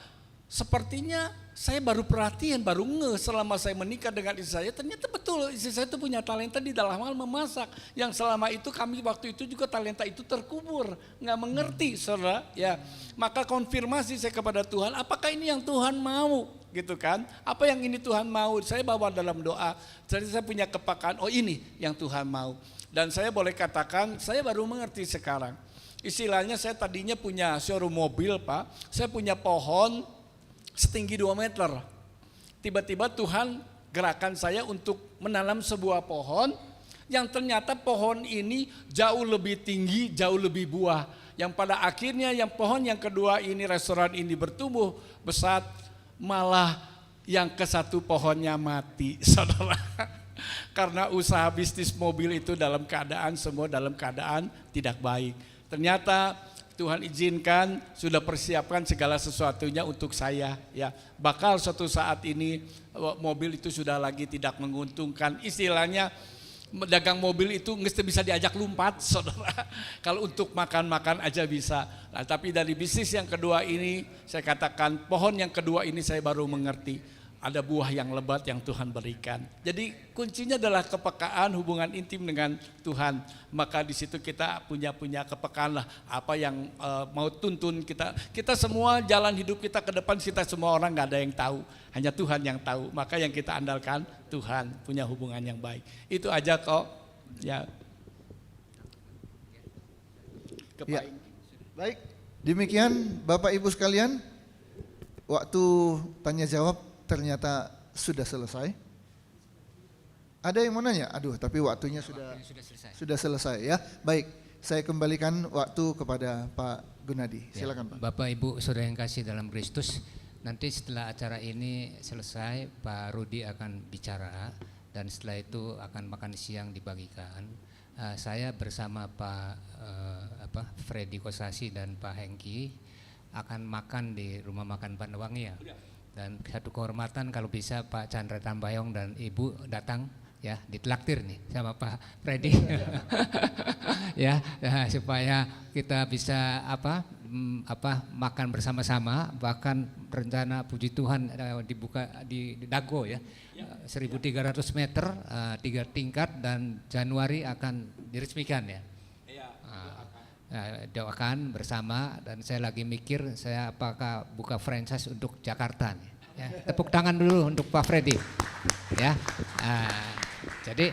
Speaker 7: Sepertinya saya baru perhatian, baru selama saya menikah dengan istri saya, ternyata betul istri saya itu punya talenta di dalam hal memasak. Yang selama itu kami waktu itu juga talenta itu terkubur, nggak mengerti saudara. Ya, maka konfirmasi saya kepada Tuhan, apakah ini yang Tuhan mau gitu kan? Apa yang ini Tuhan mau? Saya bawa dalam doa, jadi saya punya kepekaan, oh ini yang Tuhan mau. Dan saya boleh katakan, saya baru mengerti sekarang. Istilahnya saya tadinya punya showroom mobil Pak, saya punya pohon setinggi 2 meter. Tiba-tiba Tuhan gerakan saya untuk menanam sebuah pohon yang ternyata pohon ini jauh lebih tinggi, jauh lebih buah. Yang pada akhirnya yang pohon yang kedua ini, restoran ini bertumbuh besar, malah yang ke satu pohonnya mati, saudara. Karena usaha bisnis mobil itu semua dalam keadaan tidak baik. Ternyata Tuhan izinkan, sudah persiapkan segala sesuatunya untuk saya. Ya, bakal suatu saat ini mobil itu sudah lagi tidak menguntungkan. Istilahnya dagang mobil itu nggak bisa diajak lompat, saudara. Kalau untuk makan-makan aja bisa. Nah, tapi dari bisnis yang kedua ini, saya katakan pohon yang kedua ini saya baru mengerti. Ada buah yang lebat yang Tuhan berikan. Jadi kuncinya adalah kepekaan, hubungan intim dengan Tuhan. Maka di situ kita punya kepekaan lah. Apa yang mau tuntun kita. Kita semua jalan hidup kita ke depan, kita semua orang nggak ada yang tahu. Hanya Tuhan yang tahu. Maka yang kita andalkan Tuhan, punya hubungan yang baik. Itu aja kok. Ya.
Speaker 1: Ya. Baik, demikian Bapak Ibu sekalian. Waktu tanya jawab ternyata sudah selesai. Ada yang mau nanya? Aduh, tapi waktunya sudah selesai ya. Baik, saya kembalikan waktu kepada Pak Gunadi. Silakan Pak.
Speaker 3: Bapak Ibu saudara yang kasih dalam Kristus, nanti setelah acara ini selesai Pak Rudi akan bicara dan setelah itu akan makan siang dibagikan. Saya bersama Pak Freddy Kosasi dan Pak Hengki akan makan di rumah makan Pandawangi ya. Dan satu kehormatan kalau bisa Pak Chandra Tambayong dan Ibu datang ya, ditraktir nih sama Pak Freddy ya, supaya kita bisa makan bersama-sama. Bahkan rencana puji Tuhan dibuka di Dago ya, 1.300 meter 3 tingkat dan Januari akan diresmikan ya. Doakan bersama, dan saya lagi mikir saya apakah buka franchise untuk Jakarta nih. Ya, tepuk tangan dulu untuk Pak Freddy ya. Jadi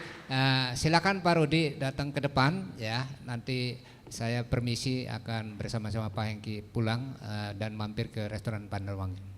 Speaker 3: silakan Pak Rudi datang ke depan ya, nanti saya permisi akan bersama-sama Pak Hengki pulang dan mampir ke restoran Pandawangi.